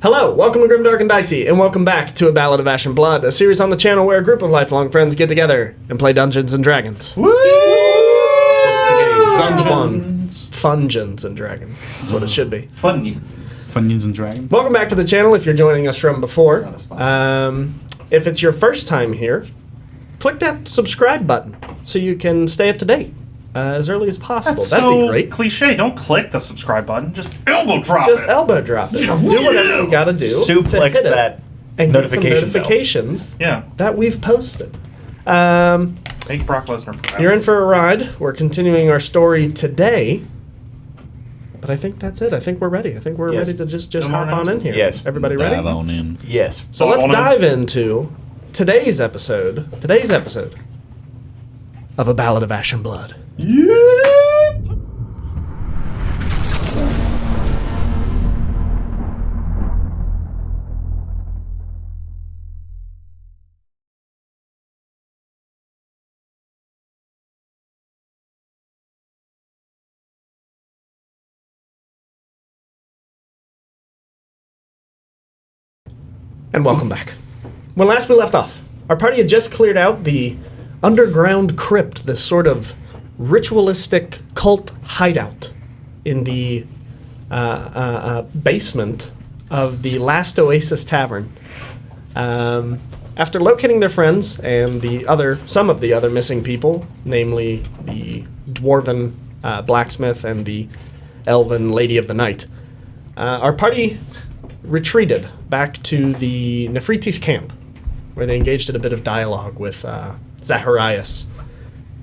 Hello, welcome to Grimdark and Dicey, and welcome back to A Ballad of Ash and Blood, a series on the channel where a group of lifelong friends get together and play Dungeons and Dragons. Woo! Dungeons. Fungeons and Dragons. That's what it should be. Funyuns and Dragons. Welcome back to the channel if you're joining us from before. If it's your first time here, click that subscribe button so you can stay up to date as early as possible. That'd be great. Cliche. Don't click the subscribe button. Just elbow drop Just it. elbow drop it. Do whatever you gotta do. Suplex to hit that it and notification get some notifications that we've posted. Make Brock Lesnar proud. You're in for a ride. We're continuing our story today. But I think that's it. I think we're ready. I think we're ready to just hop on in here. Yes. Everybody ready? Dive on in. Yes. So let's dive into today's episode of A Ballad of Ash and Blood. And welcome back. When last we left off, our party had just cleared out the underground crypt, this sort of ritualistic cult hideout in the basement of the Last Oasis Tavern. After locating their friends and some of the other missing people, namely the dwarven blacksmith and the elven Lady of the Night, our party retreated back to the Nephrites camp, where they engaged in a bit of dialogue with Zacharias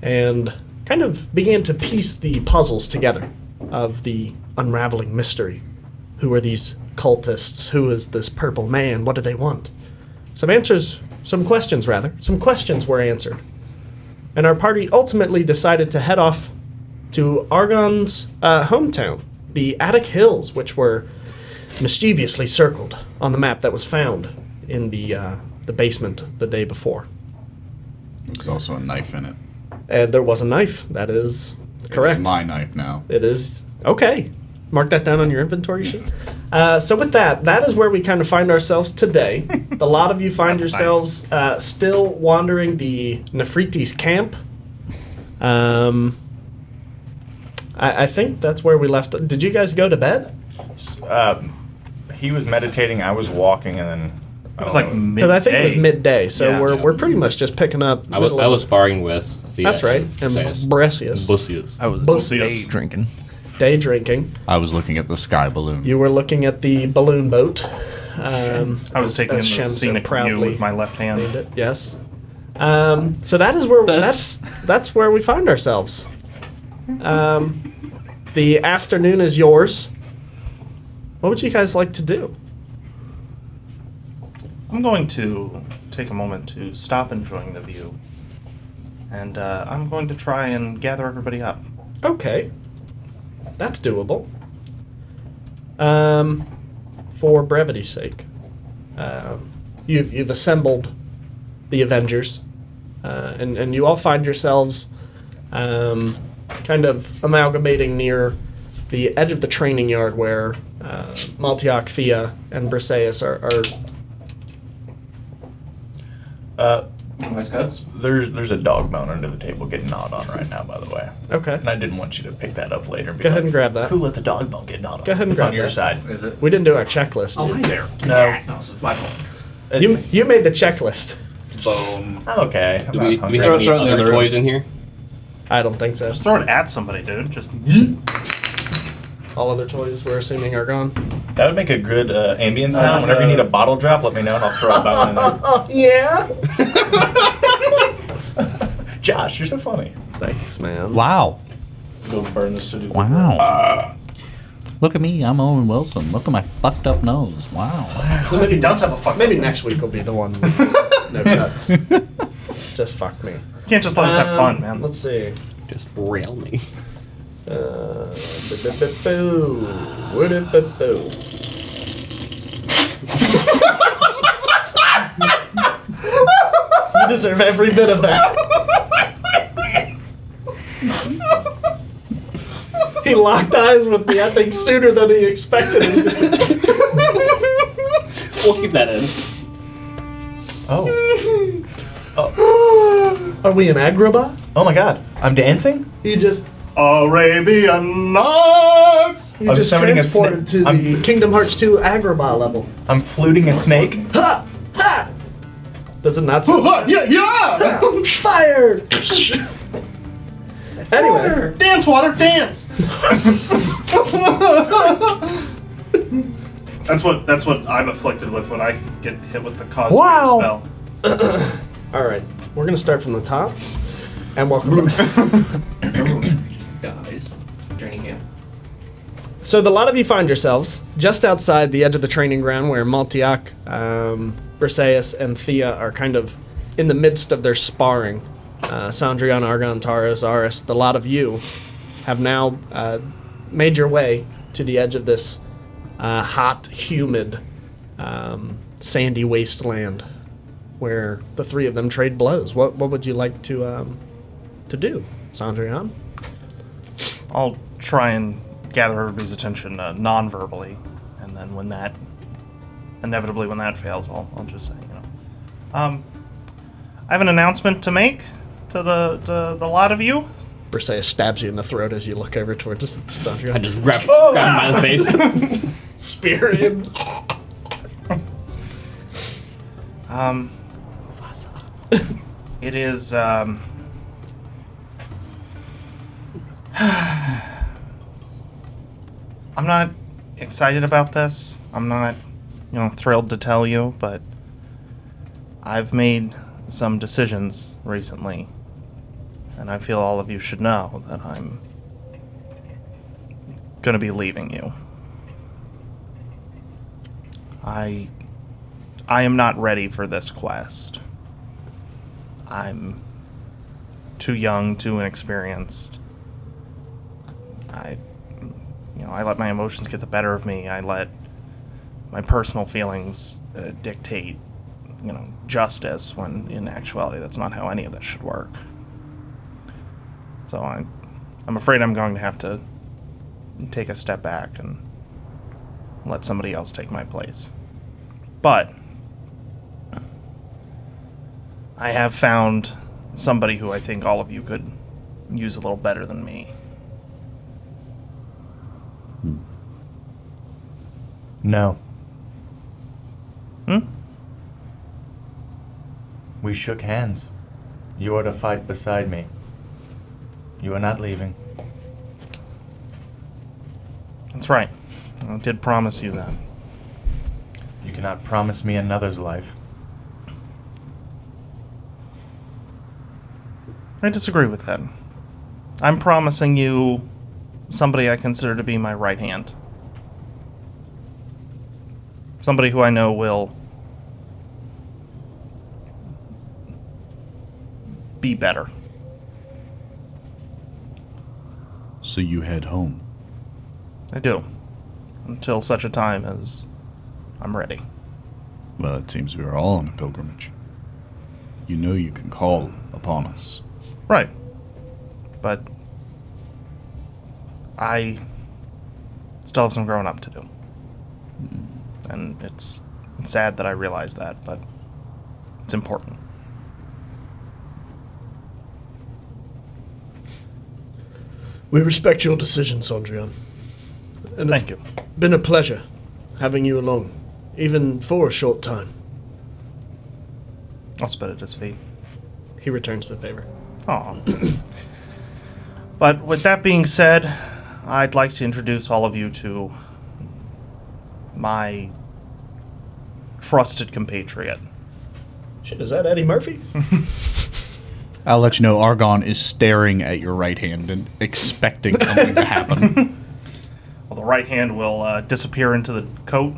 and kind of began to piece the puzzles together of the unraveling mystery. Who are these cultists? Who is this purple man? What do they want? Some questions were answered. And our party ultimately decided to head off to Argon's hometown, the Addock Hills, which were mischievously circled on the map that was found in the basement the day before. There's also a knife in it. There was a knife. That is correct. It's my knife now. It is. Okay. Mark that down on your inventory sheet. So with that is where we kind of find ourselves today. A lot of you find yourselves still wandering the Nephrites camp. I think that's where we left. Did you guys go to bed? He was meditating, I was walking, and then It was like midday. Because I think it was midday, so Yeah. we're pretty much just picking up. I was sparring with the. That's right, and Bressius. Bussius. I was Bussius. day drinking. Day drinking. I was looking at the sky balloon. You were looking at the balloon boat. I was taking in the Shem so scenic view proudly with my left hand. named it. Yes. So that is where that's where we find ourselves. The afternoon is yours. What would you guys like to do? I'm going to take a moment to stop enjoying the view. And I'm going to try and gather everybody up. Okay. That's doable. For brevity's sake, you've assembled the Avengers, and you all find yourselves kind of amalgamating near the edge of the training yard where Maltiak, Thea, and Briseis are nice cuts. There's a dog bone under the table getting gnawed on right now, by the way. okay. And I didn't want you to pick that up later. And be Go ahead like, and grab that. Who let the dog bone get gnawed on? Go ahead and it's grab on your that. side. Is it? We didn't do our checklist. Oh, hi there. No. So it's my fault. You made the checklist. Boom. I'm okay. I'm Do not we hungry. have any Throw it in the other other toys in here? I don't think so. Just throw it at somebody, dude. Just All other toys we're assuming are gone. That would make a good ambient sound. Whenever you need a bottle drop, let me know and I'll throw a bone in there. Oh yeah. Josh, you're so funny. Thanks, man. Wow. Go burn the city. Wow. Look at me. I'm Owen Wilson. Look at my fucked up nose. Wow. So maybe He does have a fuck. maybe next week will be the one. No cuts. Just fuck me. Can't just let us have fun, man. Let's see. Just rail me. Boo. Boo. You deserve every bit of that. He locked eyes with me, I think, sooner than he expected. We'll keep that in. Oh. Are we in Agrabah? Oh my god. I'm dancing? You just Arabian Nights! you I'm just summoning a transported to I'm- the Kingdom Hearts 2 Agrabah level. I'm fluting a snake. Ha! Ha! Does it not sound Yeah! fire? Anyway, Dance, water, dance! That's what I'm afflicted with when I get hit with the cosmic Wow. spell. all right, we're gonna start from the top, and welcome. Just dies. Training camp. So the lot of you find yourselves just outside the edge of the training ground where Maltiak, Briseis, and Thea are kind of in the midst of their sparring. Sandrian, Argon, Taurus, Aris, the lot of you have now made your way to the edge of this hot, humid, sandy wasteland where the three of them trade blows. What would you like to do, Sandrian? I'll try and gather everybody's attention non-verbally, and then when that fails, I'll just say, I have an announcement to make to the lot of you. Briseis stabs you in the throat as you look over towards Sandrian. I just grab him by the face. Spear him. It is I'm not excited about this. I'm not, thrilled to tell you, but I've made some decisions recently, and I feel all of you should know that I'm gonna be leaving you. I am not ready for this quest. I'm too young, too inexperienced. I let my emotions get the better of me. I let my personal feelings dictate, justice, when in actuality that's not how any of this should work. So I'm afraid I'm going to have to take a step back and let somebody else take my place. But I have found somebody who I think all of you could use a little better than me. No. Hmm? We shook hands. You are to fight beside me. You are not leaving. That's right. I did promise you that. You cannot promise me another's life. I disagree with that. I'm promising you somebody I consider to be my right hand. Somebody who I know will be better. So you head home. I do. Until such a time as I'm ready. Well, it seems we are all on a pilgrimage. You know you can call upon us. Right. But I still have some growing up to do. And it's sad that I realize that, but it's important. We respect your decision, Sandrian. And Thank you. It's been a pleasure having you along, even for a short time. I'll spit at his feet. He returns the favor. Aw. But with that being said, I'd like to introduce all of you to my trusted compatriot. Shit, is that Eddie Murphy? I'll let you know Argon is staring at your right hand and expecting something to happen. Well, the right hand will disappear into the coat,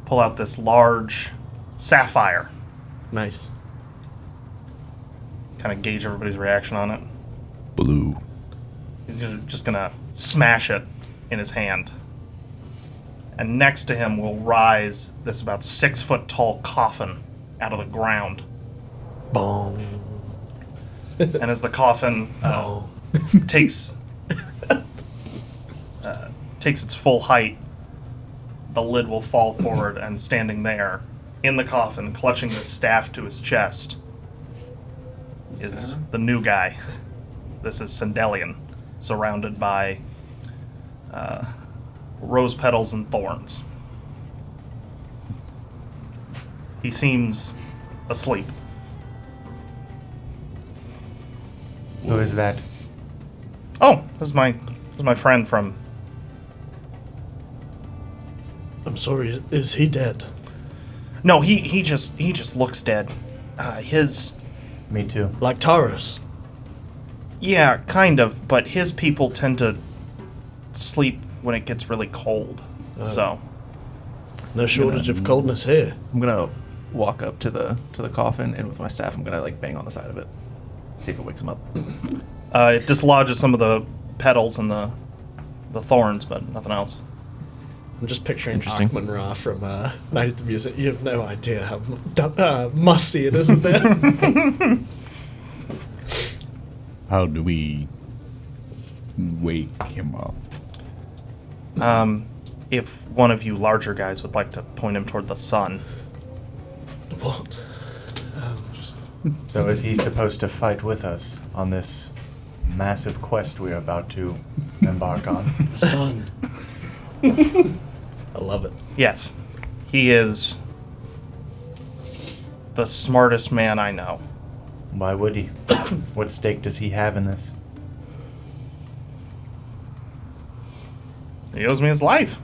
pull out this large sapphire, Nice. kind of gauge everybody's reaction on it. Blue. He's just gonna smash it in his hand. And next to him will rise this about 6 foot tall coffin out of the ground. Bong. And as the coffin takes its full height, the lid will fall forward, and standing there, in the coffin, clutching the staff to his chest, is the new guy. This is Sandelian, surrounded by rose petals and thorns. He seems asleep. Who is that? Oh, this is my friend from... I'm sorry, is he dead? No, he just looks dead. His... Me too. Like Taros? Yeah, kind of, but his people tend to sleep when it gets really cold. So, No shortage of coldness here. I'm gonna walk up to the coffin, and with my staff, I'm gonna like bang on the side of it, see if it wakes him up. it dislodges some of the petals and the thorns, but nothing else. I'm just picturing Interesting. Achman Ra from Night at the Museum. You have no idea how musty it is in there. How do we wake him up? If one of you larger guys would like to point him toward the sun. What? So is he supposed to fight with us on this massive quest we are about to embark on? The sun. I love it. Yes, he is the smartest man I know. Why would he? What stake does he have in this? He owes me his life.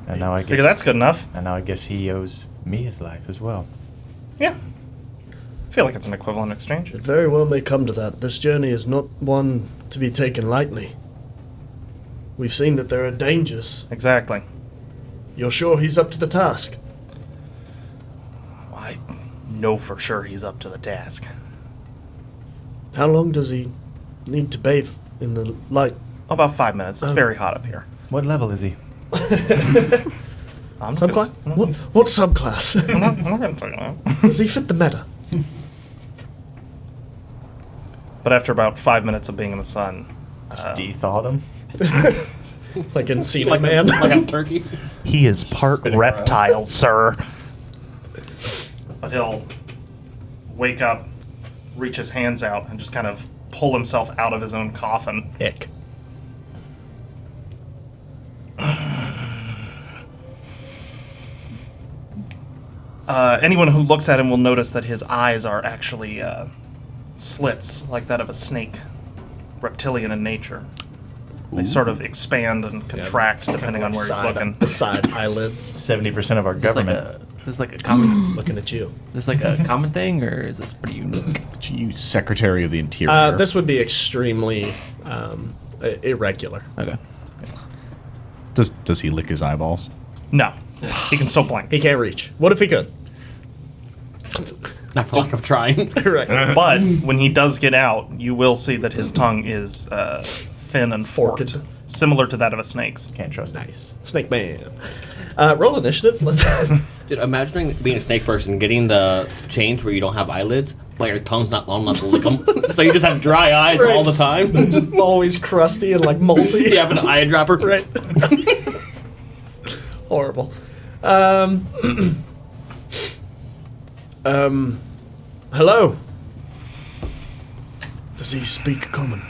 And now I guess Figure that's good enough. And now I guess he owes me his life as well. Yeah. I feel like it's an equivalent exchange. It very well may come to that. This journey is not one to be taken lightly. We've seen that there are dangers. Exactly. You're sure he's up to the task? I know for sure he's up to the task. How long does he need to bathe in the light? About 5 minutes. It's very hot up here. What level is he? I'm Subclass? What subclass? I'm not going to tell you that. Does he fit the meta? But after about 5 minutes of being in the sun, De-thawed him? Like in Cena Man? Like a turkey. he is part reptile, sir. But he'll wake up, reach his hands out, and just kind of pull himself out of his own coffin. Ick. Anyone who looks at him will notice that his eyes are actually slits, like that of a snake, reptilian in nature. They sort of expand and contract depending on where he's looking. The side eyelids 70% of our Is this like government. a, is this like a common? looking at you. Is this like a common thing, or is this pretty unique? You Secretary of the Interior. This would be extremely irregular. Okay. Does he lick his eyeballs? No, he can still blink. He can't reach. What if he could? Not for lack of trying. right. But when he does get out, you will see that his tongue is thin and forked, Forked. similar to that of a snake's. Can't trust him. Nice. Snake Man. Roll initiative. Let's Dude, imagining being a snake person, getting the change where you don't have eyelids, but your tongue's not long enough to lick them. So you just have dry eyes Right. all the time. just always crusty and like moldy. You have an eyedropper. Right. Horrible. Hello. Does he speak common?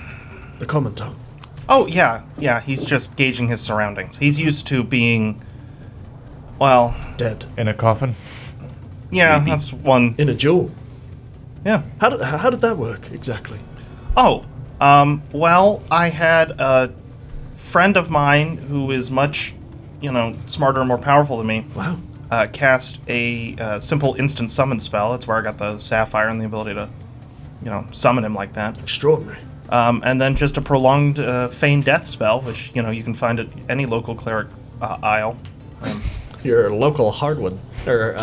The common tongue? Oh, yeah, he's just gauging his surroundings. He's used to being, well, Dead. In a coffin? yeah, Sleepy. that's one. In a jewel. Yeah. How did that work exactly? Oh, well, I had a friend of mine who is much, smarter and more powerful than me, Wow. cast a simple instant summon spell. That's where I got the sapphire and the ability to, summon him like that. Extraordinary. And then just a prolonged feign death spell, which, you can find at any local cleric aisle. Your local hardwood or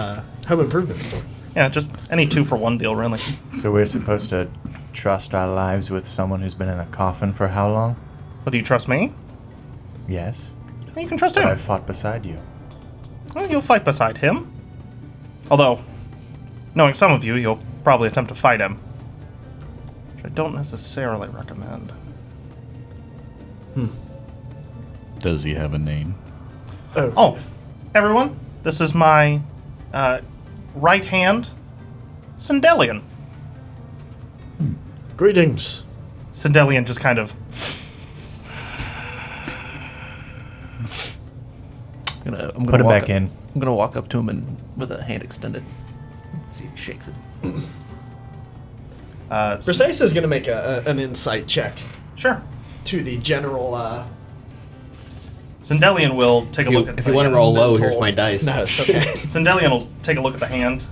home improvement store. Yeah, just any 2-for-1 deal, really. So we're supposed to trust our lives with someone who's been in a coffin for how long? Well, do you trust me? Yes. You can trust But I him. fought beside you. Well, you'll fight beside him. Although, knowing some of you, you'll probably attempt to fight him. Which I don't necessarily recommend. Does he have a name? Oh, everyone, this is my right hand, Sindelian. Greetings. Sindelian just kind of. I'm gonna Put it walk back up- in. I'm gonna walk up to him and with a hand extended, see if he shakes it. Briseis is going to make an insight check Sure. to the general. Sindelian will take a look at If the you want to roll low, mental- here's my dice. No, it's okay. Sindelian will take a look at the hand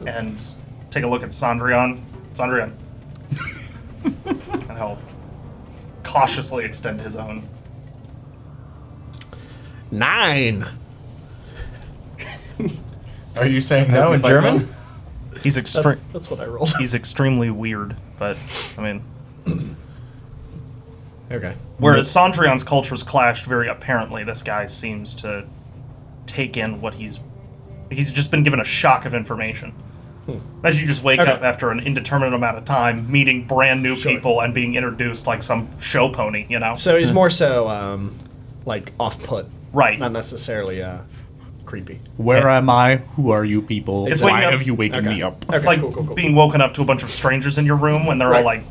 and take a look at Sondrian. Sondrian. And he'll cautiously extend his own. 9. Are you saying no in German? He's That's what I rolled. He's extremely weird, but I mean, Okay. whereas Sondrion's cultures clashed very apparently, this guy seems to take in what he's just been given a shock of information. As you just wake Okay. up after an indeterminate amount of time, meeting brand new Sure. people and being introduced like some show pony, you know? So he's more so like off-put, Right. not necessarily creepy. Where am I? Who are you people? It's Why waking up- have you waken Okay. me up? Okay, It's like cool. being woken up to a bunch of strangers in your room when they're all Right. like,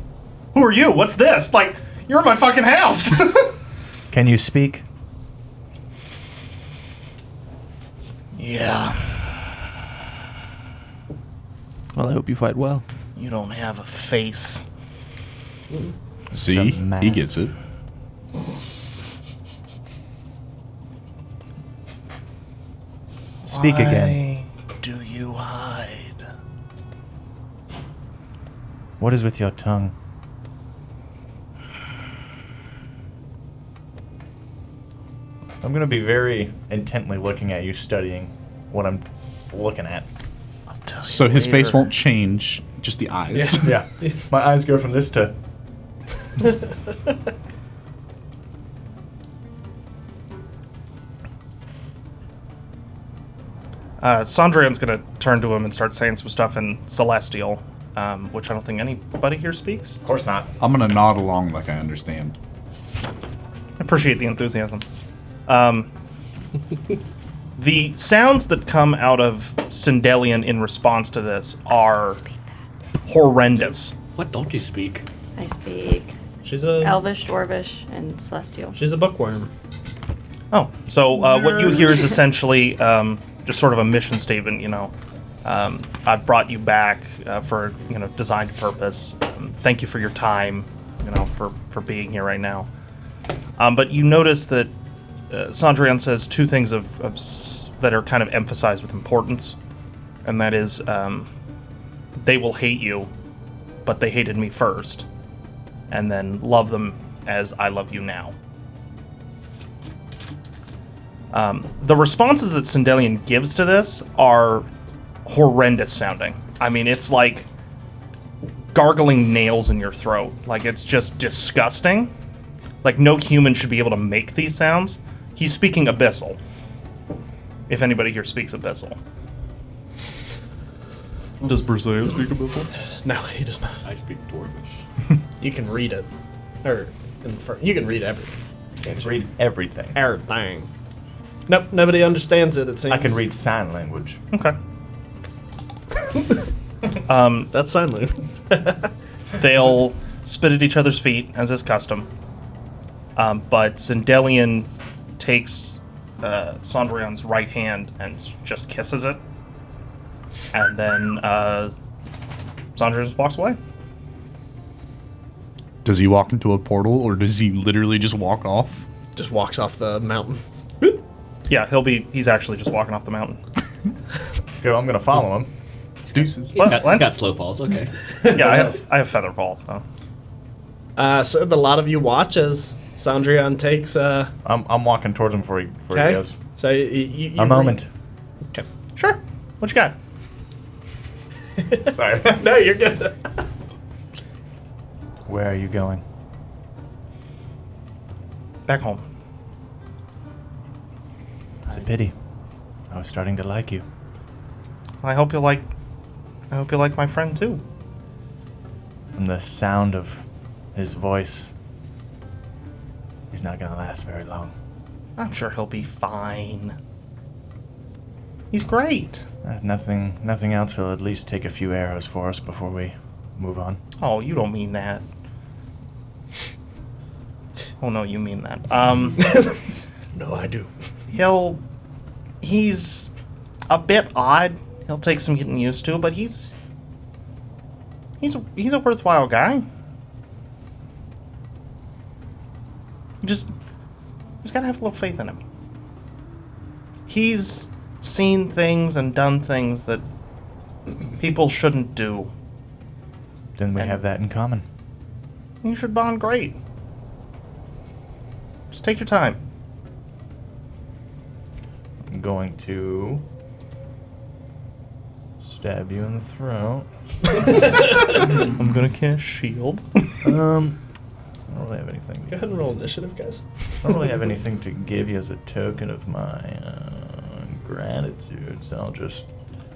"Who are you? What's this?" Like, you're in my fucking house. Can you speak? Yeah, Well, I hope you fight well. you don't have a face. See, It's a mass. he gets it. Speak again. Why do you hide? What is with your tongue? I'm going to be very intently looking at you, studying what I'm looking at. I'll tell you So his face later. won't change, just the eyes. Yeah. My eyes go from this to. Sondrian's gonna turn to him and start saying some stuff in Celestial, which I don't think anybody here speaks. Of course not. I'm gonna nod along like I understand. I appreciate the enthusiasm. The sounds that come out of Sindelian in response to this are Speak that. horrendous. What don't you speak? I speak She's a Elvish, Dwarvish, and Celestial. she's a bookworm. Oh, so what you hear is essentially just sort of a mission statement. You know, I've brought you back for designed purpose. Thank you for your time. You know, for being here right now. But you notice that Sondrian says two things that are kind of emphasized with importance, and that is they will hate you, but they hated me first, and then love them as I love you now. The responses that Sindelian gives to this are horrendous sounding. I mean, it's like gargling nails in your throat. Like, it's just disgusting. Like, no human should be able to make these sounds. He's speaking Abyssal. If anybody here speaks Abyssal. Does Briseis speak Abyssal? No, he does not. I speak Dwarvish. You can read it, or you can read everything. Can't you? Read everything. Everything. Nope, nobody understands it. It seems. I can read sign language. Okay. That's sign language. They'll spit at each other's feet, as is custom. But Sindelian takes Sondrian's right hand and just kisses it. And then Sondrian just walks away. Does he walk into a portal, or does he literally just walk off? Just walks off the mountain. Yeah, he's actually just walking off the mountain. Go, I'm going to follow him. Deuces. What? He's got slow falls, okay. Yeah, I have feather fall, so. So the lot of you watch as Sondrian takes. I'm walking towards him before he Okay. goes. So you A moment. Okay. Sure. What you got? Sorry. No, you're good. Where are you going? Back home. It's a pity. I was starting to like you. I hope you like my friend too. And the sound of his voice is not going to last very long. I'm sure he'll be fine. He's great. Nothing else. He'll at least take a few arrows for us before we move on. Oh, you don't mean that. Oh no, you mean that. No, I do. He's a bit odd. He'll take some getting used to, but he's a worthwhile guy. You just gotta have a little faith in him. He's seen things and done things that people shouldn't do. Then we have that in common. You should bond great. Just take your time. I'm going to stab you in the throat. I'm gonna cast shield. I don't really have anything. Go ahead and roll initiative, guys. I don't really have anything to give you as a token of my gratitude, so I'll just.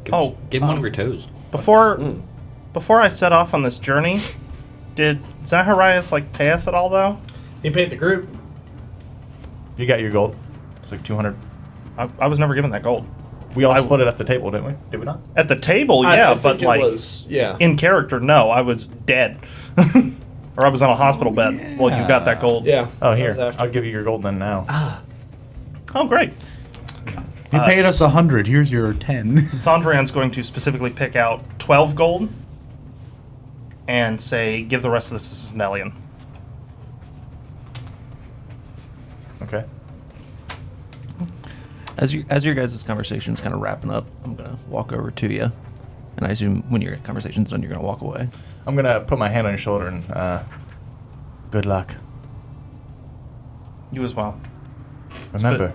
Give him one of your toes. Before I set off on this journey, did Zacharias pay us at all though? He paid the group. You got your gold. It's like 200. I was never given that gold. We all split it at the table, didn't we? Did we not? At the table, I yeah, think but it was, yeah. in character, no. I was dead, or I was on a hospital bed. Well, you got that gold. Yeah. Oh, that here. was after. I'll give you your gold then now. Oh, great. You paid us 100. Here's your 10. Sandrian's going to specifically pick out 12 gold and say, give the rest of this to Snellian. Okay. As your guys' conversation's kind of wrapping up, I'm gonna walk over to you, and I assume when your conversation's done, you're gonna walk away. I'm going to put my hand on your shoulder and, good luck. You as well. Remember,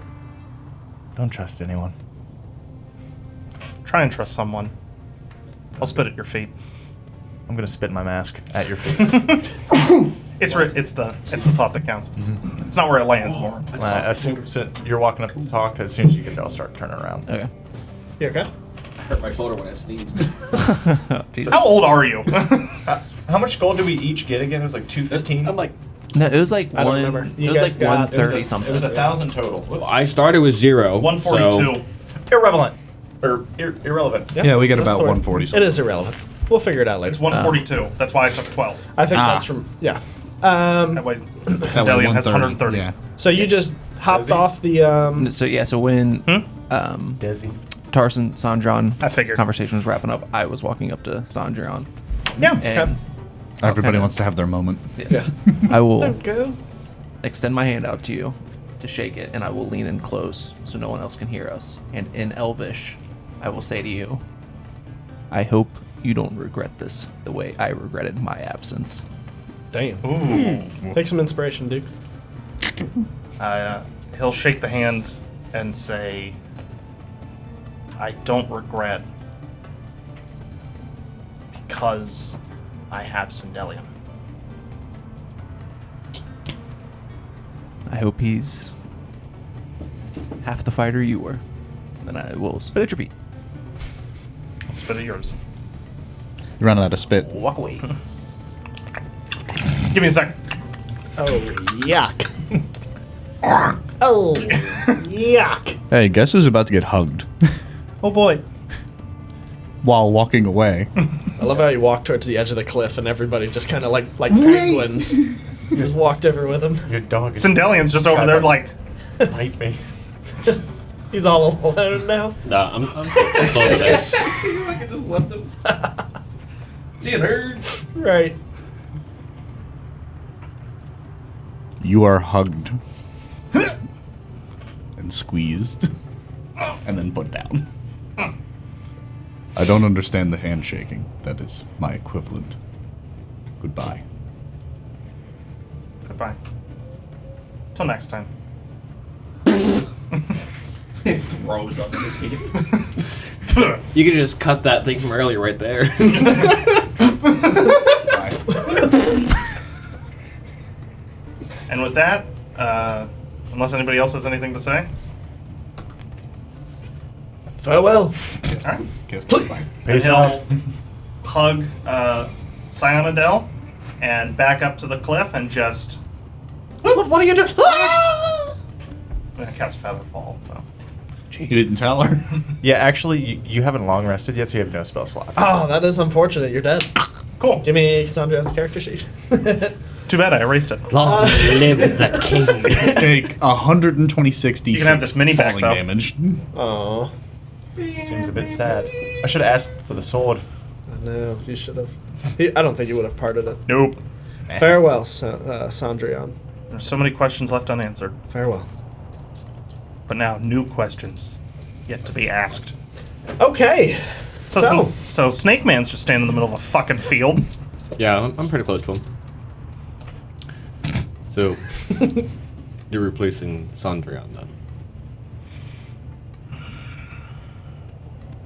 don't trust anyone. Try and trust someone. I'll spit at your feet. I'm going to spit my mask at your feet. It's the thought that counts. It's not where it lands more. As soon as you're walking up to talk, as soon as you get there, I'll start turning around. Okay. You okay? I hurt my shoulder when I sneezed. How old are you? How much gold do we each get again? It was like 215? I'm like, No, it was like I don't one. remember. It You was guys like got- it was 130 a- something. It was 1,000 total. Whoops. I started with 0. 142. Irrelevant. Or irrelevant. Yeah, we get that's about the way. 140 It something. is irrelevant. We'll figure it out It's later. 142. That's why I took 12. I think Ah. that's from, yeah. That way, Delian has 130. Yeah. So you just hopped Does he? off the, So when Desi. Tarson Sandron I figured. conversation was wrapping up, I was walking up to Sandron, Yeah. and Okay. Everybody kinda- wants to have their moment. yes, yeah. I will Don't go. extend my hand out to you to shake it, and I will lean in close so no one else can hear us. And in Elvish, I will say to you, I hope you don't regret this the way I regretted my absence. Damn. Ooh. Take some inspiration, Duke. He'll shake the hand and say, I don't regret because I have Sindelian. I hope he's half the fighter you were. And then I will spit at your feet. I'll spit at yours. You're running out of spit. Walk away. Give me a sec. Oh, yuck. Oh, yuck. Hey, guess who's about to get hugged Oh boy. while walking away? I love how you walk towards the edge of the cliff and everybody just kind of like penguins. Just walked over with him. Your dog is Sindelian's just over there like, bite me. He's all alone now. Nah, I'm still over there. I just left him. See you, nerd. Right. You are hugged and squeezed and then put down. I don't understand the handshaking. That is my equivalent. Goodbye. goodbye. Till next time. It throws up in his feet. You could just cut that thing from earlier right there. And with that, unless anybody else has anything to say, Farewell. all right. Kiss goodbye. And he'll hug Cyanidel and back up to the cliff and just. What are you doing? Ah! I cast Feather Fall, so. You didn't tell her? Yeah, actually, you haven't long rested yet, so you have no spell slots. Oh, that is unfortunate. You're dead. Cool. Give me Sandrian's character sheet. Too bad I erased it. Long live the king. Take 126 d6 You can have this mini back, falling though. damage. Oh, Seems a bit sad. I should have asked for the sword. I know. You should have. I don't think you would have parted it. Nope. Farewell, Sandrian. There's so many questions left unanswered. Farewell. But now, new questions yet to be asked. Okay. So Snake Man's just standing in the middle of a fucking field. Yeah, I'm pretty close to him. So, you're replacing Sandrian then?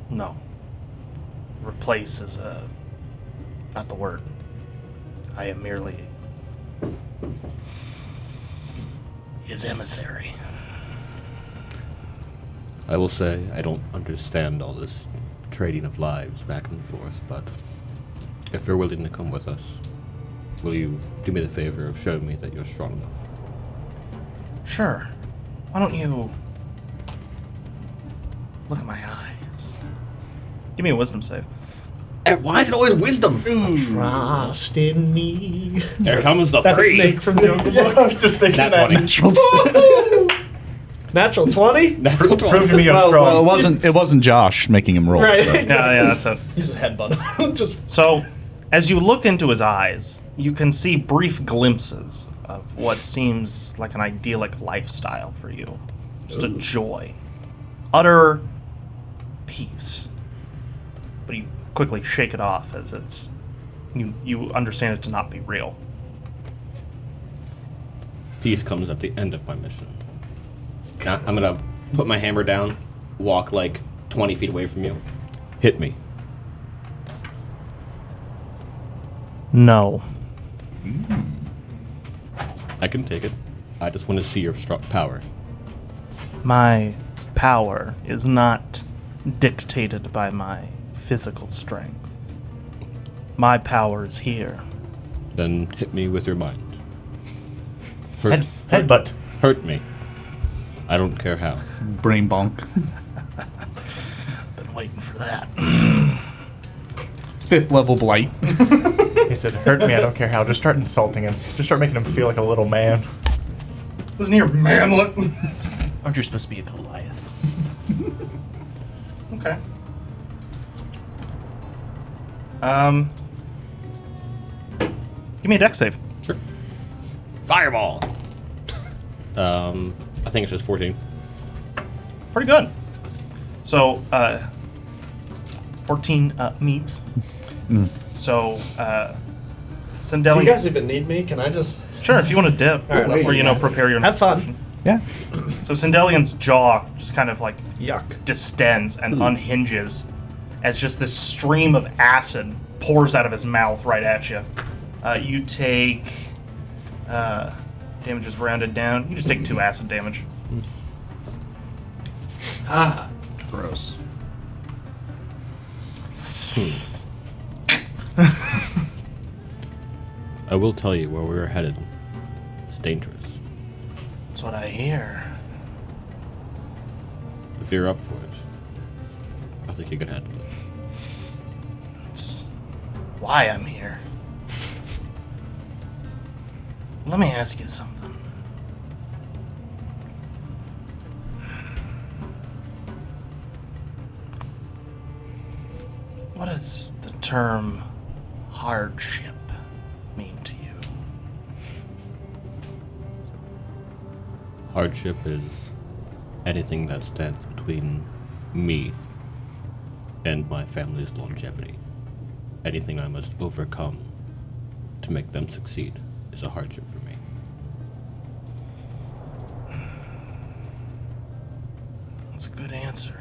No. Replace is not the word. I am merely his emissary. I will say I don't understand all this trading of lives back and forth, but if you're willing to come with us, will you do me the favor of showing me that you're strong enough? Sure. Why don't you look at my eyes? Give me a wisdom save. And why is it always wisdom? Trust in me. Here comes the That three. snake from the open book. I was just thinking Nat that. 20. Natural 20? Natural 20. Prove to me you're Well, strong. it wasn't Josh making him roll. Right. so. Yeah, that's it. You just headbutt him. Just So, as you look into his eyes, you can see brief glimpses of what seems like an idyllic lifestyle for you. Just a joy. Utter peace. But you quickly shake it off as it's you understand it to not be real. Peace comes at the end of my mission. Now, I'm gonna put my hammer down, walk like 20 feet away from you. Hit me. No. I can take it. I just want to see your strong power. My power is not dictated by my physical strength. My power is here. Then hit me with your mind. Hurt, Headbutt. hurt me. I don't care how. Brain bonk. Been waiting for that. 5th level blight. He said, hurt me, I don't care how. Just start insulting him. Just start making him feel like a little man. Wasn't he a manlet? Aren't you supposed to be a Goliath? Okay. Give me a dex save. Sure. Fireball! I think it's just 14. Pretty good. So, 14 meets. So, do Sindeli. you guys even need me? Can I just... Sure, if you want to dip, All right, let's or see. prepare your Have next fun. session. Yeah. So Sindelian's jaw just kind of like Yuck. distends and unhinges as just this stream of acid pours out of his mouth right at you. You take damage is rounded down. You just take 2 acid damage. Ah. Gross. I will tell you where we're headed. It's dangerous. That's what I hear. If you're up for it, I think you can handle it. It's why I'm here. Let me ask you something. What does the term hardship mean to you? Hardship is anything that stands between me and my family's longevity. Anything I must overcome to make them succeed is a hardship for me. That's a good answer.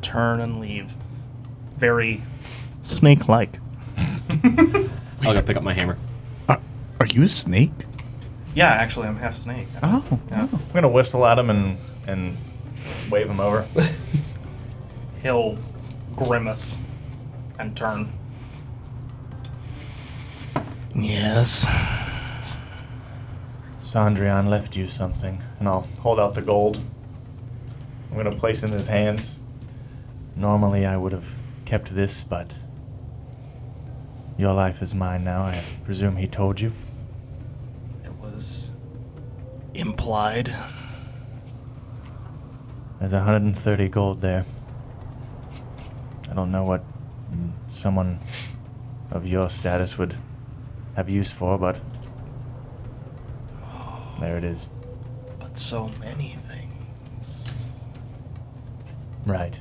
Turn and leave. Very snake-like. I'll go pick up my hammer. Are you a snake? Yeah, actually, I'm half snake. Oh. Yeah. I'm gonna whistle at him and wave him over. He'll grimace and turn. Yes. Sandrian left you something, and I'll hold out the gold. I'm gonna place in his hands. Normally I would have kept this, but your life is mine now. I presume he told you. It was implied. There's 130 gold there. I don't know what someone of your status would have use for, but there it is. But so many things. Right.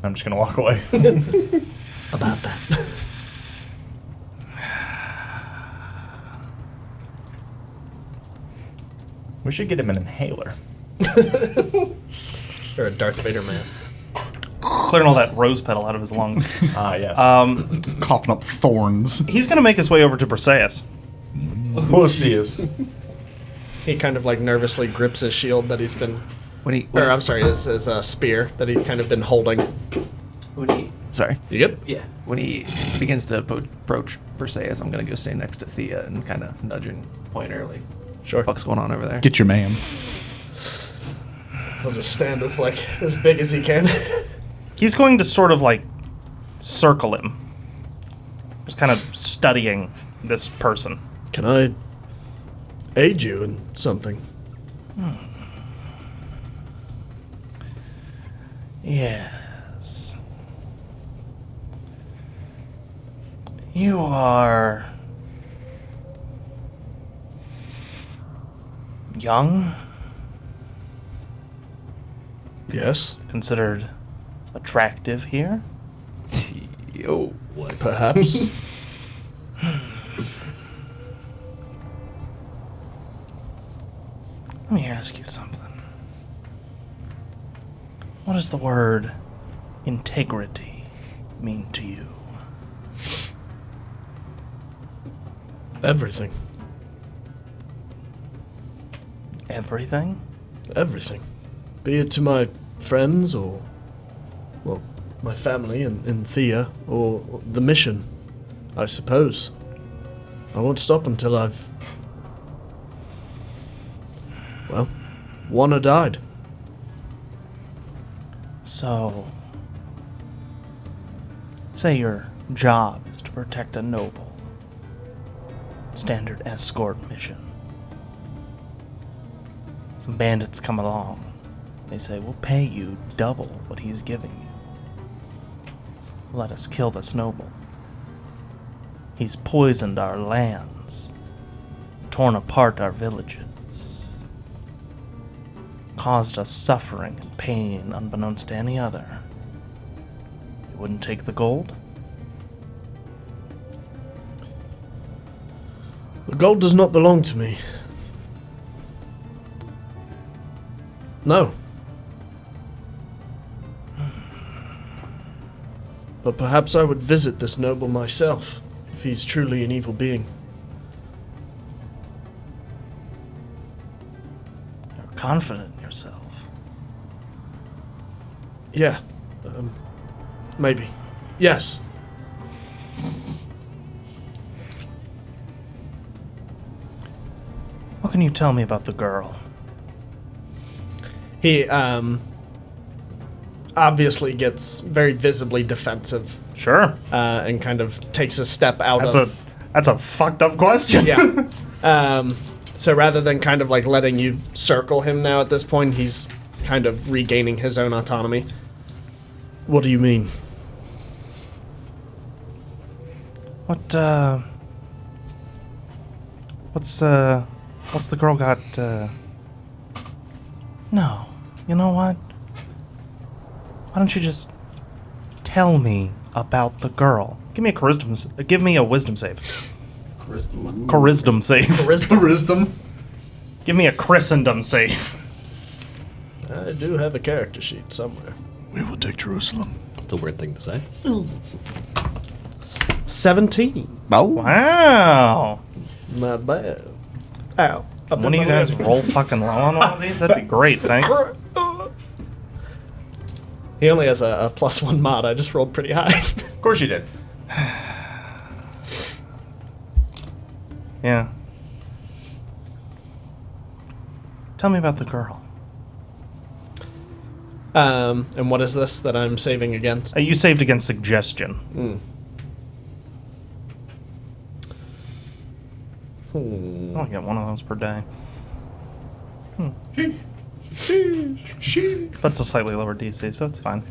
I'm just gonna walk away. About that. We should get him an inhaler. Or a Darth Vader mask. Clearing all that rose petal out of his lungs. Ah, yes. Coughing up thorns. He's gonna make his way over to Briseis. Pussies. He kind of like nervously grips his shield that he's been, When he, or I'm sorry, his spear that he's kind of been holding. sorry. You good? Yeah. When he begins to approach Perseus, I'm gonna go stay next to Thea and kind of nudge and point her like, Sure. "What's going on over there?" Get your man. He'll just stand as big as he can. He's going to sort of like circle him. Just kind of studying this person. Can I aid you in something? Yes. You are young, Yes. considered attractive here. Yo. What? Perhaps. Let me ask you something. What does the word integrity mean to you? Everything. Everything? Everything. Be it to my friends or, well, my family in Thea, or the mission, I suppose. I won't stop until I've, well, won or died. So, say your job is to protect a noble. Standard escort mission. Some bandits come along. They say, we'll pay you double what he's giving you. Let us kill this noble. He's poisoned our lands, torn apart our villages, caused us suffering and pain unbeknownst to any other. You wouldn't take the gold? The gold does not belong to me. No. But perhaps I would visit this noble myself, if he's truly an evil being. You're confident in yourself. Yeah. Maybe. Yes. What can you tell me about the girl? He, obviously gets very visibly defensive, Sure. and kind of takes a step out That's a fucked up question. Yeah. So rather than kind of like letting you circle him now at this point, he's kind of regaining his own autonomy. What do you mean? What's the girl got, No. You know what? Why don't you just tell me about the girl? Give me a wisdom save. Charisdom save. Charisdom. Give me a Christendom save. I do have a character sheet somewhere. We will take Jerusalem. It's a weird thing to say. 17. Oh. Wow. Not bad. Ow. Up One in of you my guys lip. roll fucking low on one of these? That'd be great, thanks. He only has a +1 mod. I just rolled pretty high. Of course you did. Yeah. Tell me about the girl. And what is this that I'm saving against? You saved against suggestion. I only get one of those per day. But it's a slightly lower DC, so it's fine.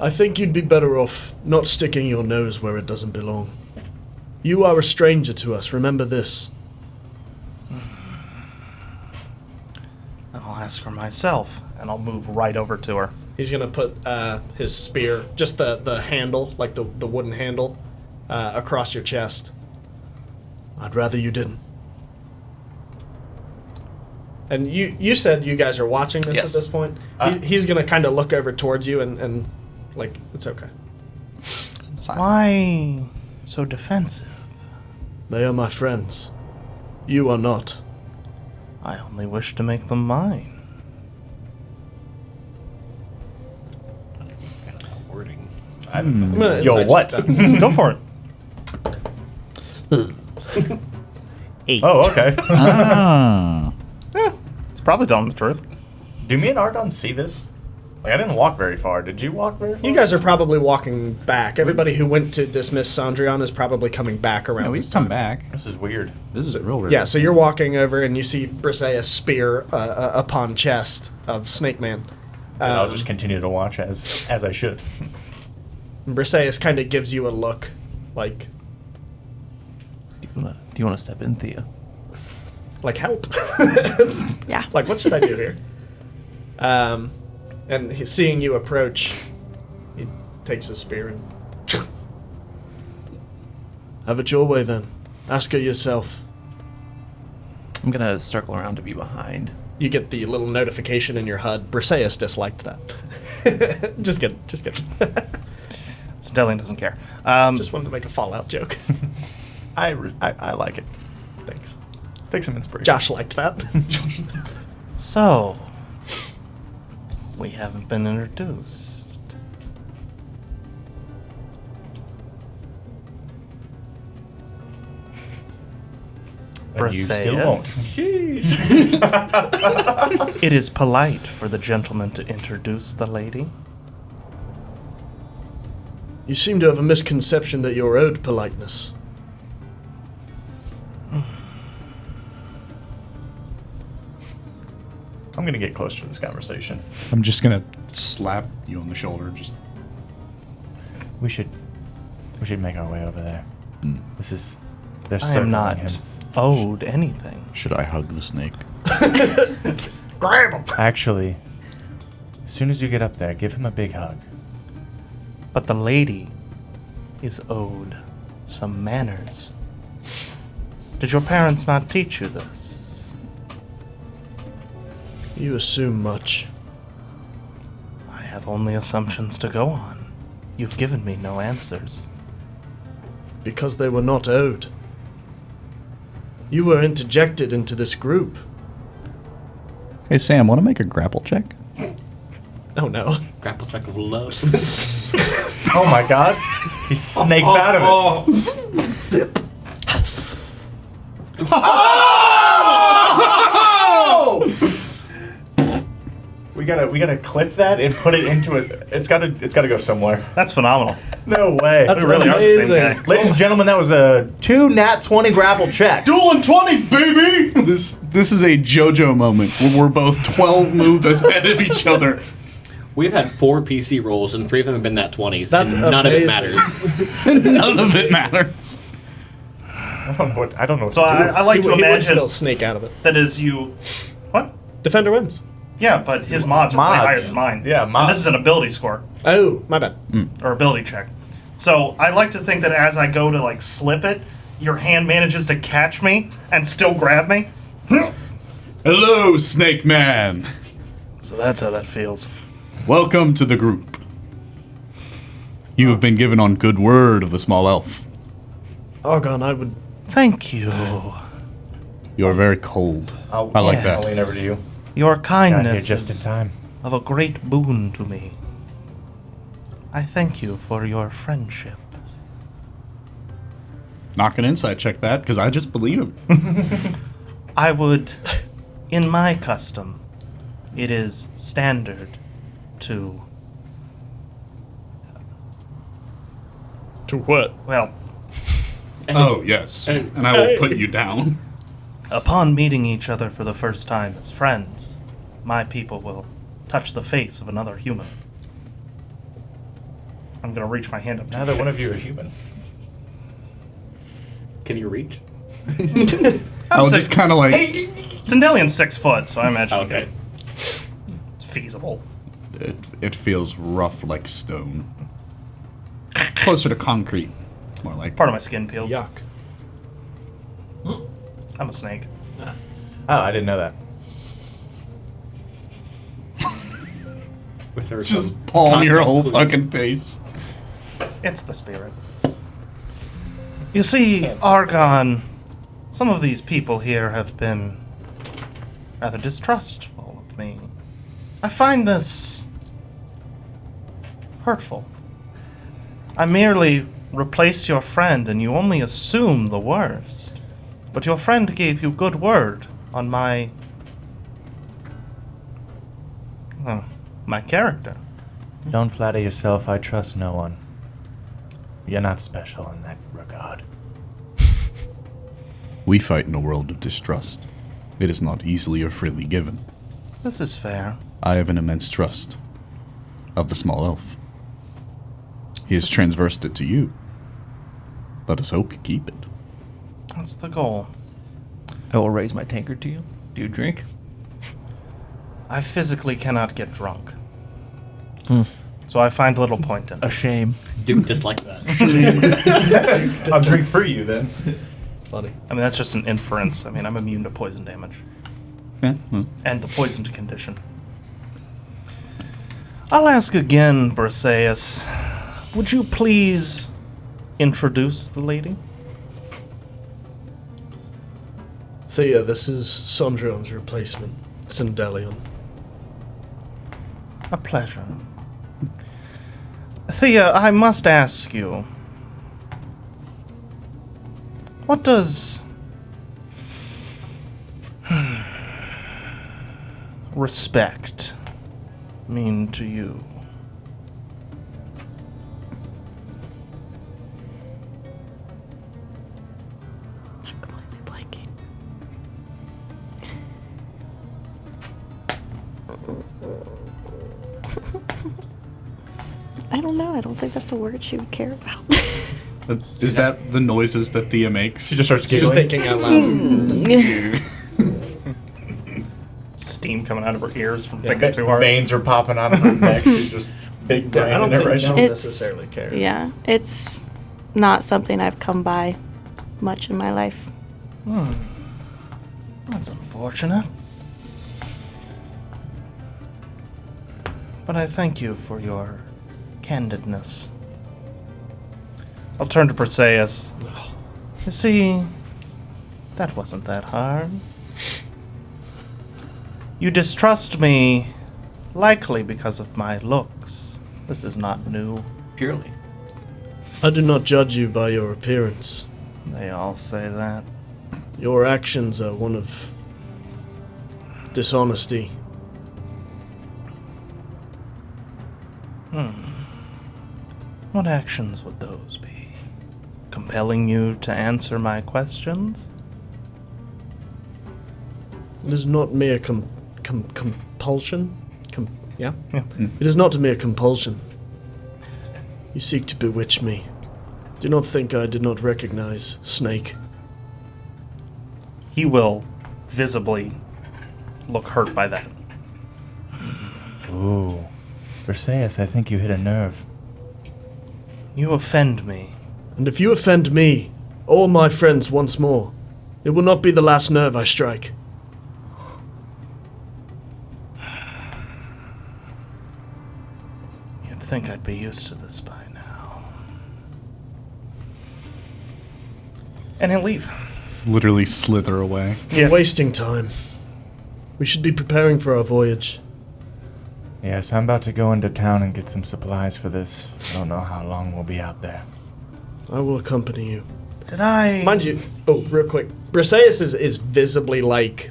I think you'd be better off not sticking your nose where it doesn't belong. You are a stranger to us, remember this. I'll ask her myself, and I'll move right over to her. He's gonna put his spear, just the handle, like the wooden handle, across your chest. I'd rather you didn't. And you said you guys are watching this Yes. at this point? He's gonna kind of look over towards you and like, it's okay. Why so defensive? They are my friends. You are not. I only wish to make them mine. Wording. I'm gonna Yo, insight what? check that. Go for it. 8. Oh, okay. Ah. It's probably telling the truth. Do me and Argon see this? Like, I didn't walk very far. Did you walk very far? You guys are probably walking back. Everybody who went to dismiss Sandrion is probably coming back around. Yeah, this we've time. come back. This is weird. This is real weird. Yeah, so you're walking over and you see Brisea's spear upon chest of Snake Man. And I'll just continue to watch as I should. Briseis kind of gives you a look, like Do you want to step in, Thea? help. Yeah. Like, what should I do here? And he's seeing you approach, he takes his spear and have it your way then. Ask her yourself. I'm gonna circle around to be behind. You get the little notification in your HUD. Briseis disliked that. Just kidding. Stellian doesn't care. Just wanted to make a Fallout joke. I like it. Thanks. Take some inspiration. Josh liked that. So, we haven't been introduced. And you still won't. It is polite for the gentleman to introduce the lady. You seem to have a misconception that you're owed politeness. I'm gonna get closer to this conversation. I'm just gonna slap you on the shoulder. Just We should make our way over there. This is. They're I am circling not him. owed anything. should I hug the snake? Grab him! Actually, as soon as you get up there, give him a big hug. But the lady is owed some manners. Did your parents not teach you this? You assume much. I have only assumptions to go on. You've given me no answers. Because they were not owed. You were interjected into this group. Hey Sam, want to make a grapple check? Oh no. Grapple check of love. Oh my god! He snakes out of it. We gotta clip that and put it into it. It's gotta go somewhere. That's phenomenal. No way. That's We really are the same amazing. guy. Ladies and gentlemen, that was a 2 nat 20 grapple check. Dueling 20s, baby! This is a JoJo moment where we're both 12 moves ahead of each other. We've had 4 PC rolls, and 3 of them have been nat 20s. That's and none of it amazing. matters. None of it matters. I don't know what So to do. I like to He would imagine still snake out of it. that is you. What? Defender wins. Yeah, but his mods are way Mods. higher than mine. Yeah, And mods. this is an ability score Oh, my bad. or ability check. So I like to think that as I go to like slip it, your hand manages to catch me and still grab me. Hello, Snake Man. So that's how that feels. Welcome to the group. You have been given on good word of the small elf. Argon, I would. Thank you. You are very cold. I like yeah. that. I'll lean over to you. Your Got kindness here just in is time. of a great boon to me. I thank you for your friendship. Knock an insight check that, because I just believe him. I would, in my custom, it is standard to, To what? well, Oh, yes. And I will put you down. upon meeting each other for the first time as friends, my people will touch the face of another human. I'm gonna reach my hand up to Neither your one of face. you are human. Can you reach? I was just kind of like, Sindelian's 6 foot, so I imagine Okay. it's feasible. it feels rough like stone. Closer to concrete, more like. Part of my skin peels. Yuck. I'm a snake. Oh, I didn't know that. With her Just some palm your whole please. fucking face. It's the spirit. You see, Argon, some of these people here have been rather distrustful of me. I find this hurtful. I merely replace your friend and you only assume the worst. But your friend gave you good word on my character. Don't flatter yourself. I trust no one. You're not special in that regard. We fight in a world of distrust. It is not easily or freely given. This is fair. I have an immense trust of the small elf. He has transversed it to you. Let us hope you keep it. That's the goal. I will raise my tankard to you. Do you drink? I physically cannot get drunk. So I find little point in A it. shame. Dude, just like that. I'll drink for you then. Funny. I mean, that's just an inference. I mean, I'm immune to poison damage. Yeah, well, And the poisoned condition. I'll ask again, Briseis. Would you please introduce the lady? Thea, this is Sondrion's replacement, Sindelion. A pleasure. Thea, I must ask you. What does respect mean to you? I'm completely blanking. I don't know. I don't think that's a word she would care about. is that the noises that Thea makes? She just starts She's giggling. thinking out loud. Steam coming out of her ears from Yeah, thinking too hard. veins are popping out of her neck. She's just big brain I don't in it think right she now. would It's- necessarily care. Yeah, it's not something I've come by much in my life. That's unfortunate. But I thank you for your candidness. I'll turn to Perseus. You see, that wasn't that hard. You distrust me, likely because of my looks. This is not new. Purely. I do not judge you by your appearance. They all say that. Your actions are one of dishonesty. What actions would those be? Compelling you to answer my questions? It is not mere compulsion. Yeah? Yeah. It is not a mere compulsion. You seek to bewitch me. Do not think I did not recognize Snake. He will visibly look hurt by that. Ooh. Perseus, I think you hit a nerve. You offend me. And if you offend me, all my friends once more, it will not be the last nerve I strike. You'd think I'd be used to this by now. And he'll leave. Literally slither away. Yeah. Wasting time. We should be preparing for our voyage. Yes, I'm about to go into town and get some supplies for this. I don't know how long we'll be out there. I will accompany you. Did I... Mind you, real quick, Briseis is visibly like,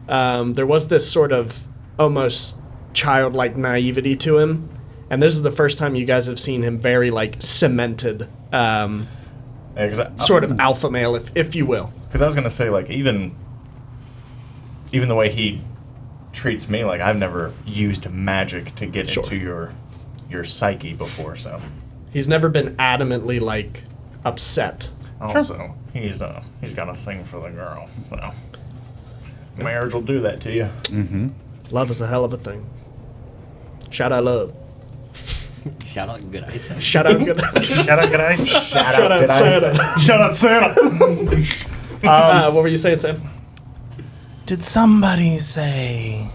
there was this sort of almost childlike naivety to him, and this is the first time you guys have seen him very like cemented, sort of alpha male, if you will. Because I was gonna say, like, even the way he treats me, like, I've never used magic to get into your psyche before, so. He's never been adamantly like upset. Also, he's got a thing for the girl, so marriage will do that to you. Mm-hmm. Love is a hell of a thing. Shout out love. Shout out good ice. Shout out good. Shout out, good ice. Shout out Santa. Shout out, Santa. What were you saying, Sam? Did somebody say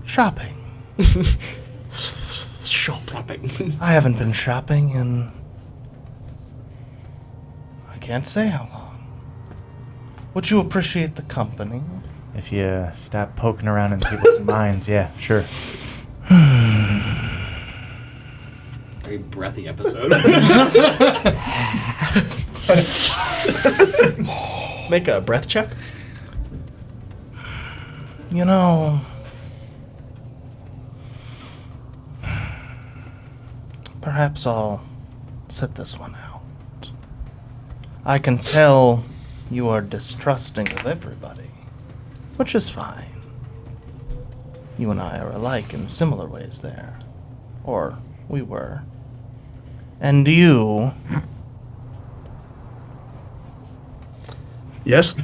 shopping? Shopping. I haven't been shopping in... I can't say how long. Would you appreciate the company? If you stop poking around in people's minds, yeah, sure. Very breathy episode. Make a breath check. You know... Perhaps I'll sit this one out. I can tell you are distrusting of everybody, which is fine. You and I are alike in similar ways there. Or we were. And you... Yes.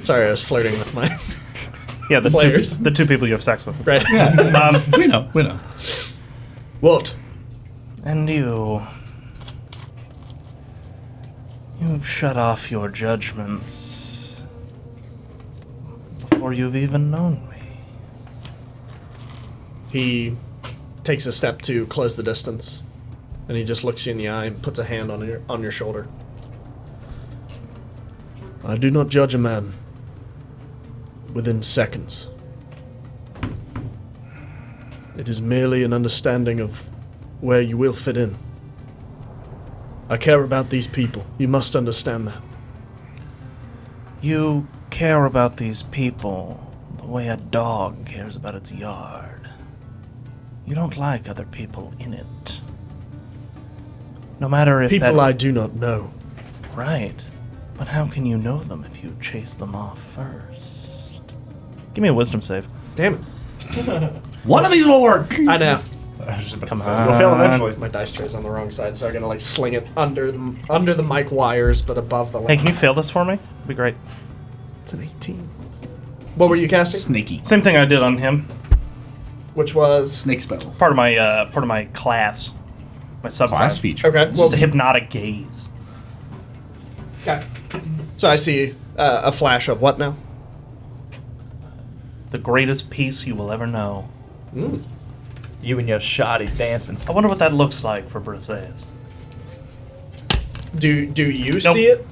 Sorry, I was flirting with my Yeah, the players. the two people you have sex with. Right. We know. What? And you've shut off your judgments before you've even known me. He takes a step to close the distance, and he just looks you in the eye and puts a hand on your shoulder. I do not judge a man within seconds. It is merely an understanding of where you will fit in. I care about these people. You must understand that. You care about these people the way a dog cares about its yard. You don't like other people in it. No matter if People that... I do not know. Right. But how can you know them if you chase them off first? Give me a wisdom save. Damn it. One of these will work. I know. I was just about Come to say, on. you'll fail eventually. My dice tray's on the wrong side, so I gotta like sling it under the mic wires, but above the. Hey, can you fail this for me? It'd be great. It's an 18. What were you casting? Sneaky. Same thing I did on him. Which was Snake spell. Part of my class. My sub Class feature. okay. It's Well, just a hypnotic gaze. okay. So I see a flash of what now? The greatest peace you will ever know. You and your shoddy dancing. I wonder what that looks like for Briseis. Do you Nope. see it?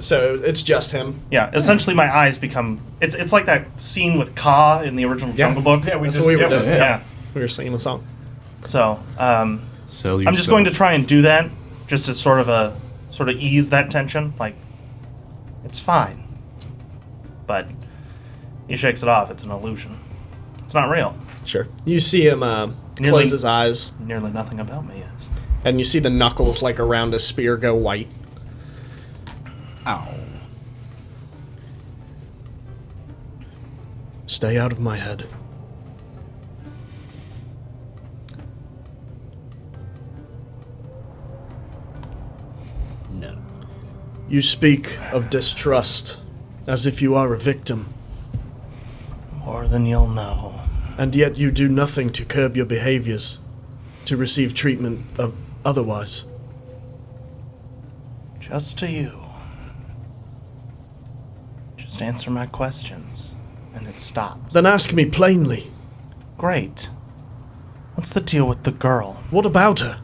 So it's just him. Yeah, essentially my eyes become... It's like that scene with Ka in the original Jungle Book. Yeah, That's what we were doing. Yeah. We were singing the song. So, Sell I'm just going to try and do that, just to sort of ease that tension. Like, it's fine. But he shakes it off. It's an illusion. It's not real. Sure. You see him close Nearly- his eyes, Nearly nothing about me is. and you see the knuckles like around his spear go white. Ow. Stay out of my head. No. You speak of distrust as if you are a victim, More than you'll know. and yet you do nothing to curb your behaviors, to receive treatment of otherwise. Just to you. Just answer my questions, and it stops. Then ask me plainly, Great. What's the deal with the girl? what about her?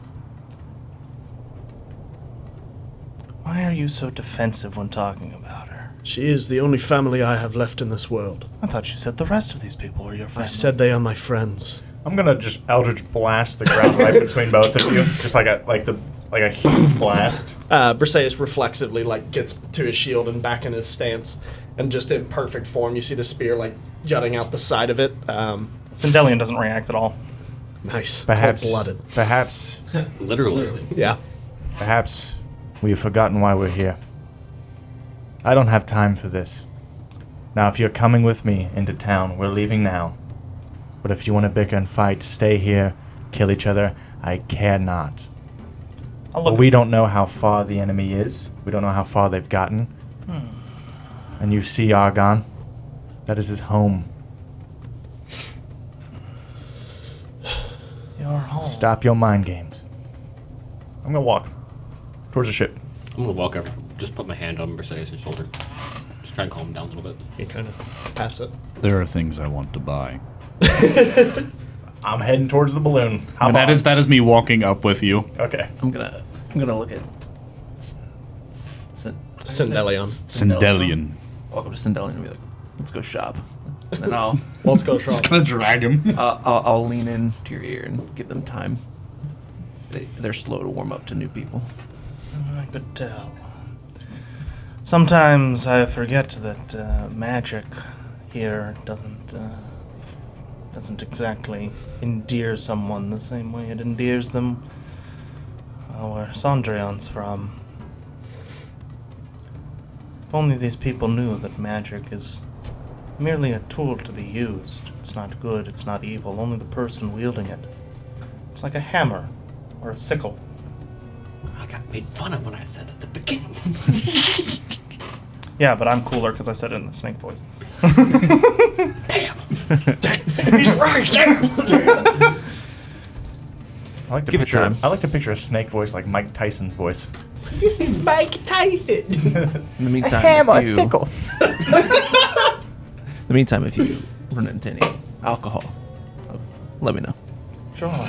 Why are you so defensive when talking about her? She is the only family I have left in this world. I thought you said the rest of these people were your I family. said they are my friends. I'm gonna just Eldritch blast the ground right between both of you, just like the Like a huge blast. Briseis reflexively gets to his shield and back in his stance, and just in perfect form, you see the spear jutting out the side of it. Sindelian doesn't react at all. Nice, Perhaps, cold-blooded. perhaps, Literally. Yeah. perhaps we've forgotten why we're here. I don't have time for this. Now, if you're coming with me into town, we're leaving now. But if you want to bicker and fight, stay here, kill each other, I care not. But we don't know how far the enemy is. We don't know how far they've gotten. And you see Argon. That is his home. Your home. Stop your mind games. I'm gonna walk towards the ship. I'm gonna walk over, just put my hand on Briseis' shoulder. Just try and calm him down a little bit. He kind of pats it. There are things I want to buy. I'm heading towards the balloon. How That about? is me walking up with you. Okay. I'm gonna look at Sindelion. Sindelian. walk up to Sindelian and be like, "Let's go shop." And then I'll Let's go shop. Gonna drag him. I'll lean into your ear and give them time. They're slow to warm up to new people. I could tell. Sometimes I forget that magic here doesn't exactly endear someone the same way it endears them where Sondrion's from. If only these people knew that magic is merely a tool to be used. It's not good, it's not evil, only the person wielding it. It's like a hammer or a sickle. I got made fun of when I said at the beginning. Yeah, but I'm cooler because I said it in the snake voice. Damn. He's right. I like to Give it picture. time. I like to picture a snake voice like Mike Tyson's voice. This is Mike Tyson. In the meantime, In the meantime, if you run into any alcohol, let me know. Sure.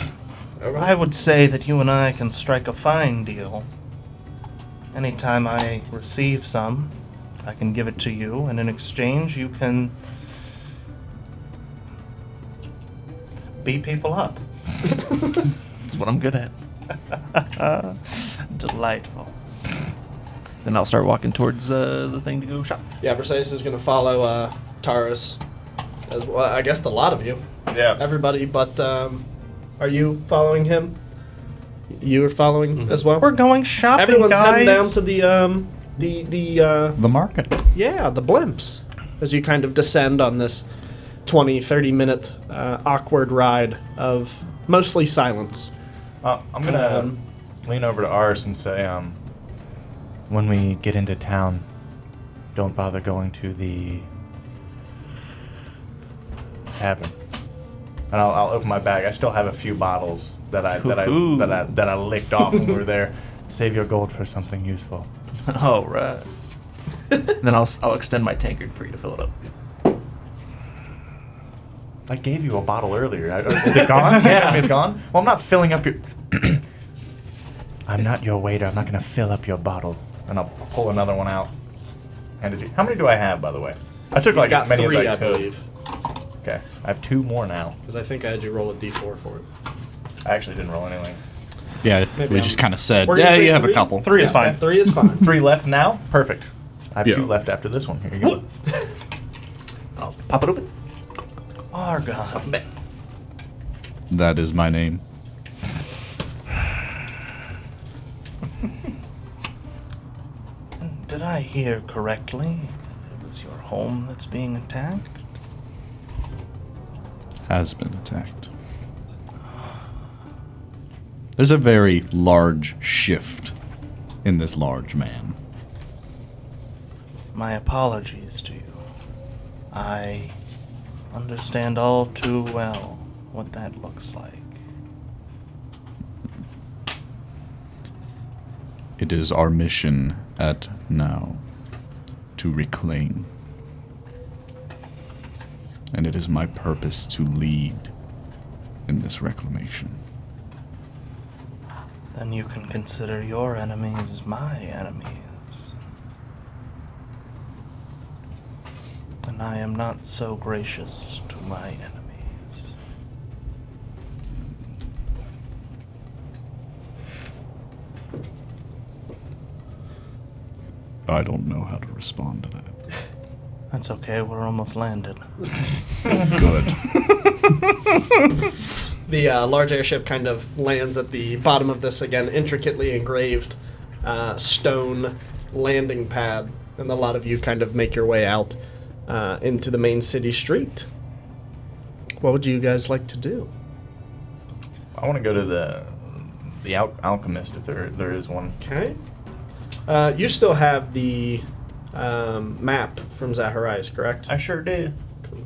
I would say that you and I can strike a fine deal. Anytime I receive some, I can give it to you, and in exchange, you can beat people up. That's what I'm good at. Delightful. Then I'll start walking towards the thing to go shop. Yeah, Briseis is going to follow Taurus as well. I guess the lot of you. Yeah. Everybody, but are you following him? You are following as well? We're going shopping, Everyone's guys. heading down to The market. the blimps, as you kind of descend on this 20-30 minute awkward ride of mostly silence. I'm gonna lean over to Ars and say, when we get into town, don't bother going to the tavern. And I'll open my bag. I still have a few bottles that I licked off when we were there. Save your gold for something useful. Oh, right. Then I'll extend my tankard for you to fill it up. I gave you a bottle earlier. Is it gone? Yeah, it's gone. Well, I'm not filling up your. I'm not your waiter. I'm not gonna fill up your bottle. And I'll pull another one out. Hand it to you. How many do I have, by the way? I took like got as many 3, as I could. believe, Okay, I have 2 more now. because I think I had you roll a d4 for it. I actually didn't roll anything. Yeah, Maybe we I'm- just kind of said, Were you yeah, saying you have 3? a couple. 3 is fine. 3 is fine. 3 left now? Perfect. I have Yeah. 2 left after this one. Here you go. I'll pop it open. Argon. That is my name. Did I hear correctly? It was your home that's being attacked? Has been attacked. There's a very large shift in this large man. My apologies to you. I understand all too well what that looks like. It is our mission at now to reclaim. And it is my purpose to lead in this reclamation. Then you can consider your enemies my enemies. And I am not so gracious to my enemies. I don't know how to respond to that. That's okay. We're almost landed. Good. The large airship kind of lands at the bottom of this, again, intricately engraved stone landing pad, and a lot of you kind of make your way out into the main city street. What would you guys like to do? I want to go to the alchemist if there is one. Okay. You still have the map from Zacharias, correct? I sure did. Cool.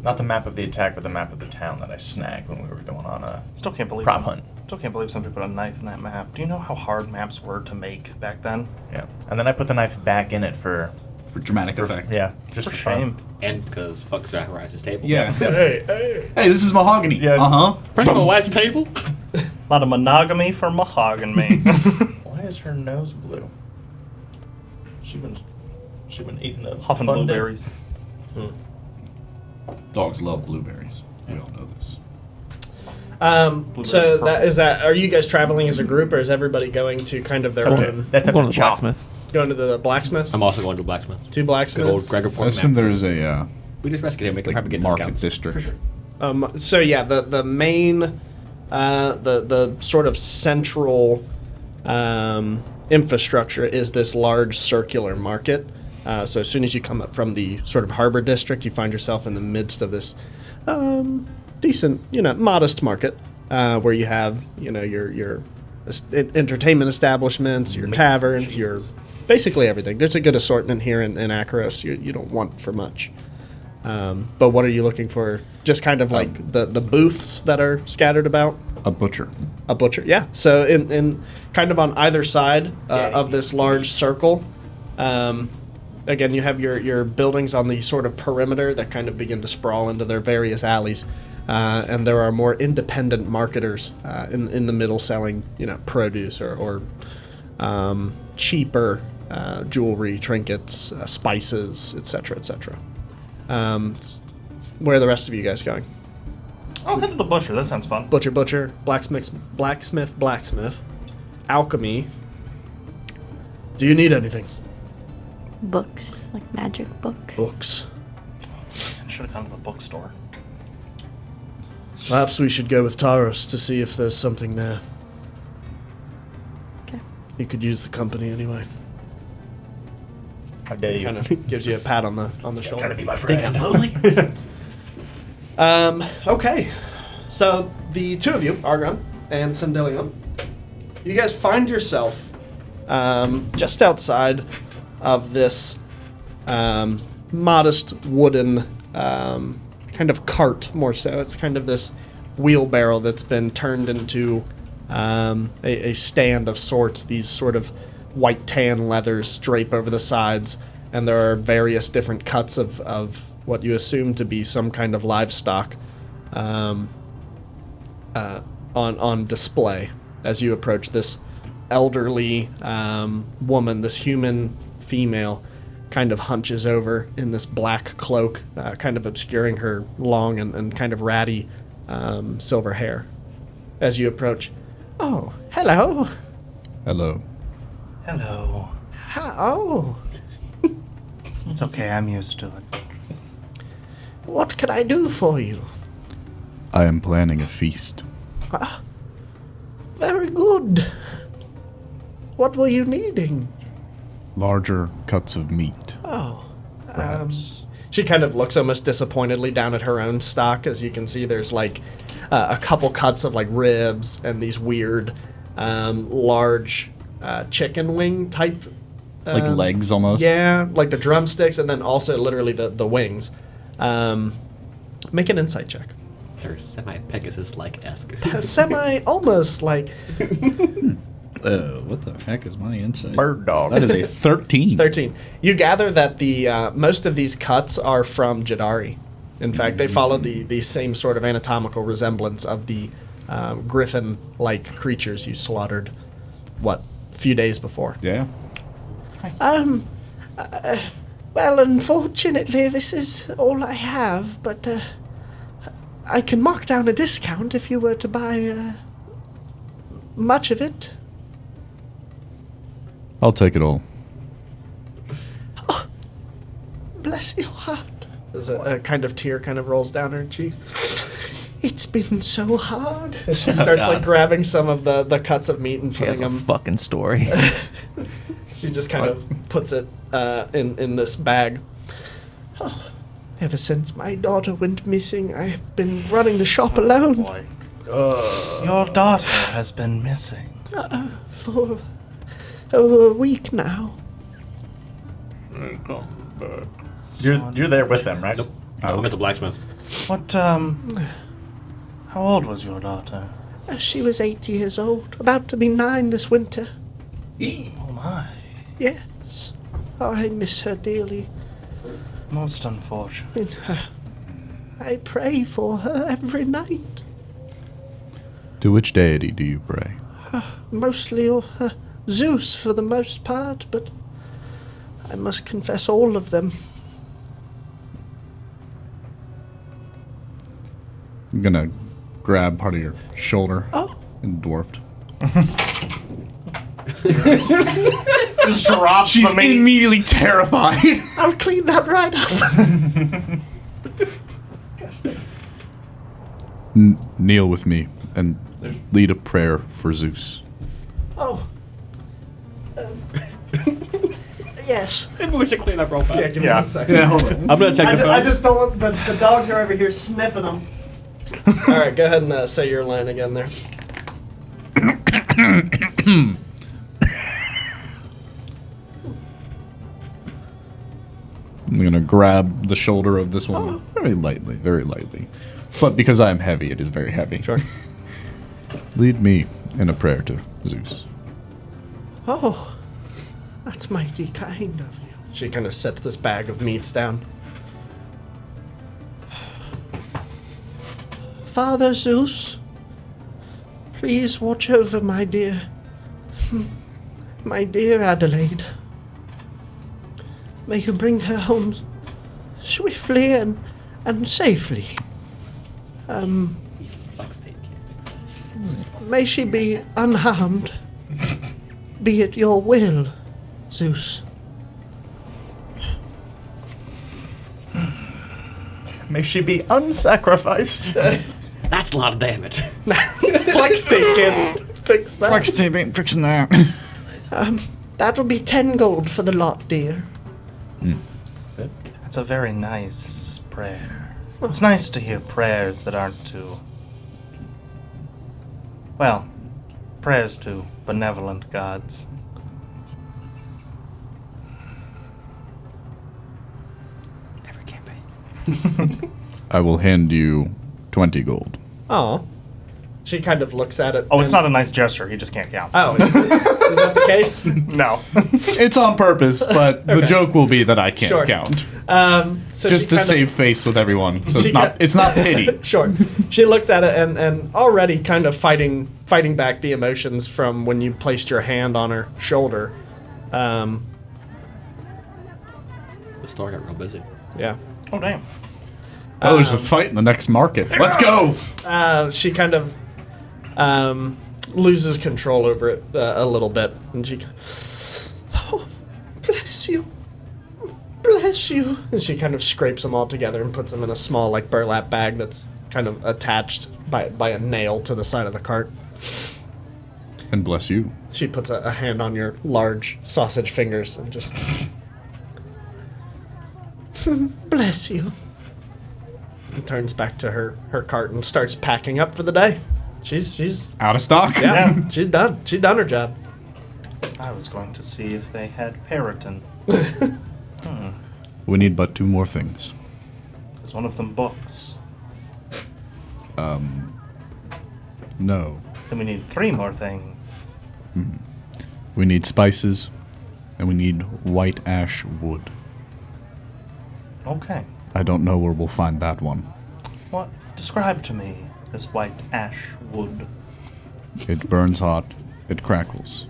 Not the map of the attack, but the map of the town that I snagged when we were going on a Still can't believe prop hunt. Still can't believe somebody put a knife in that map. Do you know how hard maps were to make back then? Yeah, and then I put the knife back in it for dramatic effect. yeah, just For for fun. shame. And because fuck Zacharias' table. Yeah. Hey. Hey, this is mahogany. Yeah. Uh-huh. Bring my wife's table. A lot of monogamy for mahogany. Why is her nose blue? She been eating the Huffing fun day. blueberries. Dogs love blueberries. We all know this. So are you guys traveling as a group, or is everybody going to kind of their own? That's I'm at going the to the chop. blacksmith. Going to the blacksmith? I'm also going to blacksmith. Two Good old blacksmiths? Gregor I Ford. assume there's a We just rescued him. We can like probably get market discounts. district. So yeah, the main, the sort of central infrastructure is this large circular market. So as soon as you come up from the sort of harbor district, you find yourself in the midst of this decent, modest market where you have, your entertainment establishments, your taverns, your basically everything. There's a good assortment here in Akeros. You don't want for much. But what are you looking for? Just kind of like the booths that are scattered about? A butcher. A butcher, yeah. So in kind of on either side of this large circle, again, you have your buildings on the sort of perimeter that kind of begin to sprawl into their various alleys. And there are more independent marketers in the middle selling, produce or cheaper jewelry, trinkets, spices, etc., etc. Where are the rest of you guys going? I'll head to the butcher. That sounds fun. Butcher, blacksmith, alchemy. Do you need anything? Books, like magic books. Books. I should have gone to the bookstore. Perhaps we should go with Taros to see if there's something there. Okay. You could use the company anyway. How dare you? Kind of gives you a pat on the shoulder. Trying to be my friend. Okay. So the two of you, Argon and Sandelium, you guys find yourself just outside of this modest wooden kind of cart, more so. It's kind of this wheelbarrow that's been turned into a stand of sorts. These sort of white tan leathers drape over the sides, and there are various different cuts of what you assume to be some kind of livestock on display as you approach this elderly woman, this human female, kind of hunches over in this black cloak, kind of obscuring her long and kind of ratty silver hair. As you approach, oh, hello. Hello. Hello. Oh, It's okay. I'm used to it. what can I do for you? I am planning a feast. Very good. What were you needing? Larger cuts of meat. Oh, Perhaps. she kind of looks almost disappointedly down at her own stock. As you can see, there's like a couple cuts of like ribs and these weird large chicken wing type. Like legs almost. Yeah, like the drumsticks, and then also literally the wings. Make an insight check. They're semi-Pegasus-like esque. Almost like What the heck is my insight? Bird dog. That is a 13. 13. You gather that the most of these cuts are from Jadari. In fact, they follow the same sort of anatomical resemblance of the griffin-like creatures you slaughtered, a few days before. Yeah. Well, unfortunately, this is all I have, but I can mark down a discount if you were to buy much of it. I'll take it all. Bless your heart. As a kind of tear kind of rolls down her cheeks. It's been so hard. As she starts like grabbing some of the cuts of meat and She putting has a them. fucking story. She just kind of puts it in this bag. Oh, ever since my daughter went missing, I have been running the shop alone. Boy. Your daughter has been missing. For over a week now. You're there with them, right? Nope. I'm at the blacksmith. What, how old was your daughter? She was 8 years old, about to be 9 this winter. Oh my. Yes. I miss her dearly. Most unfortunate. I pray for her every night. To which deity do you pray? Mostly Zeus for the most part, but I must confess all of them. I'm gonna grab part of your shoulder Oh, and dwarfed. Just drops She's the meat. immediately terrified. I'll clean that right up. Kneel with me and lead a prayer for Zeus. Oh. Yes. Maybe we should clean up real fast. Yeah, give me Yeah. 1 second. I'm gonna take the phone. I just don't want the dogs are over here sniffing them. All right, go ahead and say your line again there. I'm gonna grab the shoulder of this one very lightly. But because I am heavy, it is very heavy. Sure. Lead me in a prayer to Zeus. Oh, that's mighty kind of you. She kind of sets this bag of meats down. Father Zeus, please watch over my dear Adelaide. May you bring her home swiftly and safely. May she be unharmed. Be it your will, Zeus. May she be unsacrificed. That's a lot of damage. Flex tape can fix that. Flex tape ain't fixing that. That will be 10 gold for the lot, dear. That's a very nice prayer. It's nice to hear prayers that aren't too... Well, prayers to benevolent gods. Every campaign. I will hand you 20 gold. Oh. She kind of looks at it. Oh, it's not a nice gesture. He just can't count. Oh, is that the case? No. It's on purpose, but the Okay. joke will be that I can't Sure. count. So Just she to kind of- save face with everyone. So She it's not pity. Sure. She looks at it and already kind of fighting back the emotions from when you placed your hand on her shoulder. The store got real busy. Yeah. Oh, damn. Oh, there's a fight in the next market. Let's go. She kind of loses control over it a little bit, and she, oh, bless you, and she kind of scrapes them all together and puts them in a small like burlap bag that's kind of attached by a nail to the side of the cart. And bless you. She puts a hand on your large sausage fingers and just bless you. And turns back to her cart and starts packing up for the day. She's Out of stock. yeah, she's done. She's done her job. I was going to see if they had Periton. We need but 2 more things. Is one of them books? No. Then we need 3 more things. We need spices, and we need white ash wood. Okay. I don't know where we'll find that one. What? Describe to me this white ash wood. It burns hot, it crackles,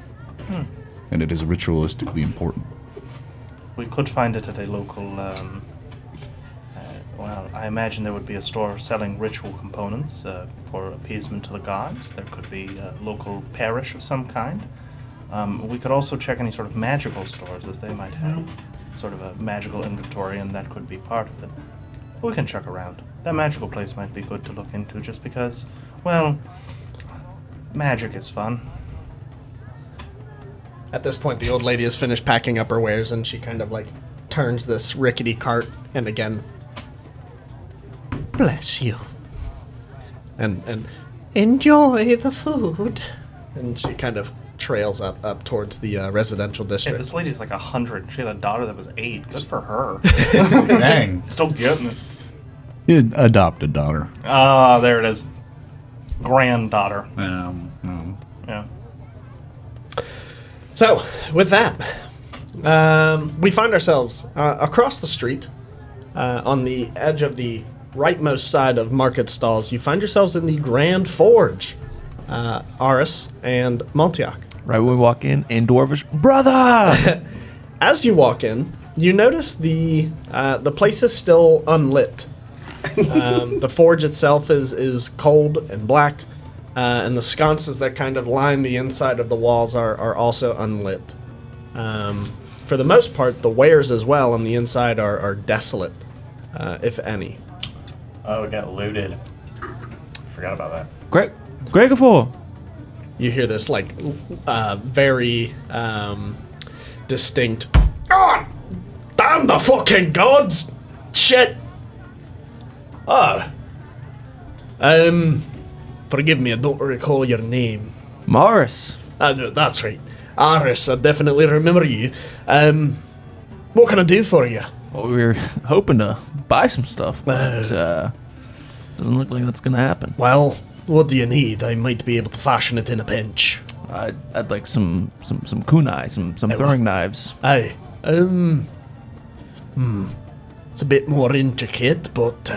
and it is ritualistically important. We could find it at a local, well, I imagine there would be a store selling ritual components for appeasement to the gods. There could be a local parish of some kind. We could also check any sort of magical stores, as they might have sort of a magical inventory, and that could be part of it. We can check around. That magical place might be good to look into just because, well, magic is fun. At this point, the old lady has finished packing up her wares, and she kind of like turns this rickety cart, and again, bless you, and enjoy the food. And she kind of trails up towards the residential Hey, district. this lady's like 100. She had a daughter that was 8. Good for her. Dang. Still getting it. You adopted daughter. Ah, there it is. Granddaughter. No. Yeah. So, with that, we find ourselves across the street, on the edge of the rightmost side of market stalls. You find yourselves in the Grand Forge, Aris and Montiac. Right when we walk in, Dwarvish, brother! As you walk in, you notice the place is still unlit. The forge itself is cold and black, and the sconces that kind of line the inside of the walls are also unlit. For the most part, the wares as well on the inside are desolate, if any. Oh, it got looted. Forgot about that. Gregor! You hear this like very distinct. God damn the fucking gods! Shit. Forgive me, I don't recall your name. Morris. No, that's right. Aris, I definitely remember you. What can I do for you? Well, we were hoping to buy some stuff, but doesn't look like that's gonna happen. Well, what do you need? I might be able to fashion it in a pinch. I'd like some kunai, some throwing knives. Aye. It's a bit more intricate, but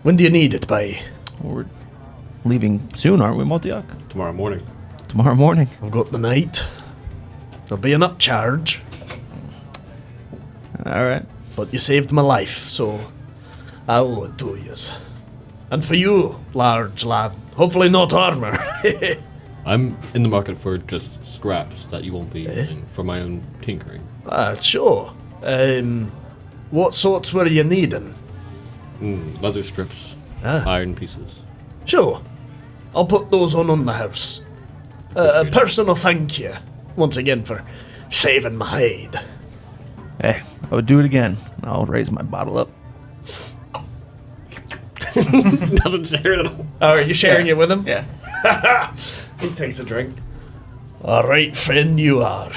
when do you need it by? We're leaving soon, aren't we, Montiac? Tomorrow morning. Tomorrow morning. I've got the night. There'll be an upcharge, All right. but you saved my life, so I owe it to yous. And for you, large lad, hopefully not armor. I'm in the market for just scraps that you won't be using for my own tinkering. Sure. What sorts were you needing? Leather strips, Ah. iron pieces. Sure. I'll put those on the house. A Appreciate it. personal thank you, once again, for saving my hide. Hey, I would do it again. I'll raise my bottle up. Doesn't share it at all. Oh, are you sharing it with him? Yeah. He takes a drink. All right, friend, you are.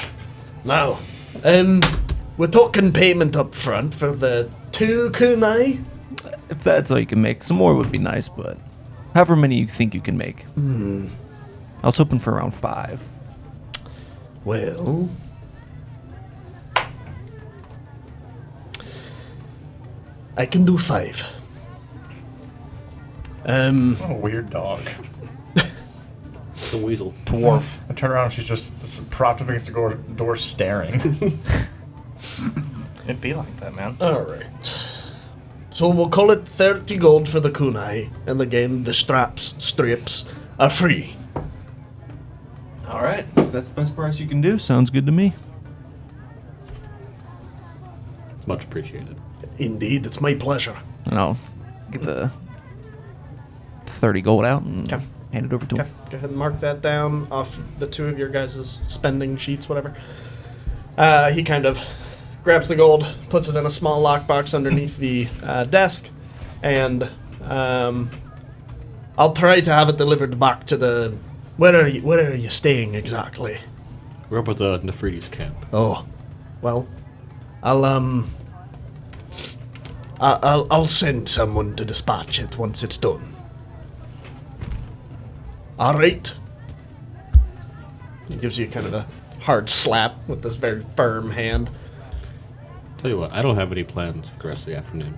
Now, we're talking payment up front for the 2 kunai. If that's all you can make, some more would be nice, but however many you think you can make. I was hoping for around 5. Well, I can do 5. What a weird dog. The weasel. Dwarf. I turn around, she's just propped up against the door staring. It'd be like that, man. All right. So we'll call it 30 gold for the kunai, and again, the strips are free. All right. If that's the best price you can do, sounds good to me. Much appreciated. Indeed, it's my pleasure. And I'll get the 30 gold out and Okay. hand it over to Okay, him. go ahead and mark that down off the 2 of your guys' spending sheets, whatever. He kind of grabs the gold, puts it in a small lockbox underneath the desk, and I'll try to have it delivered back to the. Where are you staying exactly? We're up at the Nefridi's camp. Oh, well, I'll send someone to dispatch it once it's done. All right. He gives you kind of a hard slap with this very firm hand. Tell you what, I don't have any plans for the rest of the afternoon.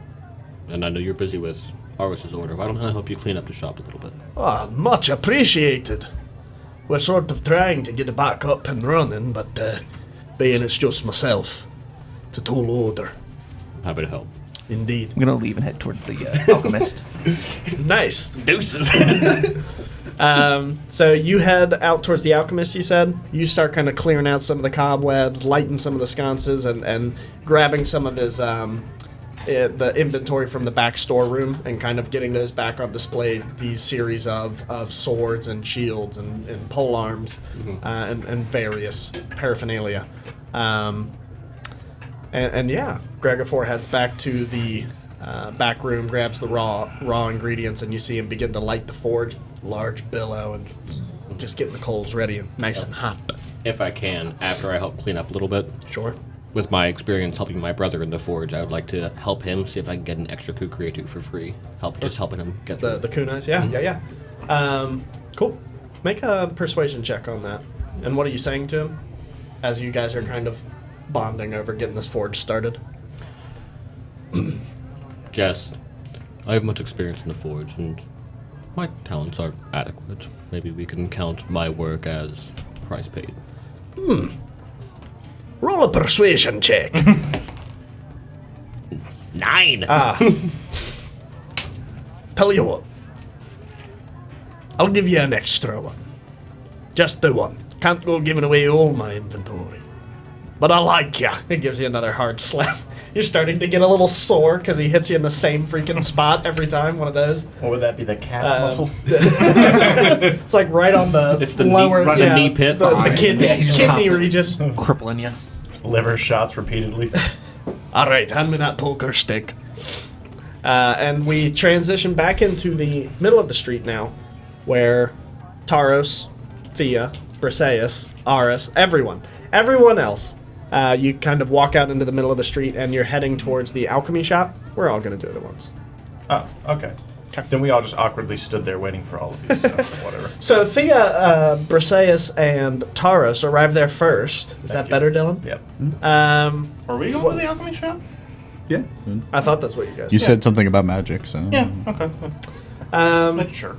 And I know you're busy with Aris's order. Why don't I help you clean up the shop a little bit? Ah, much appreciated. We're sort of trying to get it back up and running, but being it's just myself, it's a tall order. I'm happy to help. Indeed. I'm gonna leave and head towards the alchemist. Nice. Deuces. So you head out towards the alchemist, you said? You start kind of clearing out some of the cobwebs, lighting some of the sconces, and grabbing some of his the inventory from the back storeroom and kind of getting those back on display, these series of swords and shields and pole arms and various paraphernalia. And yeah, Gregofor heads back to the back room, grabs the raw ingredients, and you see him begin to light the forge, large billow, and just getting the coals ready and nice and hot. If I can, after I help clean up a little bit, Sure. with my experience helping my brother in the forge, I would like to help him, see if I can get an extra kukri for free. Just helping him get through. The kunais, yeah. Cool. Make a persuasion check on that. And what are you saying to him as you guys are kind of bonding over getting this forge started? Just, I have much experience in the forge, and my talents are adequate. Maybe we can count my work as price paid. Roll a persuasion check. 9! Tell you what. I'll give you an extra one. Just the one. Can't go giving away all my inventory. But I like ya. He gives you another hard slap. You're starting to get a little sore because he hits you in the same freaking spot every time. One of those. What would that be? The calf muscle? It's like right on the It's the lower, knee- the knee pit. the kidney constant- region. Crippling you. Liver shots repeatedly. All right, hand me that poker stick. And we transition back into the middle of the street now, where Taros, Thea, Briseis, Aris, everyone else, you kind of walk out into the middle of the street and you're heading towards the alchemy shop. We're all going to do it at once. Oh, okay. Then we all just awkwardly stood there waiting for all of you, so whatever. So Thea, Briseis, and Taros arrive there first. Is that you. better, Dylan? Yep. Are we going to the alchemy shop? Yeah. I thought that's what you guys You said. said something about magic, so. Yeah, okay. Make sure.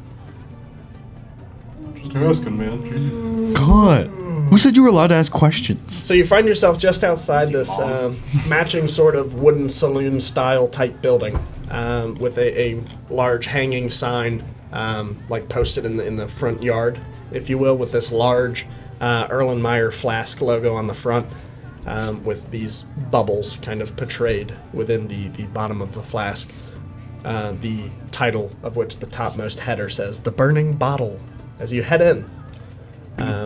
Just asking, man. Jeez. God. Who said you were allowed to ask questions? So you find yourself just outside this matching sort of wooden saloon style type building with a large hanging sign like posted in the front yard, if you will, with this large Erlenmeyer flask logo on the front with these bubbles kind of portrayed within the bottom of the flask. The title of which the topmost header says, "The Burning Bottle." As you head in,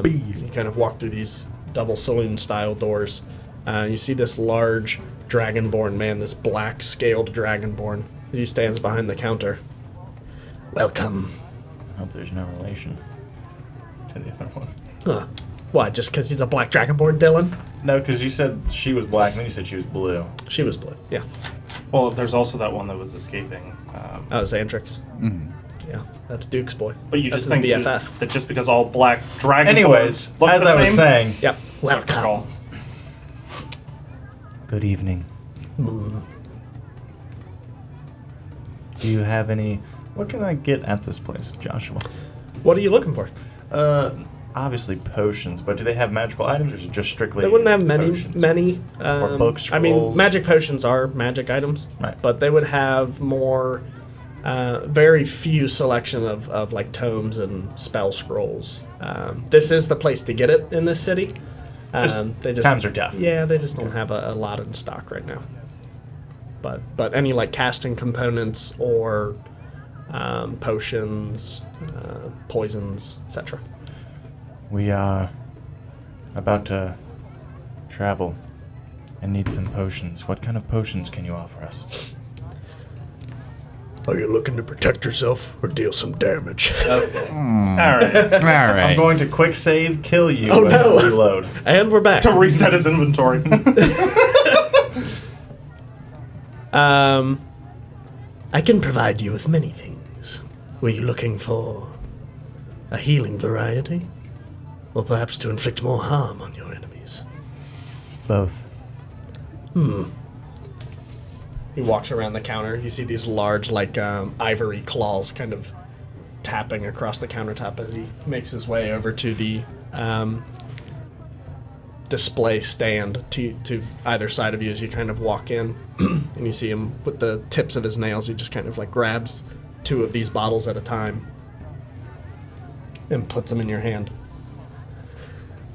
you kind of walk through these double saloon-style doors. You see this large dragonborn man, this black-scaled dragonborn, as he stands behind the counter. Welcome. I hope there's no relation to the other one. Huh. Why, just because he's a black dragonborn, Dylan? No, because you said she was black, and then you said she was blue. She was blue, yeah. Well, there's also that one that was escaping. Oh, Xantrix. Yeah, that's Duke's boy. But you That's just his think BFF. that just because all black dragon Anyways, look as the I was same, saying, Yep. Welcome. good evening. Do you have any... What can I get at this place, Joshua? What are you looking for? Obviously potions, but do they have magical items, or is it just strictly They wouldn't have potions? many. Or books, I mean, scrolls. magic potions are magic items, Right. but they would have more, very few selection of like tomes and spell scrolls. This is the place to get it in this city. They just times are tough. Yeah, they just don't have a lot in stock right now. But any like casting components or potions, poisons, etc. We are about to travel and need some potions. What kind of potions can you offer us? Are you looking to protect yourself or deal some damage? Okay. All right. All right. I'm going to quick save, kill you, Oh, and no. reload. And we're back. To reset his inventory. I can provide you with many things. Were you looking for a healing variety? Or perhaps to inflict more harm on your enemies? Both. He walks around the counter. You see these large, like, ivory claws kind of tapping across the countertop as he makes his way over to the display stand to either side of you as you kind of walk in, and you see him with the tips of his nails. He just kind of like grabs 2 of these bottles at a time and puts them in your hand.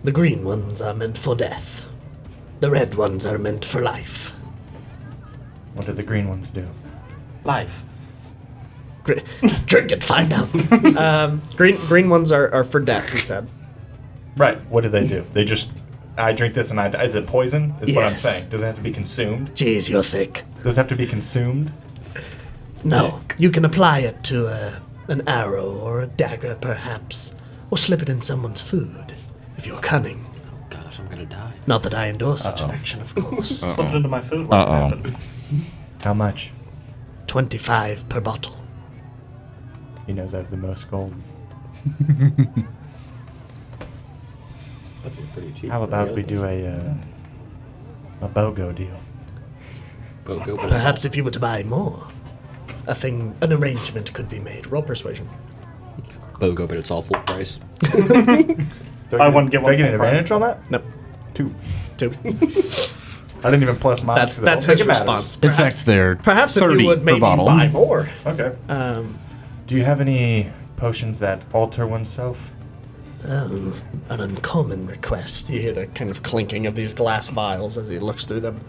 The green ones are meant for death. The red ones are meant for life. What do the green ones do? Life. Drink it, find out. Green ones are for death, he said. Right. What do they do? They just. I drink this and I die. Is it poison? Is what I'm Yes. saying. Does it have to be consumed? Jeez, you're thick. Does it have to be consumed? No, you can apply it to an arrow or a dagger, perhaps, or slip it in someone's food, if you're cunning. Oh gosh, I'm gonna die. Not that I endorse such an action, of course. Slip it into my food. What happens? How much? 25 per bottle. He knows I have the most gold. That's pretty cheap. How for about the we other do ones. a BOGO deal? Bogo, but Perhaps if you were to buy more, an arrangement could be made. Roll persuasion. Bogo, but it's all full price. I wouldn't give Do I one get an full price. advantage on that? Nope. 2. 2. I didn't even plus mine. so That's I don't his think it matters. response. In fact, they're Perhaps if 30 you would per maybe bottle. buy more. Okay. Um, Do you have any potions that alter oneself? An uncommon request. you hear the kind of clinking of these glass vials as he looks through them.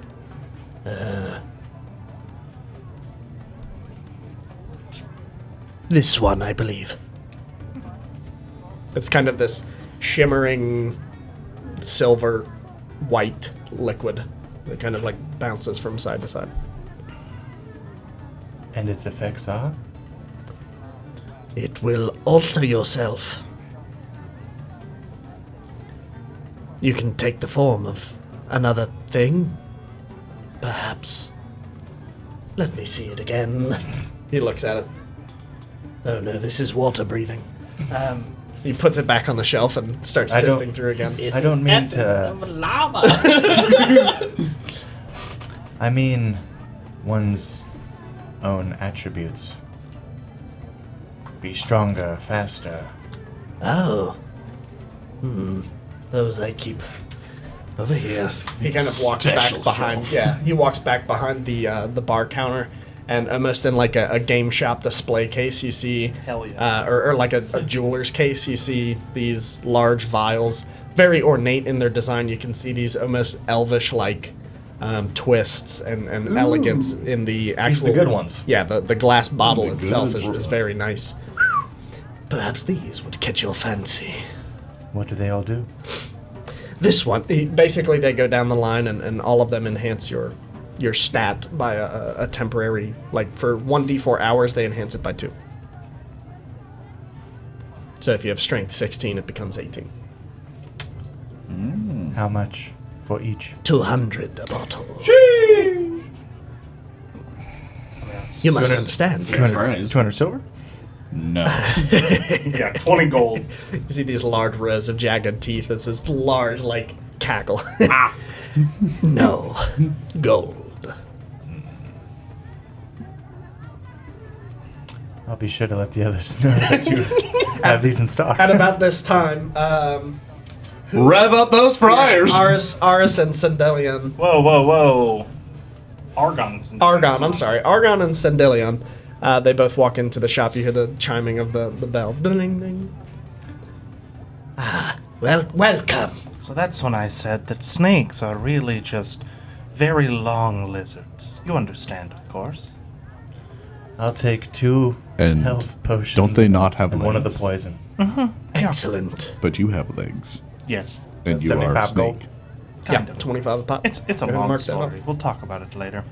This one, I believe. It's kind of this shimmering silver white liquid that kind of like bounces from side to side. And its effects are? It will alter yourself. You can take the form of another thing, perhaps. Let me see it again. He looks at it. Oh no, this is water breathing. He puts it back on the shelf and starts I don't- sifting through again. I don't mean to. Lava. I mean, one's own attributes. Be stronger, faster. Oh. Those I keep over here. He kind of walks back Special behind. shelf. Yeah, he walks back behind the bar counter, and almost in like a game shop display case, you see, Hell yeah. or like a jeweler's case, you see these large vials, very ornate in their design. You can see these almost elvish-like twists and elegance in the actual. the good ones. Yeah, the glass bottle The itself good is very nice. Perhaps these would catch your fancy. What do they all do? This one, basically, they go down the line, and all of them enhance your stat by a temporary, like for 1d4 hours, they enhance it by 2. So if you have strength 16, it becomes 18. How much for each? 200 a bottle. You must understand. 200 silver? No. Yeah, 20 gold. You see these large rows of jagged teeth as this large, like, cackle. No. Gold. I'll be sure to let the others know that you have these in stock. At about this time, Rev up those fryers. Aris and Sendelion. Whoa, whoa, whoa. Argon's in Argon, I'm sorry. Argon and Sendelion. They both walk into the shop. You hear the chiming of the bell. Ding, ding. Well, welcome. So that's when I said that snakes are really just very long lizards. You understand, of course. I'll take 2 And health potions. don't they not have and one of the legs? poison. Excellent. But you have legs. Yes. And That's you are a 75 gold. snake. Yeah, 25 a pop. It's a Go ahead and long mark that off. story. We'll talk about it later.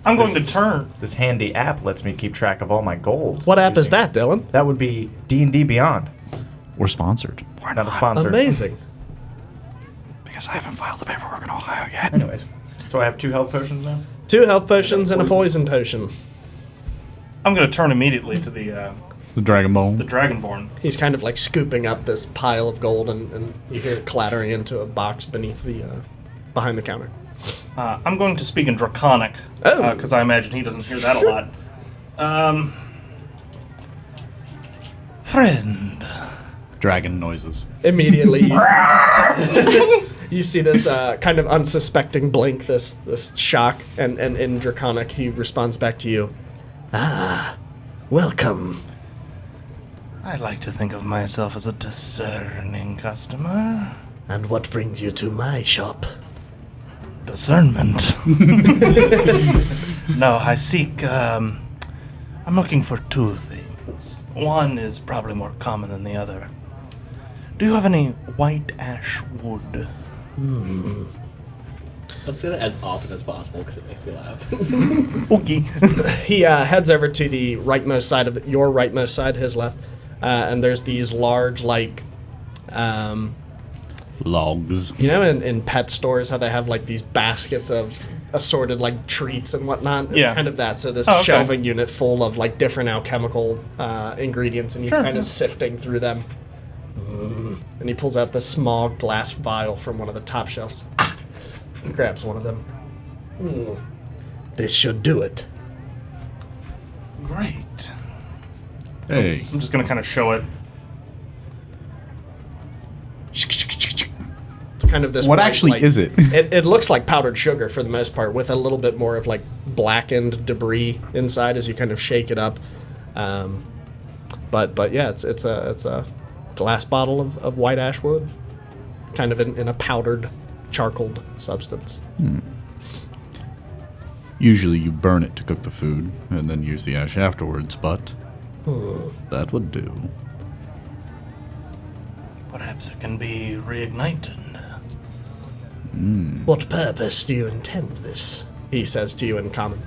I'm going to turn. This handy app lets me keep track of all my gold. What app is using- that, Dylan? That would be D&D Beyond. We're sponsored. Not a sponsor. Amazing. Because I haven't filed the paperwork in Ohio yet. Anyways, so I have 2 health potions now? 2 health potions and a poison potion. I'm going to turn immediately to the The Dragon Bone. Dragonborn. He's kind of like scooping up this pile of gold, and you hear it clattering into a box beneath the behind the counter. I'm going to speak in Draconic, Oh. because I imagine he doesn't hear that a lot. Friend. Dragon noises. Immediately, You see this kind of unsuspecting blink, this shock, and in Draconic he responds back to you. Ah, welcome. I like to think of myself as a discerning customer. And what brings you to my shop? Discernment. No, I seek, I'm looking for two things. One is probably more common than the other. Do you have any white ash wood? Let's say that as often as possible because it makes me laugh. Okay. He heads over to the rightmost side of your rightmost side, his left, and there's these large, like, Logs. you know, in pet stores how they have like these baskets of assorted like treats and whatnot. It's Yeah. kind of that. So this Oh, okay. shelving unit full of like different alchemical ingredients, and he's kind of sifting through them. And he pulls out the small glass vial from one of the top shelves. And grabs one of them. This should do it. Great. Hey, I'm just gonna kind of show it. It's kind of this. What white, actually like- is it? It looks like powdered sugar for the most part, with a little bit more of like blackened debris inside as you kind of shake it up. But yeah, it's a glass bottle of white ash wood, kind of in a powdered, charcoaled substance. usually you burn it to cook the food and then use the ash afterwards, but that would do. Perhaps it can be reignited. What purpose do you intend this? He says to you in common.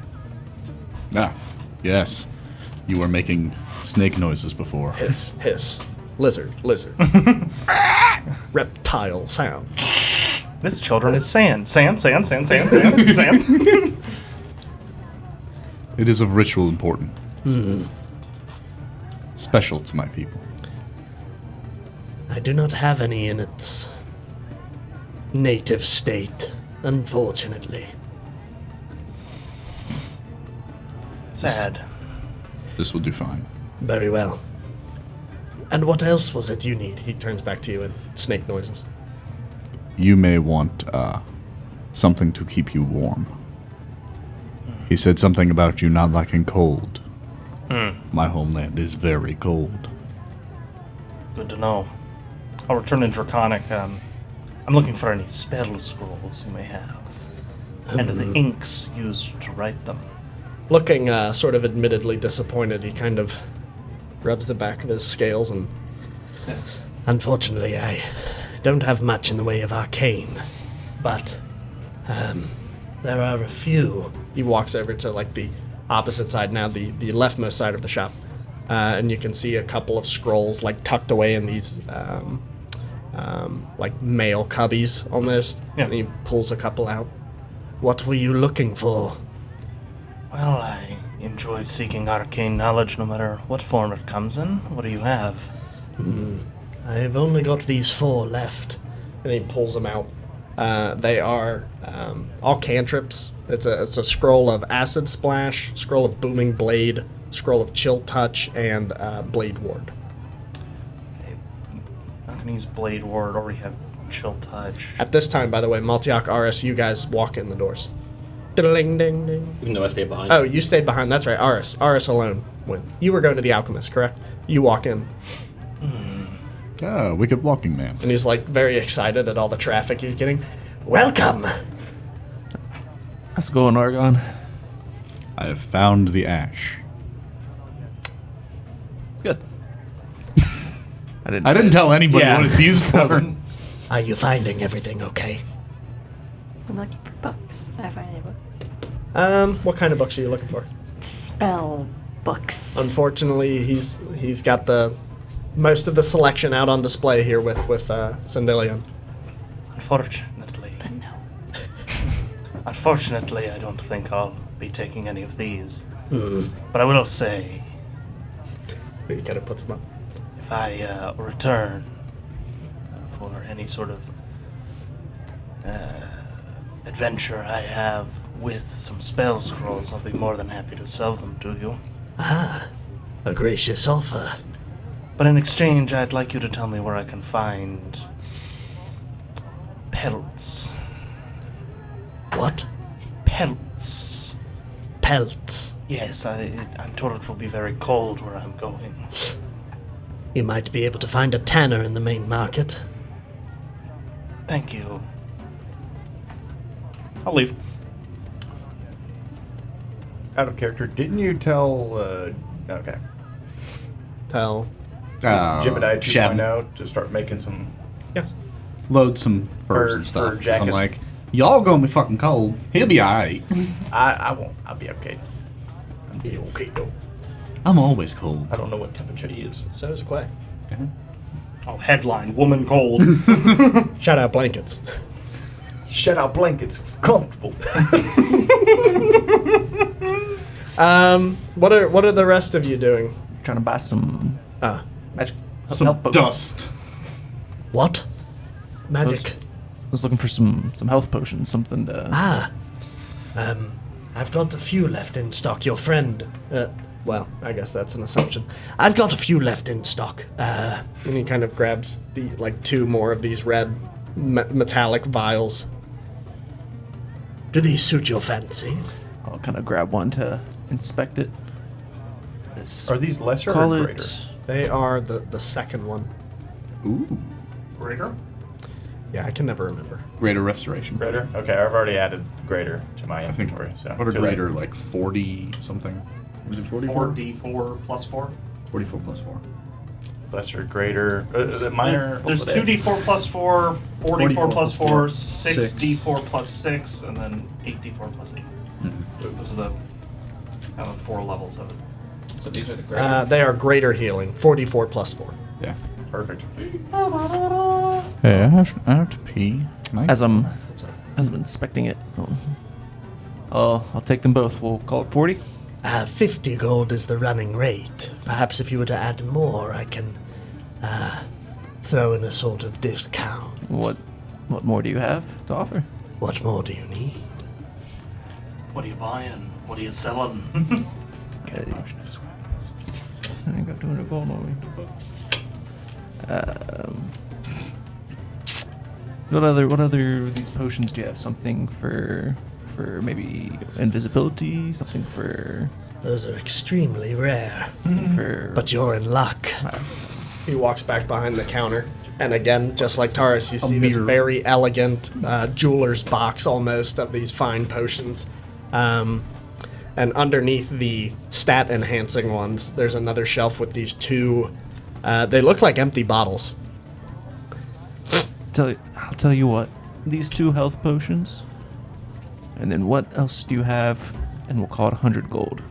Ah, yes. You were making snake noises before. Hiss, hiss. Lizard, lizard. Reptile sound. This, children, is sand. Sand, sand, sand, sand, sand, sand. It is of ritual importance. Special to my people. I do not have any in its native state, unfortunately. Sad. This will do fine. Very well. And what else was it you need? He turns back to you in snake noises. You may want something to keep you warm. He said something about you not liking cold. My homeland is very cold. Good to know. I'll return in Draconic. I'm looking for any spell scrolls you may have. And the inks used to write them. Looking sort of admittedly disappointed, he kind of rubs the back of his scales and... Unfortunately, I don't have much in the way of arcane, but there are a few. He walks over to like the opposite side now, the leftmost side of the shop, and you can see a couple of scrolls like tucked away in these like mail cubbies almost. Yeah. And he pulls a couple out. What were you looking for? Well, I enjoy seeking arcane knowledge no matter what form it comes in. What do you have? I've only got these 4 left. And he pulls them out. They are all cantrips. It's a scroll of acid splash, scroll of booming blade, scroll of chill touch, and blade ward. Okay. I'm gonna use Blade Ward, already have Chill Touch. At this time, by the way, Maltiak, Aris, you guys walk in the doors. Ding, ding, ding. Even though I stayed behind. Oh, you stayed behind. That's right. Aris alone went. You were going to the alchemist, correct? You walk in, Ah, wicked walking man. and he's like very excited at all the traffic he's getting. Welcome! How's it going, Argon? I have found the ash. Good. I I didn't tell anybody Yeah. what it's used for. Are you finding everything okay? I'm looking for books. Did I find any books? What kind of books are you looking for? Spell books. Unfortunately, he's got the most of the selection out on display here with Sandelian. Unfortunately. Then no. Unfortunately, I don't think I'll be taking any of these. But I will say, He kind of puts them up. if I return for any sort of adventure I have with some spell scrolls, I'll be more than happy to sell them to you. A gracious offer. But in exchange, I'd like you to tell me where I can find pelts. What? Pelts. Pelts. Yes, I'm told it will be very cold where I'm going. You might be able to find a tanner in the main market. Thank you. I'll leave. Out of character, didn't you tell? Okay. Tell. Jebediah Shab 2.0 to start making some. Yeah. load some furs Fur- and stuff. fur 'Cause jackets. I'm like, y'all gonna be fucking cold. He'll be alright. I won't. I'll be okay. Be okay, though. I'm always cold. I don't know what temperature he is. So does Quay. Oh, headline: Woman cold. Shout out blankets. Shut out blankets. Comfortable. What are the rest of you doing? Trying to buy some magic Some health potions. dust. What? Magic. I was looking for some health potions, something to. I've got a few left in stock. Your friend. Well, I guess that's an assumption. I've got a few left in stock. And he kind of grabs the two more of these red metallic vials. Do these suit your fancy? I'll kind of grab one to inspect it. Are these lesser Call or it. greater? They are the second one. Ooh. Greater? Yeah, I can never remember. Greater restoration. Greater? Okay, I've already added greater to my I think. inventory. So What are too late. greater? Like 40 something? Was it 44? 4d4 plus 4. 44 plus 4. Lesser, greater. Is it minor? There's 2d4 plus 4, 44 plus 4, 6. 6d4 plus 6, and then 8d4 plus 8. Those are the kind of 4 levels of it. So these are the greater. They are greater healing, 44 plus 4. Yeah. Perfect. Hey, I have to pee. Can I? As I'm inspecting it, I'll take them both. We'll call it 40. 50 gold is the running rate. Perhaps if you were to add more, I can throw in a sort of discount. What more do you have to offer? What more do you need? What are you buying? What are you selling? Okay. I ain't got 200 gold on me. What other of these potions do you have? Something for maybe invisibility? Something for Those are extremely rare, for but you're in luck. He walks back behind the counter, and again, just like Taurus, you see this mirror. very elegant jeweler's box almost of these fine potions. And underneath the stat enhancing ones, there's another shelf with these two. They look like empty bottles. I'll tell you what. These 2 health potions. And then what else do you have? And we'll call it 100 gold.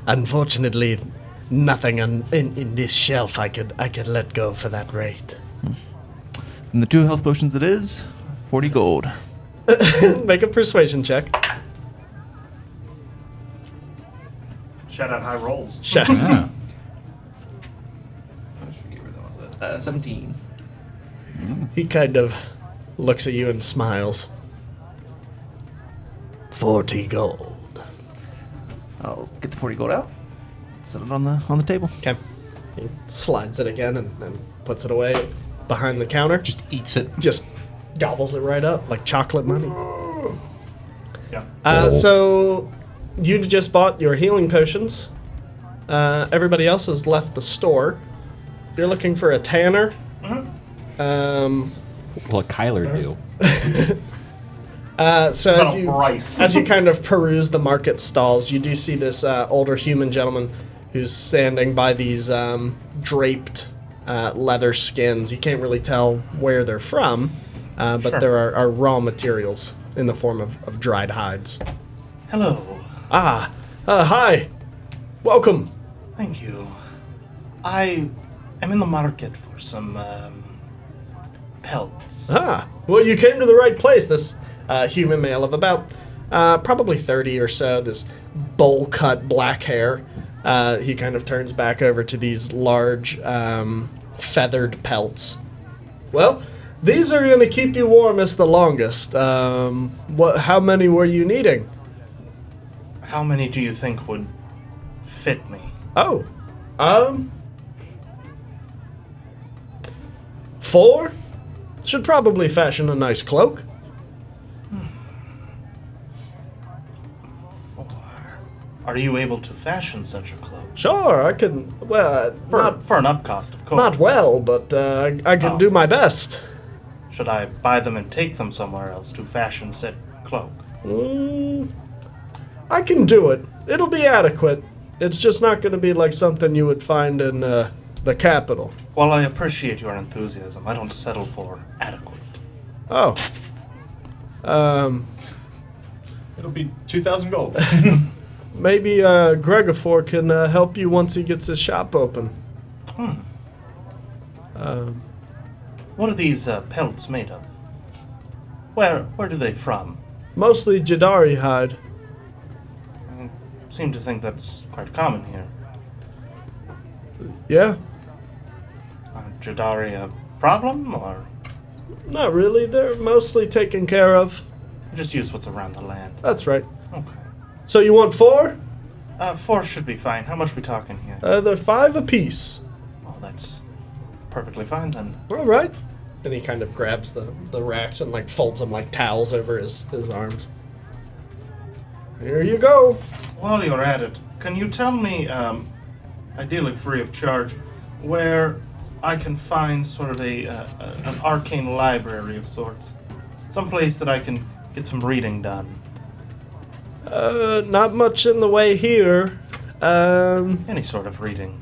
Unfortunately, nothing in this shelf I could let go for that rate. And the 2 health potions it is 40 gold. Make a persuasion check. Shout out high rolls. Check. Yeah. 17. He kind of looks at you and smiles. 40 gold. I'll get the 40 gold out. Set it on the table. Okay. He slides it again and puts it away behind the counter. Just eats it. Just gobbles it right up like chocolate money. Yeah. So you've just bought your healing potions. Everybody else has left the store. You're looking for a tanner. What Kyler do? So About a Bryce. as you kind of peruse the market stalls, you do see this older human gentleman who's standing by these draped leather skins. You can't really tell where they're from, but Sure. there are raw materials in the form of dried hides. Hello. Hi. Welcome. Thank you. I am in the market for some pelts. Well, you came to the right place. This human male of about probably 30 or so, this bowl-cut black hair. He kind of turns back over to these large feathered pelts. Well, these are going to keep you warmest the longest. How many were you needing? How many do you think would fit me? Oh, 4? should probably fashion a nice cloak. Are you able to fashion such a cloak? Sure, I can. Well, For an upcost, of course. not well, but I can do my best. Should I buy them and take them somewhere else to fashion said cloak? I can do it. It'll be adequate. It's just not going to be like something you would find in the capital. While I appreciate your enthusiasm, I don't settle for adequate. Oh. It'll be 2,000 gold. Maybe Gregofor can help you once he gets his shop open. What are these pelts made of? Where do they from? Mostly Jadari hide. I seem to think that's quite common here. Yeah? Jadari a problem, or Not really. They're mostly taken care of. just use what's around the land? That's right. Okay. So you want 4? 4 should be fine. How much we talking here? They're 5 apiece. Oh, that's perfectly fine then. All right. Then he kind of grabs the racks and like folds them like towels over his arms. Here you go. While you're at it, can you tell me, ideally free of charge, where I can find sort of an arcane library of sorts? Someplace that I can get some reading done. Not much in the way here. Any sort of reading.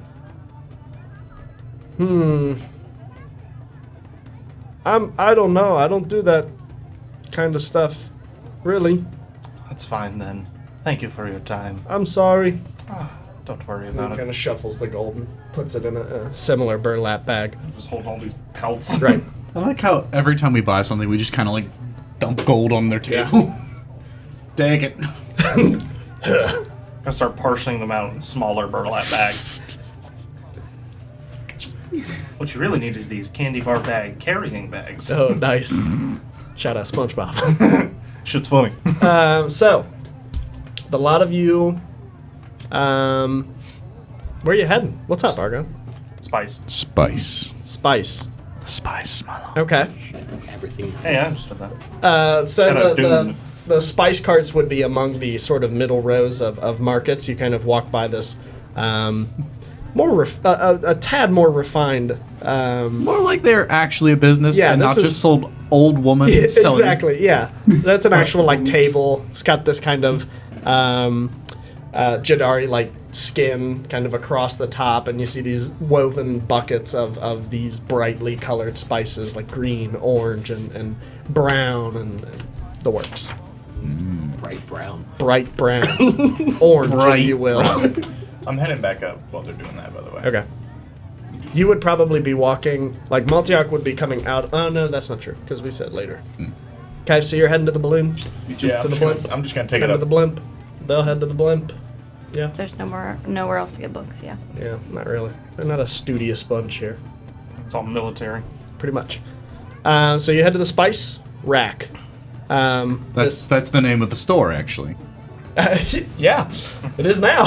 I don't know. I don't do that kind of stuff. Really. That's fine then. Thank you for your time. I'm sorry. Don't worry He about it. kind of shuffles the gold and puts it in a similar burlap bag. Just holding all these pelts. Right. I like how every time we buy something, we just kind of like dump gold on their table. Dang it. I start portioning them out in smaller burlap bags. What you really need are these candy bar bag carrying bags. Oh, nice. Shout out SpongeBob. Shit's funny. So, the lot of you, where are you heading? What's up, Argo? Spice. Spice. Spice. Spice, my lord. Okay. Everything. Hey, I understood that. So Shout out the Dune. spice carts would be among the sort of middle rows of markets. You kind of walk by this a tad more refined. More like they're actually a business Yeah, and this not is- just sold old woman selling. Exactly, yeah. So that's an actual like table. It's got this kind of Jadari like skin kind of across the top, and you see these woven buckets of these brightly colored spices like green, orange, and brown, and the works. Bright brown. Bright brown, orange, if you will. I'm heading back up while they're doing that, by the way. Okay. You would probably be walking, like Maltiak would be coming out. Oh no, that's not true, because we said later. Okay, so you're heading to the balloon? Yeah, To the blimp? I'm just gonna take Head it to up. the blimp. They'll head to the blimp. Yeah. There's nowhere else to get books. Yeah. Yeah, not really. They're not a studious bunch here. It's all military. Pretty much. So you head to the spice rack. That's the name of the store, actually. Yeah, it is now.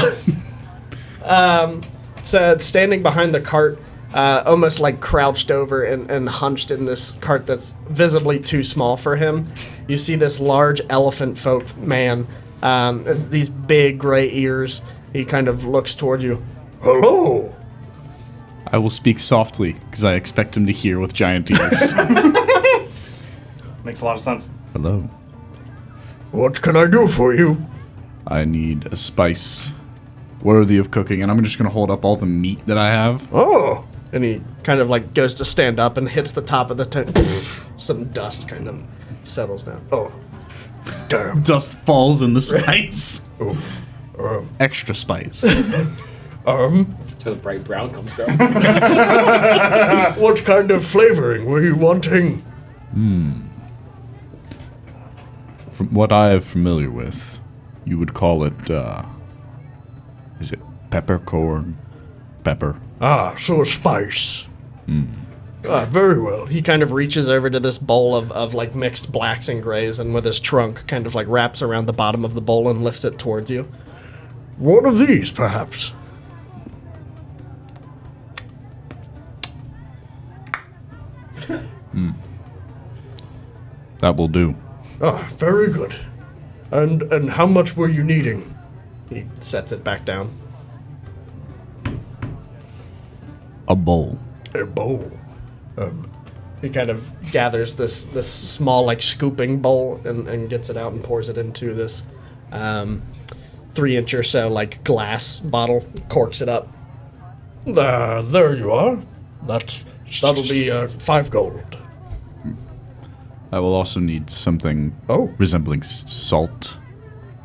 So it's standing behind the cart, almost like crouched over and hunched in this cart that's visibly too small for him. You see this large elephant folk man, these big gray ears. He kind of looks towards you. Hello. I will speak softly because I expect him to hear with giant ears. Makes a lot of sense. Hello. What can I do for you? I need a spice worthy of cooking, and I'm just going to hold up all the meat that I have. Oh. And he kind of like goes to stand up and hits the top of the tent. Some dust kind of settles down. Oh. Damn. Dust falls in the spice. Oh. Extra spice. So the bright brown comes from. What kind of flavoring were you wanting? From what I am familiar with, you would call it, is it peppercorn? Pepper. Ah, so a spice. Ah, very well. He kind of reaches over to this bowl of like mixed blacks and grays, and with his trunk kind of like wraps around the bottom of the bowl and lifts it towards you. One of these, perhaps. That will do. Ah, very good. And how much were you needing? He sets it back down. A bowl. A bowl. He kind of gathers this small, like, scooping bowl and gets it out and pours it into this 3-inch or so, like, glass bottle, corks it up. There you are. That'll be 5 gold. I will also need something resembling salt.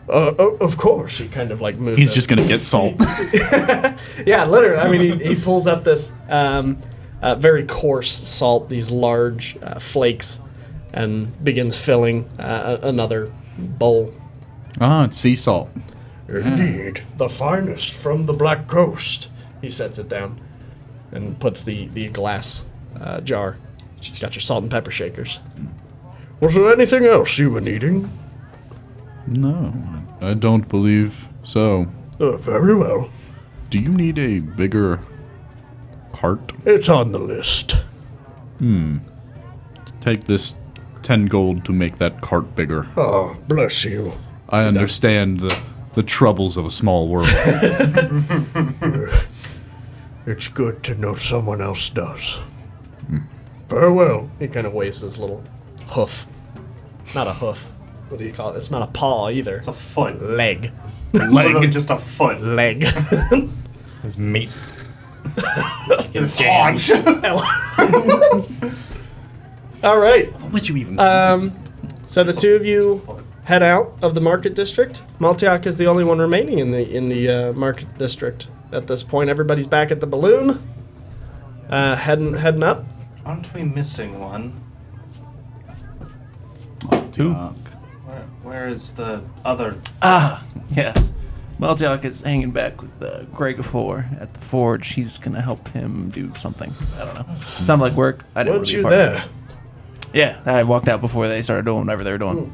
Of course. He kind of, like, moves He's it. just gonna get salt. Yeah, literally. I mean, he pulls up this very coarse salt, these large flakes, and begins filling another bowl. Ah, it's sea salt. Indeed. The finest from the Black Coast. He sets it down and puts the glass jar. Got your salt and pepper shakers. Was there anything else you were needing? No, I don't believe so. Very well. Do you need a bigger cart? It's on the list. Take this 10 gold to make that cart bigger. Oh, bless you. I understand the troubles of a small world. It's good to know someone else does. Farewell. He kind of waves his little hoof. Not a hoof. What do you call it? It's not a paw either. It's a foot. Leg. It's literally just a foot. Leg. His meat. His haunch. All right. What you even? So the two of you head out of the market district. Maltiak is the only one remaining in the market district at this point. Everybody's back at the balloon. Heading up. Aren't we missing one? Who? Where is the other? Ah, yes. Maltiak is hanging back with Gregofor at the forge. He's going to help him do something. I don't know. Sounded like work. I didn't Weren't really you be part of it. there? Yeah, I walked out before they started doing whatever they were doing.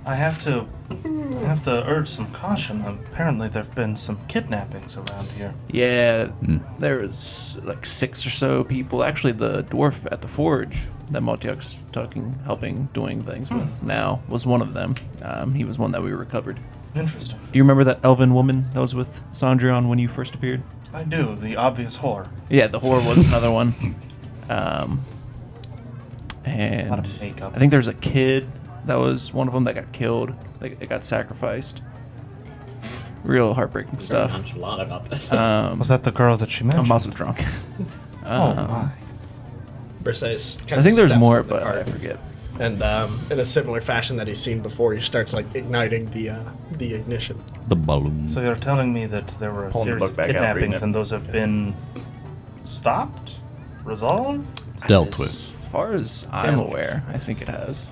I have to urge some caution. Apparently, there've been some kidnappings around here. Yeah, there was like 6 or so people. Actually, the dwarf at the forge that Maltiak's helping, doing things with now was one of them. He was one that we recovered. Interesting. Do you remember that elven woman that was with Sandrion when you first appeared? I do. The obvious whore. Yeah, the whore was another one. And A lot of makeup. I think there's a kid that was one of them that got killed. It got sacrificed. Real heartbreaking stuff. There's a lot about this. Was that the girl that she mentioned? I'm also drunk. Oh my. Briseis kind I of think there's steps more, in the but I cart. forget. And in a similar fashion that he's seen before, he starts like igniting the ignition. The balloon. So you're telling me that there were a Pulling the series book of back out, reading kidnappings it. and those have been stopped? Resolved? Dealt with. As far as I'm aware, I think it has.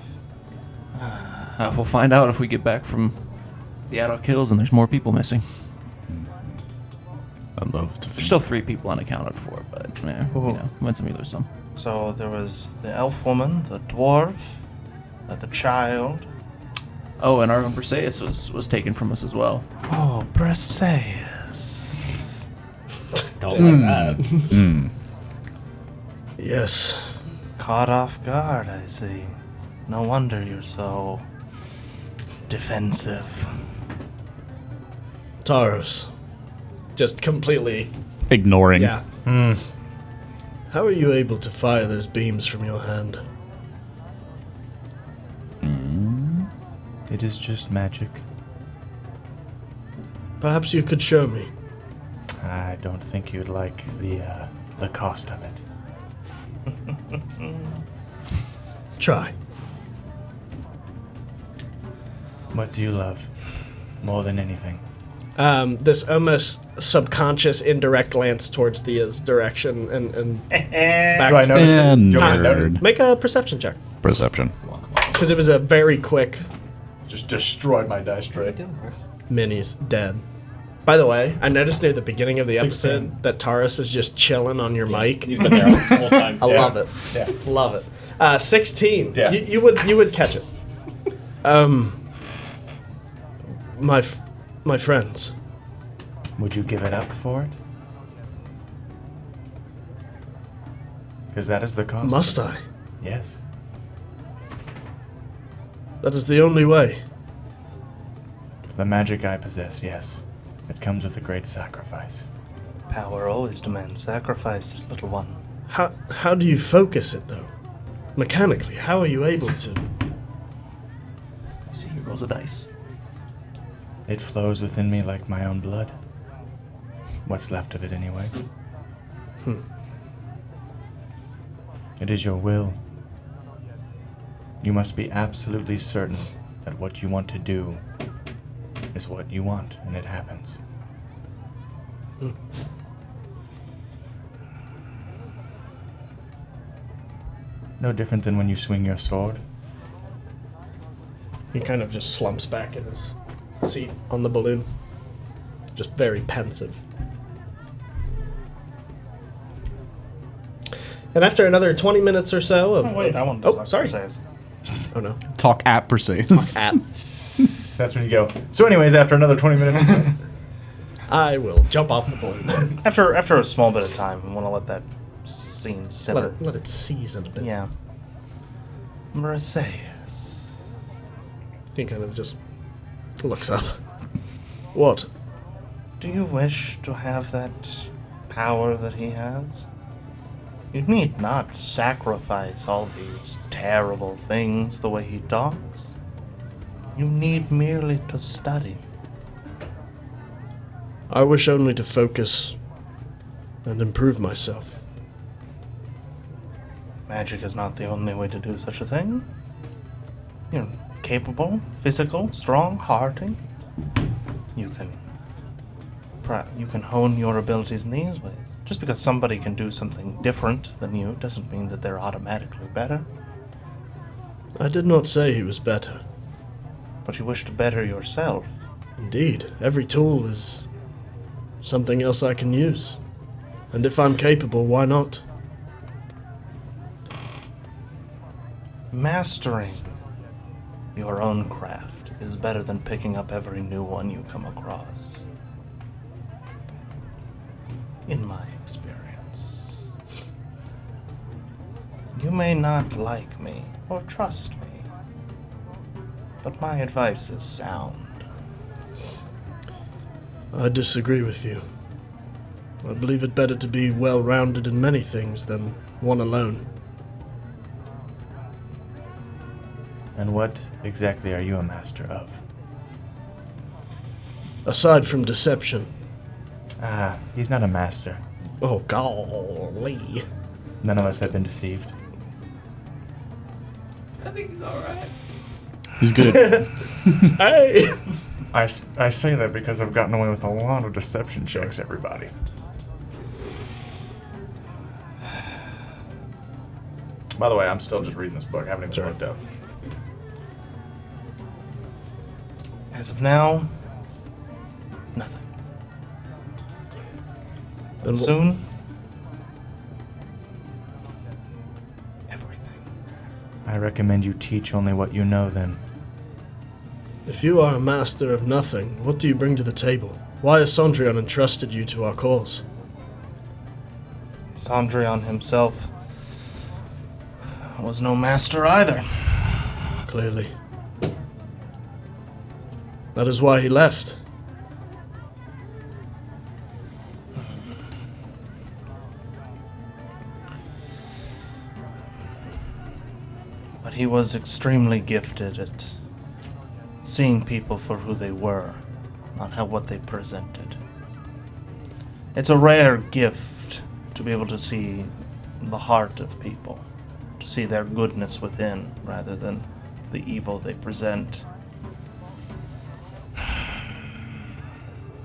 We'll find out if we get back from the Addock Hills and there's more people missing. I love to There's think. still 3 people unaccounted for, but win some, you lose some. So there was the elf woman, the dwarf, the child. Oh, and our own Briseis was taken from us as well. Oh, Briseis. Don't like that. Yes. Caught off guard, I see. No wonder you're so defensive. Taros. Just completely. Ignoring. Yeah. How are you able to fire those beams from your hand? It is just magic. Perhaps you could show me. I don't think you'd like the cost of it. Try. What do you love more than anything? This almost subconscious indirect glance towards Thea's direction and back. Do I notice it? And Do you want me to note it? nerd. Make a perception check. Perception. Because it was a very quick Just destroyed my dice tray. Minnie's dead. By the way, I noticed near the beginning of the 16. episode that Taurus is just chilling on your mic. He's been there the whole time. I love it. Yeah. Love it. 16. Yeah. You would catch it. My friends. Would you give it up for it? Because that is the cost. Must of it. I? Yes. That is the only way. The magic I possess, yes. It comes with a great sacrifice. Power always demands sacrifice, little one. How do you focus it, though? Mechanically, how are you able to? You see, he rolls a dice. It flows within me like my own blood. What's left of it, anyways. It is your will. You must be absolutely certain that what you want to do is what you want, and it happens. No different than when you swing your sword. He kind of just slumps back in his seat on the balloon. Just very pensive. And after another 20 minutes or so of... Oh, wait, I want to Oh, sorry. Oh, no. Talk at Perseus. At. That's when you go. So anyways, after another 20 minutes... I will jump off the balloon. After a small bit of time, I want to let that scene simmer. Let it season a bit. Yeah. Perseus. He kind of just looks up. What? Do you wish to have that power that he has? You need not sacrifice all these terrible things the way he talks. You need merely to study. I wish only to focus and improve myself. Magic is not the only way to do such a thing. You're capable, physical, strong, hearty. You can hone your abilities in these ways. Just because somebody can do something different than you doesn't mean that they're automatically better. I did not say he was better. But you wish to better yourself. Indeed, every tool is something else I can use. And if I'm capable, why not? Mastering your own craft is better than picking up every new one you come across. In my experience. You may not like me or trust me, but my advice is sound. I disagree with you. I believe it better to be well-rounded in many things than one alone. And what exactly are you a master of? Aside from deception. Ah, he's not a master. Oh, golly. None of us have been deceived. I think he's alright. He's good at... Hey! I say that because I've gotten away with a lot of deception checks, everybody. By the way, I'm still just reading this book. I haven't even looked up. As of now, nothing. Then But soon, everything. I recommend you teach only what you know, then. If you are a master of nothing, what do you bring to the table? Why has Sondrion entrusted you to our cause? Sondrion himself was no master either. Clearly. That is why he left. But he was extremely gifted at seeing people for who they were, not what they presented. It's a rare gift to be able to see the heart of people, to see their goodness within rather than the evil they present.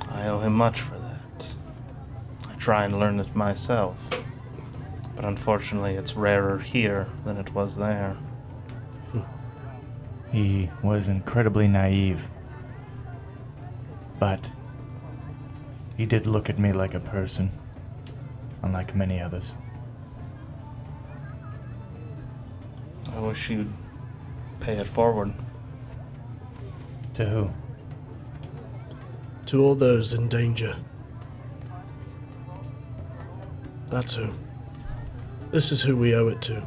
I owe him much for that. I try and learn it myself, but unfortunately it's rarer here than it was there. He was incredibly naive. But he did look at me like a person, unlike many others. I wish you'd pay it forward. To who? To all those in danger. That's who. This is who we owe it to.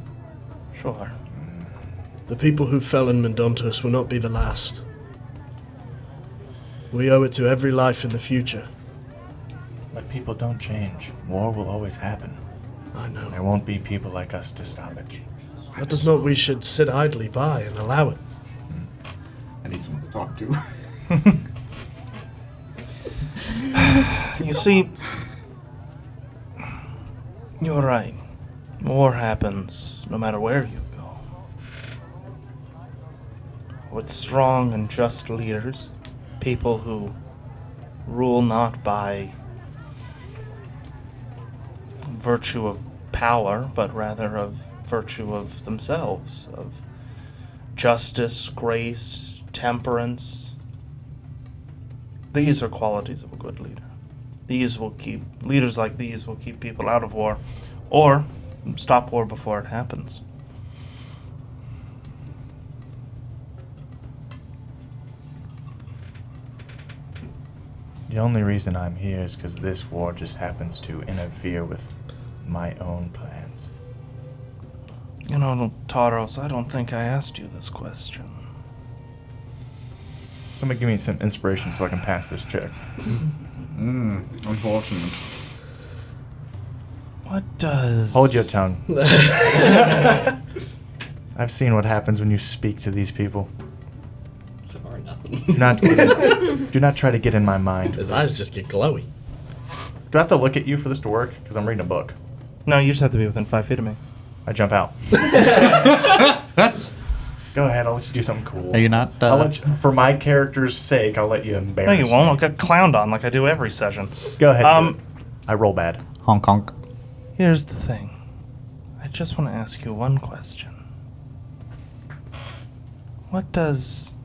Sure. The people who fell in Mendontos will not be the last. We owe it to every life in the future. But people don't change. War will always happen. I know. There won't be people like us to stop it. That does not we should sit idly by and allow it. I need someone to talk to. You see, you're right. War happens no matter where you go. With strong and just leaders, people who rule not by virtue of power, but rather of virtue of themselves, of justice, grace, temperance. These are qualities of a good leader. Leaders like these will keep people out of war, or stop war before it happens. The only reason I'm here is because this war just happens to interfere with my own plans. You know, Taros, I don't think I asked you this question. Somebody give me some inspiration so I can pass this check. Unfortunate. What does... Hold your tongue. I've seen what happens when you speak to these people. So far, nothing. Do not try to get in my mind. His eyes just get glowy. Do I have to look at you for this to work? Because I'm reading a book. No, you just have to be within 5 feet of me. I jump out. Go ahead, I'll let you do something cool. Are you not? I'll let you, for my character's sake, I'll let you embarrass No, you won't. me. I'll get clowned on like I do every session. Go ahead. Do it. I roll bad. Honk honk. Here's the thing. I just want to ask you one question. What does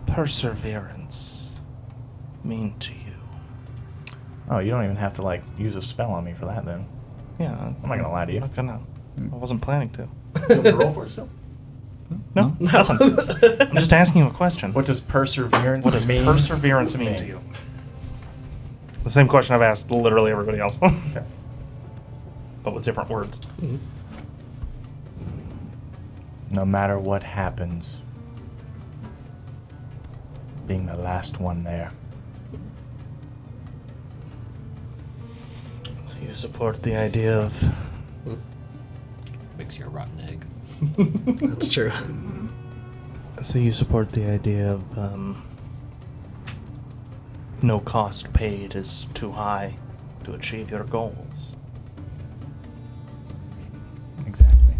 perseverance mean to you? Oh, you don't even have to, like, use a spell on me for that, then. Yeah. I'm not gonna lie to you. I'm not gonna. I wasn't planning to. You want me to roll for it still? No, nothing. I'm just asking you a question. What does perseverance What does mean? perseverance mean to you? The same question I've asked literally everybody else. Okay. But with different words. No matter what happens, being the last one there. So you support the idea of... Makes you a rotten egg. That's true. So you support the idea of no cost paid is too high to achieve your goals. Exactly.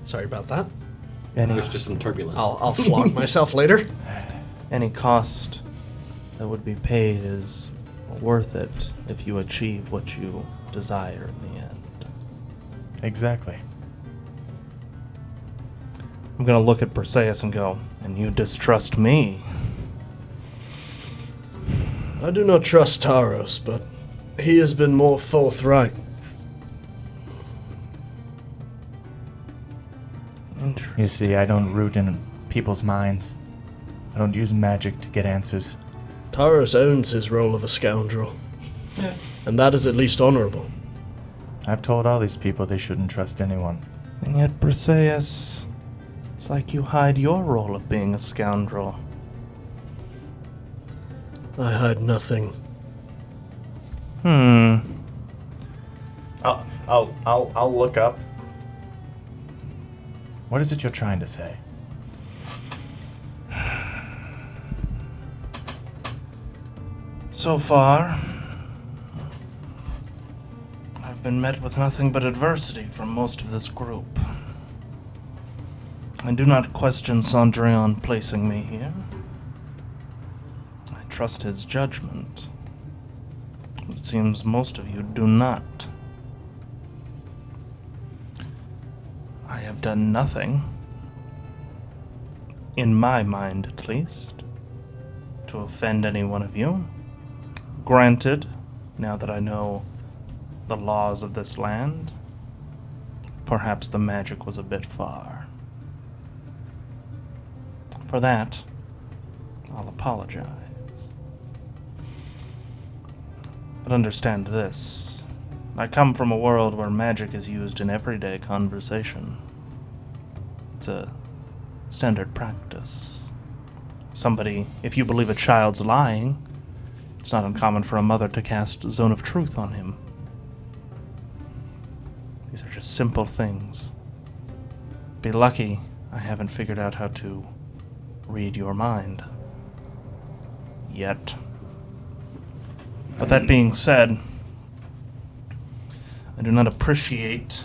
Sorry about that. There's just some turbulence. I'll flog myself later. Any cost that would be paid is worth it if you achieve what you desire in the end. Exactly. I'm gonna look at Perseus and go, and you distrust me? I do not trust Taros, but he has been more forthright. You see, I don't root in people's minds. I don't use magic to get answers. Taros owns his role of a scoundrel. And that is at least honorable. I've told all these people they shouldn't trust anyone. And yet, Perseus, it's like you hide your role of being a scoundrel. I hide nothing. I'll look up. What is it you're trying to say? So far, I've been met with nothing but adversity from most of this group. I do not question Cendrillon placing me here. I trust his judgment. It seems most of you do not. I have done nothing, in my mind at least, to offend any one of you. Granted, now that I know the laws of this land, perhaps the magic was a bit far. For that, I'll apologize. But understand this. I come from a world where magic is used in everyday conversation. a standard practice. If you believe a child's lying, it's not uncommon for a mother to cast a zone of truth on him. These are just simple things. Be lucky I haven't figured out how to read your mind yet. But that being said, I do not appreciate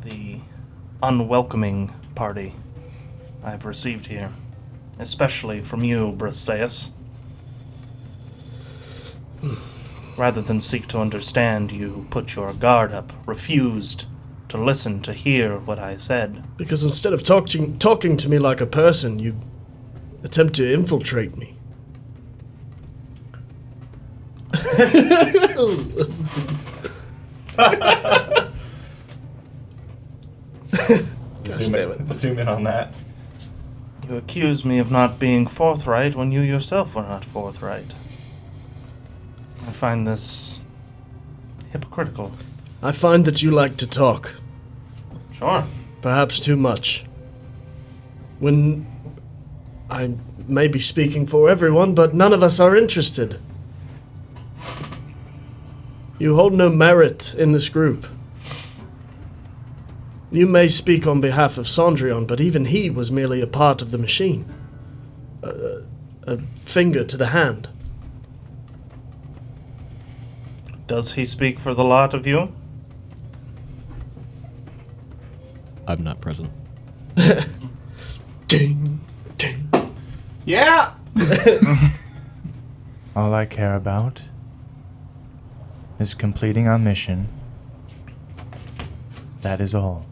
the unwelcoming party I've received here, especially from you, Briseis. Rather than seek to understand, you put your guard up, refused to listen, to hear what I said. Because instead of talking to me like a person, you attempt to infiltrate me. Zoom in on that. You accuse me of not being forthright when you yourself were not forthright. I find this hypocritical. I find that you like to talk. Sure. Perhaps too much. When I may be speaking for everyone, but none of us are interested. You hold no merit in this group. You may speak on behalf of Cendrillon, but even he was merely a part of the machine. A finger to the hand. Does he speak for the lot of you? I'm not present. Ding, ding. Yeah! All I care about is completing our mission. That is all.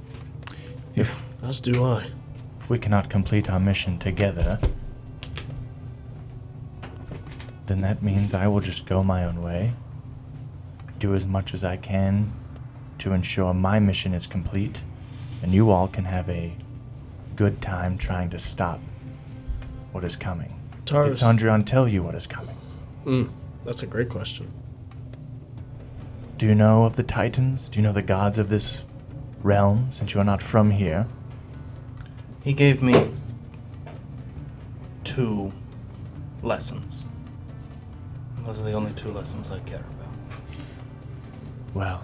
If As do I. we cannot complete our mission together, then that means I will just go my own way, do as much as I can to ensure my mission is complete, and you all can have a good time trying to stop what is coming. Did Cendrillon tell you what is coming? That's a great question. Do you know of the Titans? Do you know the gods of this realm, since you are not from here? He gave me 2 lessons. Those are the only 2 lessons I care about. Well,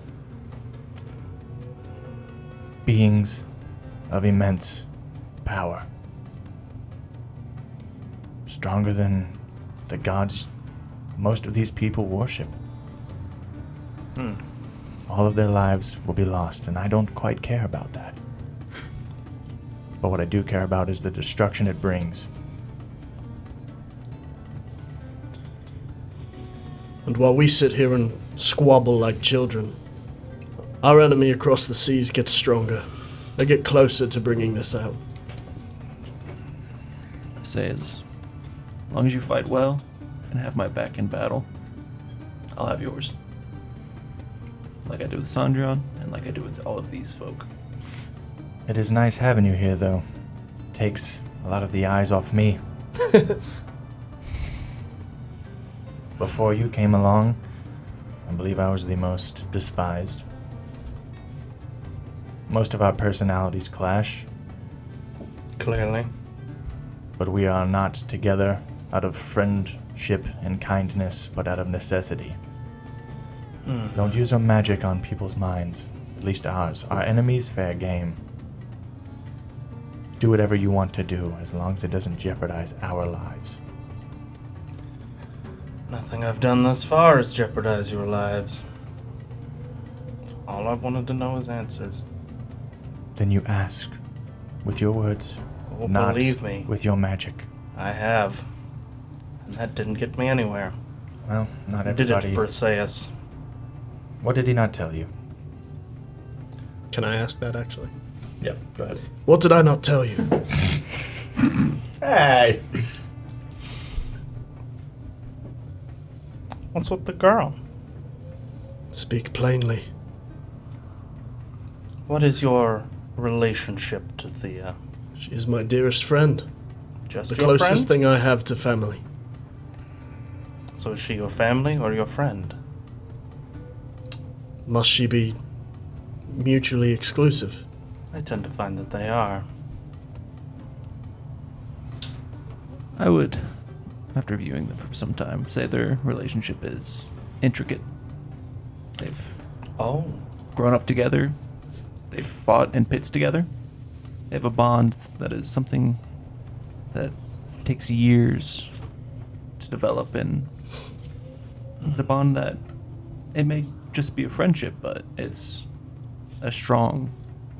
beings of immense power. Stronger than the gods most of these people worship. All of their lives will be lost, and I don't quite care about that. But what I do care about is the destruction it brings. And while we sit here and squabble like children, our enemy across the seas gets stronger. They get closer to bringing this out. I say as long as you fight well and have my back in battle, I'll have yours. Like I do with Cendrillon, and like I do with all of these folk. It is nice having you here, though. Takes a lot of the eyes off me. Before you came along, I believe I was the most despised. Most of our personalities clash, Clearly. but we are not together out of friendship and kindness, but out of necessity. Don't use your magic on people's minds, at least ours. Our enemies, fair game. Do whatever you want to do, as long as it doesn't jeopardize our lives. Nothing I've done thus far has jeopardized your lives. All I've wanted to know is answers. Then you ask, with your words, Oh, not believe me. with your magic. I have. And that didn't get me anywhere. Well, not Did it, everybody. Briseis? What did he not tell you? Can I ask that, actually? Yep, go ahead. What did I not tell you? Hey! What's with the girl? Speak plainly. What is your relationship to Thea? She is my dearest friend. Just The your closest friend? thing I have to family. So is she your family or your friend? Must she be mutually exclusive. I tend to find that they are. I would, after viewing them for some time, say their relationship is intricate. They've grown up together. They've fought in pits together. They have a bond that is something that takes years to develop, and it's a bond that it may just be a friendship, but it's a strong,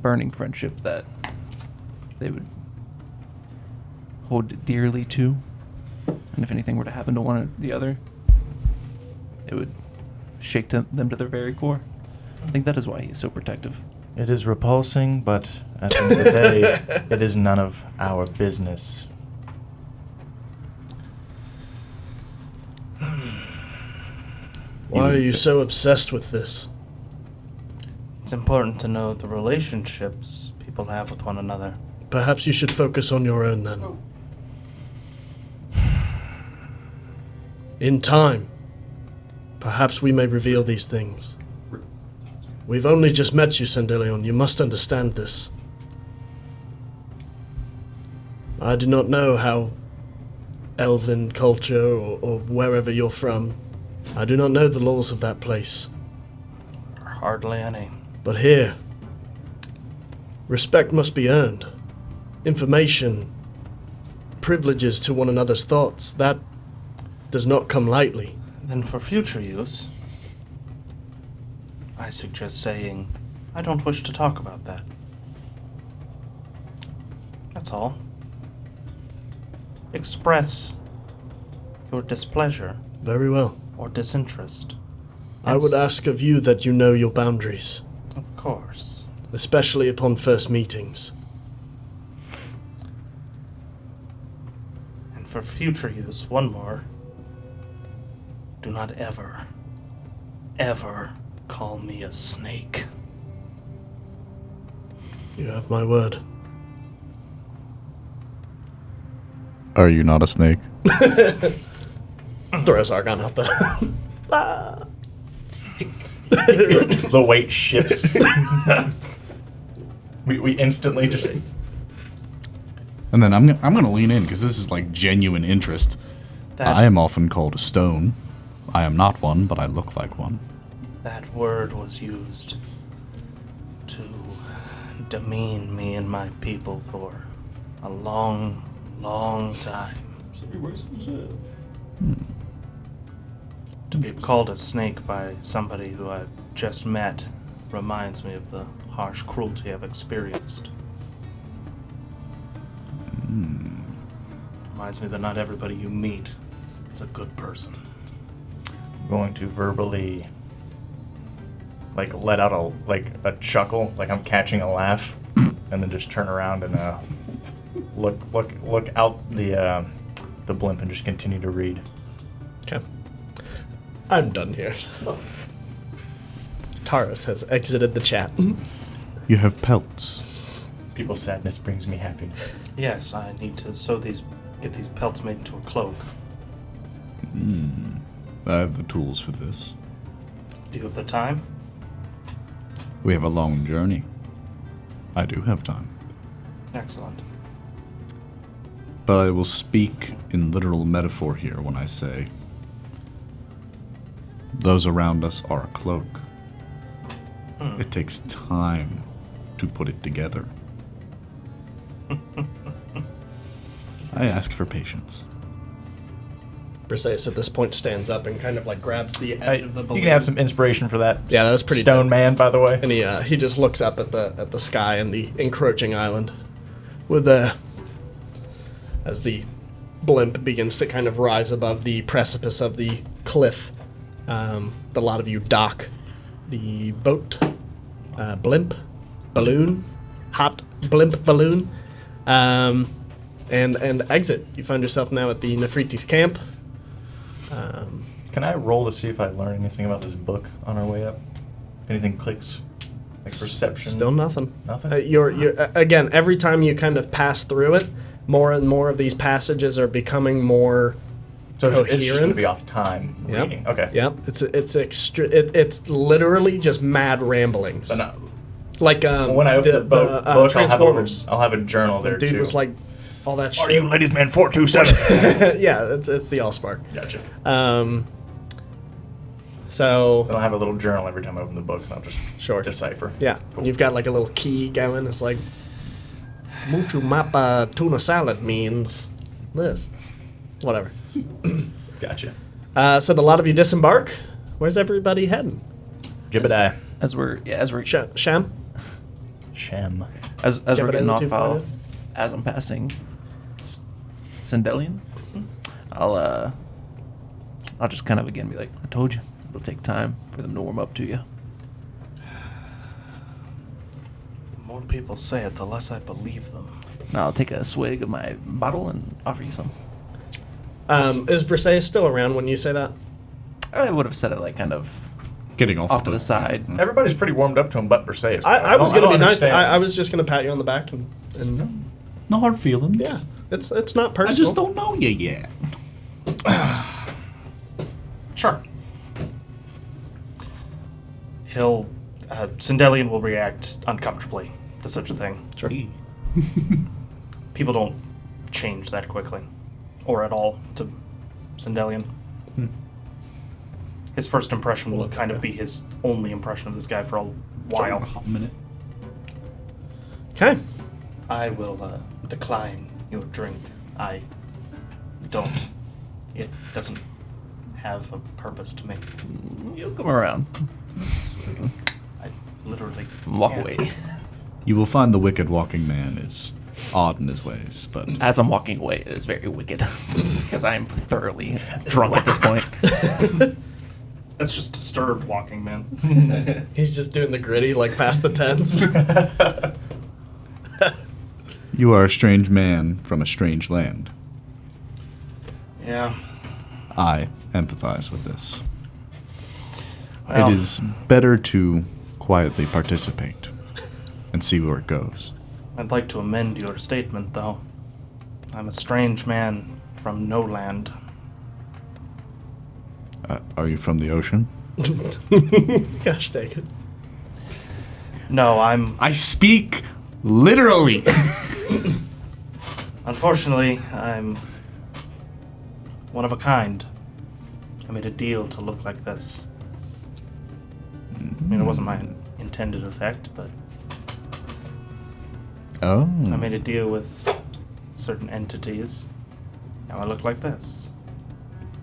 burning friendship that they would hold dearly to. And if anything were to happen to one or the other, it would shake them to their very core. I think that is why he's so protective. It is repulsing, but at the end of the day, it is none of our business. Why are you so obsessed with this? It's important to know the relationships people have with one another. Perhaps you should focus on your own then. In time, perhaps we may reveal these things. We've only just met you, Sandelion. You must understand this. I do not know how elven culture or wherever you're from. I do not know the laws of that place. Hardly any. But here, respect must be earned. Information, privileges to one another's thoughts, that does not come lightly. Then for future use, I suggest saying, I don't wish to talk about that. That's all. Express your displeasure Very well. or disinterest. I would ask of you that you know your boundaries, Of course. especially upon first meetings. And for future use, one more. Do not ever, ever call me a snake. You have my word. Are you not a snake? Throws Argon out the. The weight shifts. we instantly just. And then I'm gonna lean in because this is like genuine interest. That, I am often called a stone. I am not one, but I look like one. that word was used to demean me and my people for a long, long time. To be called a snake by somebody who I've just met reminds me of the harsh cruelty I've experienced. Reminds me that not everybody you meet is a good person. I'm going to verbally let out a chuckle, like I'm catching a laugh, and then just turn around and look out the blimp and just continue to read. Okay. I'm done here. Taurus has exited the chat. You have pelts. People's sadness brings me happiness. Yes, I need to get these pelts made into a cloak. I have the tools for this. Do you have the time? We have a long journey. I do have time. Excellent. But I will speak in literal metaphor here when I say those around us are a cloak. It takes time to put it together. I ask for patience. Briseis at this point stands up and kind of like grabs the edge of the balloon. You can have some inspiration for that. Yeah, that was pretty Stone dope. man, by the way. And he just looks up at the sky and the encroaching island, with as the blimp begins to kind of rise above the precipice of the cliff. A lot of you dock the boat, blimp, balloon, hot blimp balloon, and exit. You find yourself now at the Nefriti's camp. Can I roll to see if I learn anything about this book on our way up? If anything clicks? Like perception? Still nothing. Nothing? You're again, every time you kind of pass through it, more and more of these passages are becoming more So it's just going to coherent. be off time reading. Okay. Yep. It's literally just mad ramblings. So Like when I open the book, Transformers. I'll have a journal there Dude too. was like all that Are shit. you Ladies Man 427? Yeah, it's the Allspark. Gotcha. So I'll have a little journal every time I open the book, and I'll just Sure. decipher. yeah, Cool. you've got like a little key going. It's like mucho mapa tuna salad means this, whatever. Gotcha. So the lot of you disembark. Where's everybody heading? Jibidai. As we're Sham? Shem. as we're Jebediah getting off, 2.0? as I'm passing Sindelian, I'll just kind of again be like, I told you, it'll take time for them to warm up to you. The more people say it, the less I believe them. Now I'll take a swig of my bottle and offer you some. Is Briseis still around when you say that? I would have said it like kind of Getting off to the side. Everybody's pretty warmed up to him, but Briseis. I was gonna be nice. understand. I was just gonna pat you on the back and No hard feelings. yeah, it's not personal. I just don't know you yet. Sure. Sindelian will react uncomfortably to such a thing. Sure. People don't change that quickly, or at all, to Sindelian. His first impression will kind of be his only impression of this guy for a while. A minute. Okay. I will decline your drink. I don't. It doesn't have a purpose to me. You'll come around. I literally Walk can't. away. You will find the wicked walking man is odd in his ways, but As I'm walking away, it is very wicked because I am thoroughly drunk at this point. That's just disturbed walking, man. He's just doing the gritty, like past the tens. you are a strange man from a strange land. Yeah. I empathize with this. Well, It is better to quietly participate and see where it goes. I'd like to amend your statement, though. I'm a strange man from no land. Are you from the ocean? Gosh dang it. No, I'm. I speak literally. Unfortunately, I'm one of a kind. I made a deal to look like this. I mean, it wasn't my intended effect, but Oh. I made a deal with certain entities. Now I look like this.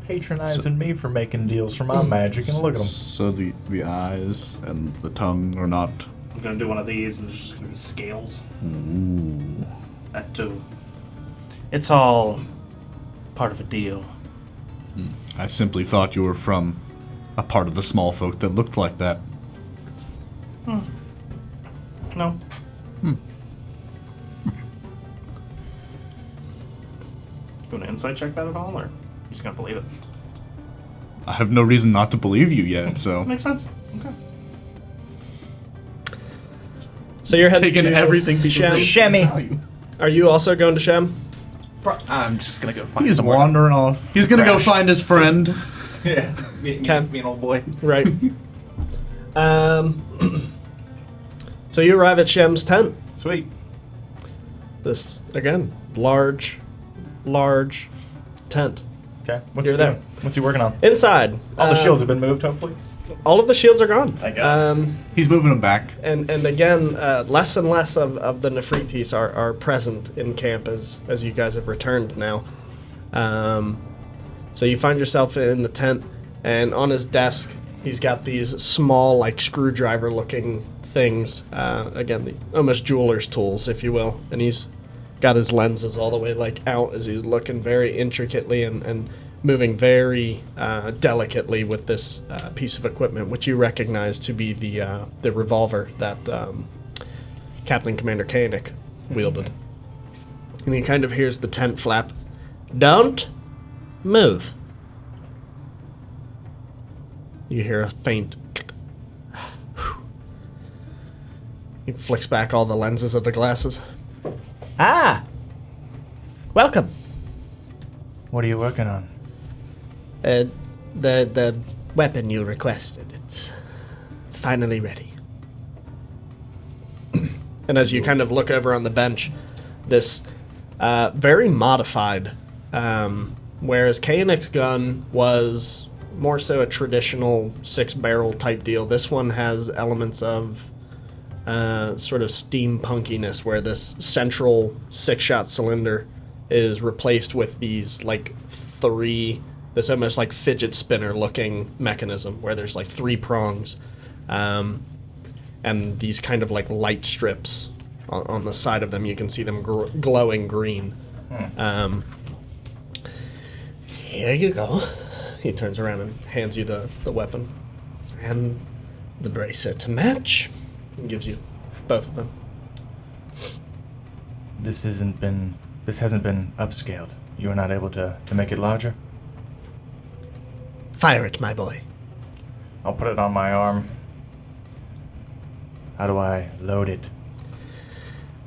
Patronizing me for making deals for my magic, and look at them. So the eyes and the tongue are not. I'm gonna do one of these, and there's just gonna be scales. Ooh. That too. It's all part of a deal. I simply thought you were from a part of the small folk that looked like that. No. You want to insight check that at all, or you just gonna believe it? I have no reason not to believe you yet, so. Makes sense. Okay. So you're heading Taking to everything because Shem. of Shemmy. Are you also going to Shem? I'm just gonna go find He's somewhere. wandering off. He's gonna go find his friend. Yeah, me an old boy. Right. So you arrive at Shem's tent. Sweet. This, again, large tent. Okay. What's You're he there. doing? What's he working on? Inside. All the shields have been moved, hopefully. All of the shields are gone. Thank God. He's moving him back. And again, less and less of the Nephrites are present in camp as you guys have returned now. So you find yourself in the tent, and on his desk, he's got these small, like screwdriver-looking things. Again, the almost jeweler's tools, if you will. And he's got his lenses all the way like out as he's looking very intricately and moving very delicately with this piece of equipment, which you recognize to be the revolver that Captain Commander Koenig wielded. And he kind of hears the tent flap. Don't move. You hear a faint. He flicks back all the lenses of the glasses. Ah! Welcome. What are you working on? The weapon you requested. It's finally ready. And as you kind of look over on the bench, this very modified, whereas Kayanek's gun was more so a traditional 6-barrel type deal, this one has elements of sort of steampunkiness, where this central 6-shot cylinder is replaced with these like 3, this almost like fidget spinner looking mechanism where there's like 3 prongs, and these kind of like light strips on the side of them. You can see them glowing green. Here you go. He turns around and hands you the weapon and the bracer to match. He gives you both of them. This hasn't been upscaled. You were not able to make it larger? Fire it, my boy. I'll put it on my arm. How do I load it?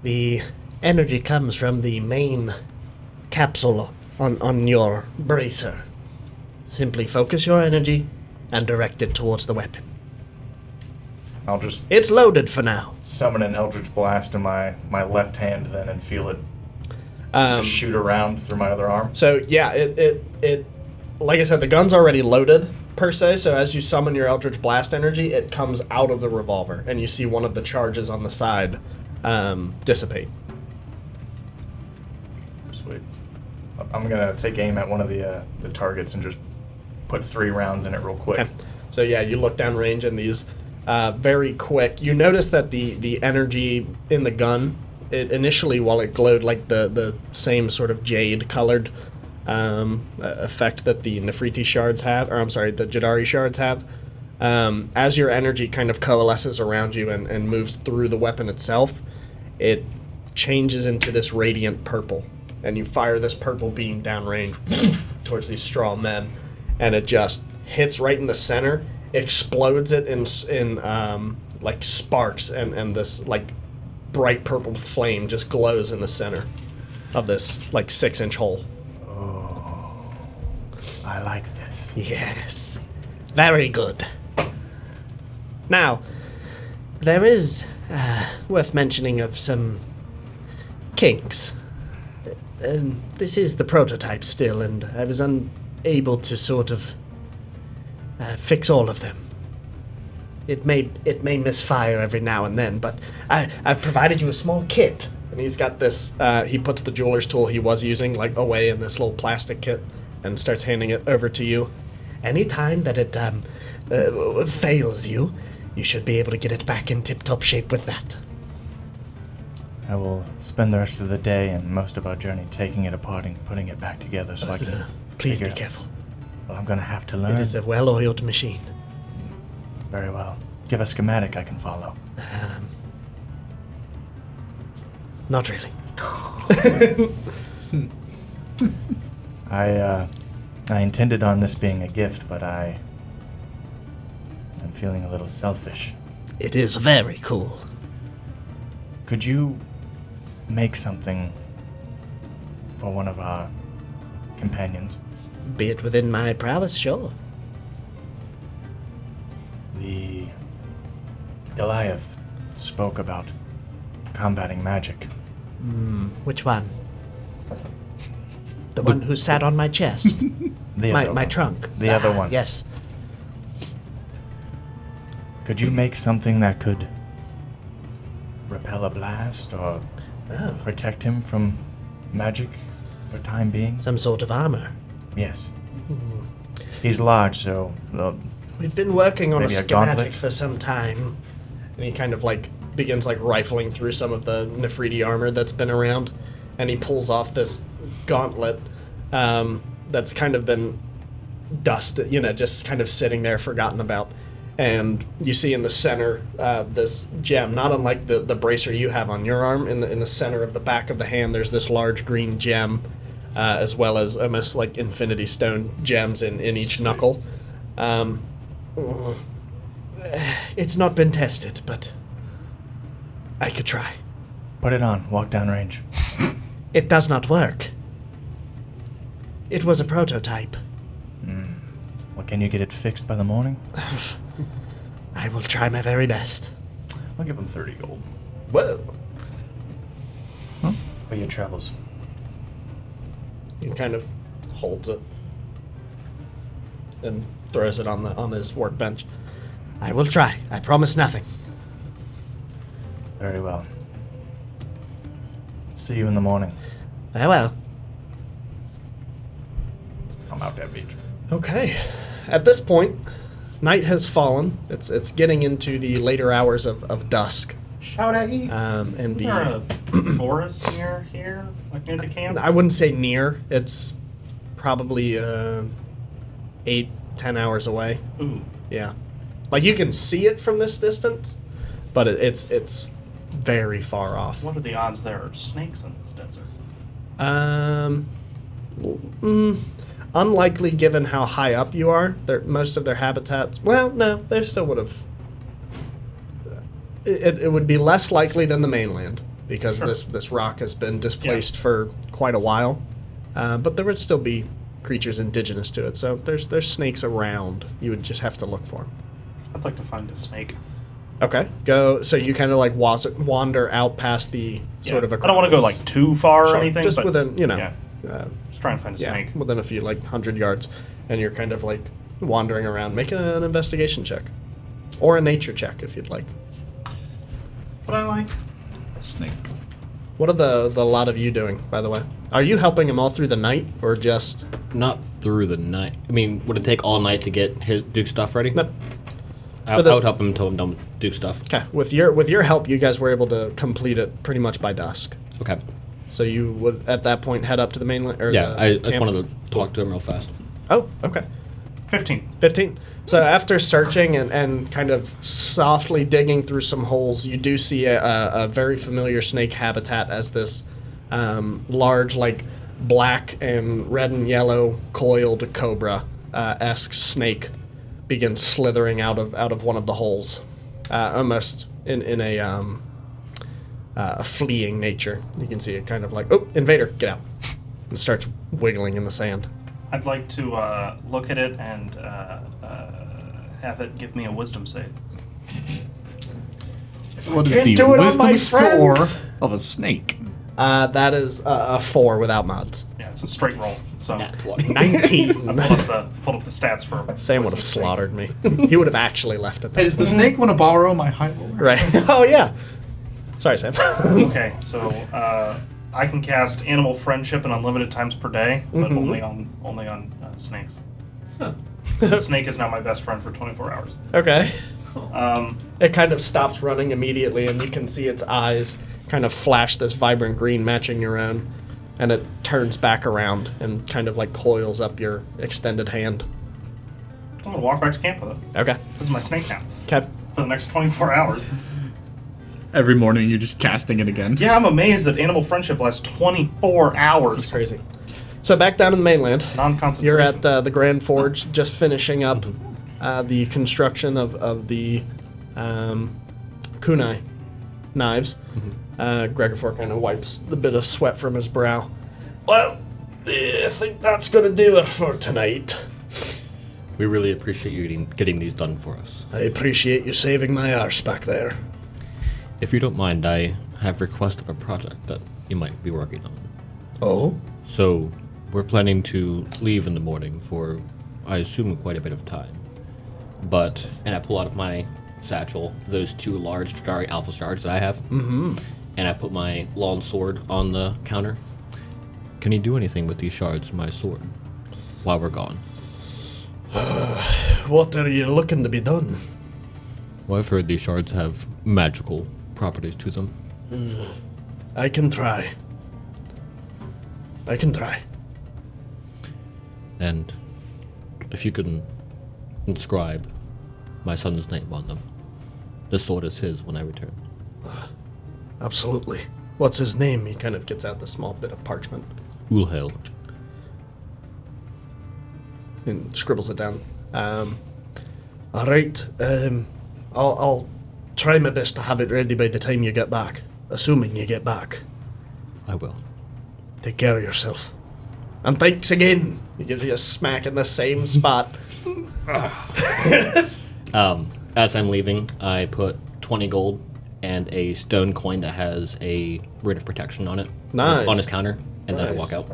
The energy comes from the main capsule on your bracer. Simply focus your energy and direct it towards the weapon. I'll just... It's loaded for now. Summon an Eldritch Blast in my left hand then and feel it just shoot around through my other arm. So yeah, it like I said, the gun's already loaded per se, so as you summon your Eldritch Blast energy, it comes out of the revolver, and you see one of the charges on the side dissipate. Sweet. I'm gonna take aim at one of the targets and just put 3 rounds in it real quick. Okay. So yeah, you look down range and these very quick. You notice that the energy in the gun, it initially, while it glowed like the same sort of jade colored effect that the Nefertiti shards have, or I'm sorry, the Jadari shards have, as your energy kind of coalesces around you and moves through the weapon itself, it changes into this radiant purple, and you fire this purple beam downrange towards these straw men, and it just hits right in the center, explodes it in like sparks, and this like bright purple flame just glows in the center of this like 6-inch hole. I like this. Yes. Very good. Now, there is worth mentioning of some kinks. This is the prototype still, and I was unable to sort of fix all of them. It may misfire every now and then, but I've provided you a small kit. And he's got this, he puts the jeweler's tool he was using like away in this little plastic kit and starts handing it over to you. Anytime that it fails you, you should be able to get it back in tip-top shape with that. I will spend the rest of the day and most of our journey taking it apart and putting it back together so I can... Please be figure out- careful. Well, I'm going to have to learn. It is a well-oiled machine. Very well. Do you have a schematic I can follow? Not really. I intended on this being a gift, but I'm feeling a little selfish. It is very cool. Could you make something for one of our companions? Be it within my prowess, sure. The Goliath spoke about combating magic. Which one? The one who sat on my chest? The other my one. trunk? The other one. Yes. Could you make something that could repel a blast or protect him from magic for time being? Some sort of armor. Yes. He's large, so We've been working on a Maybe a schematic gauntlet? for some time. And he kind of like begins like rifling through some of the Nefertiti armor that's been around, and he pulls off this gauntlet that's kind of been dusted, just kind of sitting there forgotten about. And you see in the center this gem, not unlike the bracer you have on your arm. In the center of the back of the hand, there's this large green gem, as well as almost like infinity stone gems in each knuckle. It's not been tested, but I could try. put it on. Walk down range. It does not work. It was a prototype. Well, can you get it fixed by the morning? I will try my very best. I'll give him 30 gold. Whoa. for your travels. He kind of holds it and throws it on his workbench. I will try. I promise nothing. Very well. See you in the morning. Well. I'm out there, beach. Okay. At this point, night has fallen. It's getting into the later hours of dusk. Shout at you. And Isn't the there a forest near here, like near the camp? I wouldn't say near. It's probably 8-10 hours away. Ooh. Yeah, like you can see it from this distance, but it's very far off. What are the odds there are snakes in this desert? Unlikely given how high up you are. Most of their habitats. Well, no, they still would have. It would be less likely than the mainland because Sure. this rock has been displaced for quite a while. But there would still be creatures indigenous to it. So there's snakes around. You would just have to look for them. I'd like to find a snake. Okay, go. So you kind of like wander out past the sort of. I don't want to go like too far Sure, or anything. just but within, Yeah. uh, Just try and find a snake. within a few like 100 yards, and you're kind of like wandering around. Make an investigation check, or a nature check if you'd like. What I like? Snake. What are the lot of you doing, by the way? Are you helping him all through the night, or just? Not through the night. I mean, would it take all night to get his Duke's stuff ready? No. I would help him until I'm done with Duke's stuff. Okay, with your help, you guys were able to complete it pretty much by dusk. Okay. So you would at that point head up to the mainland. Or Yeah, the I just camp? wanted to talk to him real fast. Oh, okay. 15. 15. So after searching and kind of softly digging through some holes, you do see a very familiar snake habitat as this large, like, black and red and yellow coiled cobra-esque snake begins slithering out of one of the holes, almost in a fleeing nature. You can see it kind of like, oh, invader, get out. And starts wiggling in the sand. I'd like to look at it and have it give me a wisdom save. What is can't the do it on wisdom my score friends. of a snake? That is a 4 without mods. Yeah, it's a straight roll. So Nat 19. I pulled up the stats for. Sam would have wisdom save. slaughtered me. He would have actually left it Hey, there. does the snake want to borrow my high roller? Right. Oh, yeah. Sorry, Sam. Okay, so I can cast Animal Friendship an unlimited times per day, but only on snakes. So the snake is now my best friend for 24 hours. Okay. Um, It kind of stops running immediately, and you can see its eyes kind of flash this vibrant green matching your own, and it turns back around and kind of like coils up your extended hand. I'm gonna walk back to camp with it. Okay. This is my snake now Okay. for the next 24 hours. Every morning you're just casting it again. Yeah, I'm amazed that Animal Friendship lasts 24 hours. It's crazy. So back down in the mainland, Non-concentration. you're at the Grand Forge, just finishing up the construction of the kunai knives. Gregofor kind of wipes the bit of sweat from his brow. Well, I think that's going to do it for tonight. We really appreciate you getting these done for us. I appreciate you saving my arse back there. If you don't mind, I have request of a project that you might be working on. Oh? So, we're planning to leave in the morning for, I assume, quite a bit of time. And I pull out of my satchel those 2 large Jadari alpha shards that I have. Mm-hmm. And I put my long sword on the counter. Can you do anything with these shards from my sword while we're gone? What are you looking to be done? Well, I've heard these shards have magical properties to them. I can try. And if you can inscribe my son's name on them, the sword is his when I return. Absolutely. What's his name? He kind of gets out the small bit of parchment Ulhail. and scribbles it down. All right. I'll try my best to have it ready by the time you get back. Assuming you get back. I will. Take care of yourself. And thanks again. He gives you a smack in the same spot. As I'm leaving, I put 20 gold and a stone coin that has a writ of protection on it Nice. On his counter, and then I Nice. walk out.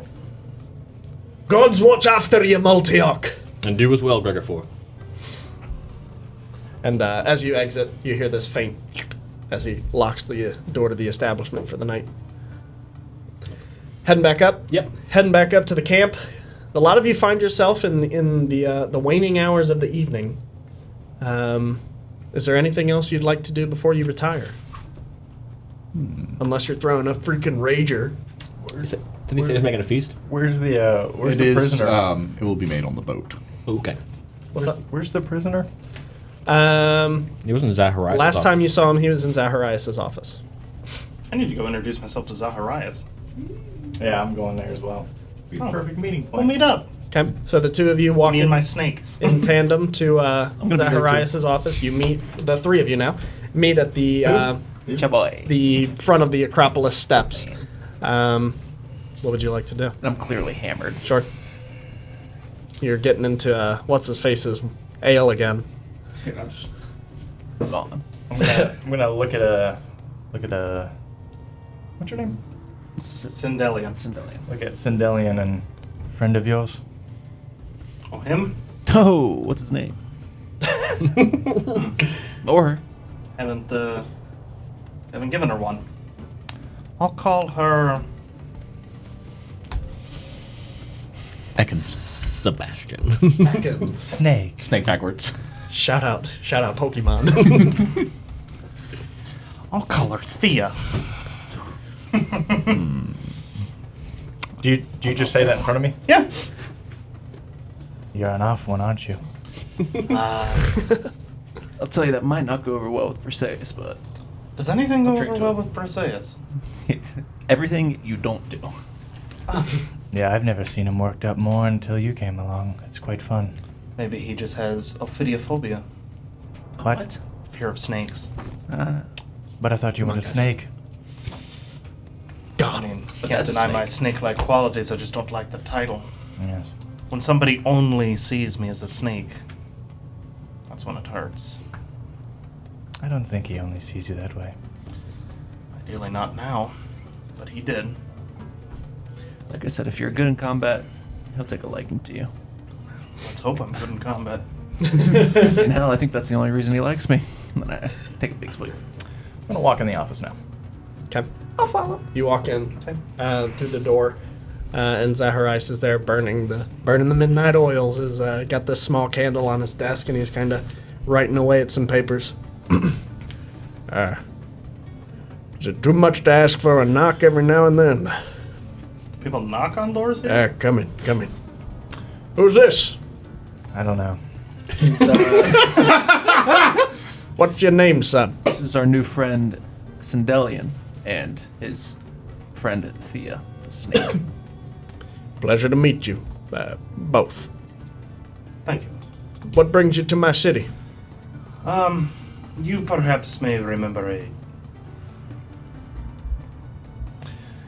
Gods watch after you, Multiok. And do as well, Gregor 4. And as you exit, you hear this faint as he locks the door to the establishment for the night. Heading back up. Yep. Heading back up to the camp. A lot of you find yourself in the waning hours of the evening. Is there anything else you'd like to do before you retire? Unless you're throwing a freaking rager. Didn't he say he's making a feast? Where's the prisoner? It will be made on the boat. Okay. What's up? Where's the prisoner? He was in Zacharias. Last time you saw him, he was in Zacharias' office. I need to go introduce myself to Zacharias. Yeah, I'm going there as well. Be a perfect meeting point. We'll meet up. Okay, so the two of you walk Me in and my snake. in tandem to gonna be there Zacharias' office. You meet, the three of you now, meet at the Chaboy. the front of the Acropolis steps. What would you like to do? And I'm clearly hammered. Sure. You're getting into what's his face's ale again. Gone. I'm gonna look at a. What's your name? Sindelian. Look at Sindelian and friend of yours. Oh, him? Oh, what's his name? Or Haven't given her one. I'll call her. Ekans. Sebastian. Snake. Snake backwards. Shout out Pokemon. I'll call her Thea. Do you just say that in front of me? Yeah. You're an off one, aren't you? I'll tell you that might not go over well with Briseis, but Does anything go I'll drink over to well it. with Briseis? everything you don't do. Yeah, I've never seen him worked up more until you came along. It's quite fun. Maybe he just has ophidiophobia. What? Fear of snakes. But I thought you were on, a guys. snake. I mean, I Yeah, can't it's a deny my snake. snake-like qualities. I just don't like the title. Yes. When somebody only sees me as a snake, that's when it hurts. I don't think he only sees you that way. Ideally not now, but he did. Like I said, if you're good in combat, he'll take a liking to you. Let's hope I'm good in combat. And hell, I think that's the only reason he likes me. And then I take a big sleep. I'm gonna walk in the office now. Okay. I'll follow. You walk in through the door, and Zacharias is there burning the midnight oils. Is got this small candle on his desk, and he's kind of writing away at some papers. Is it too much to ask for a knock every now and then? People knock on doors here? Come in. Who's this? I don't know. What's your name, son? This is our new friend, Sindelian, and his friend, Thea, the snake. Pleasure to meet you, both. Thank you. What brings you to my city?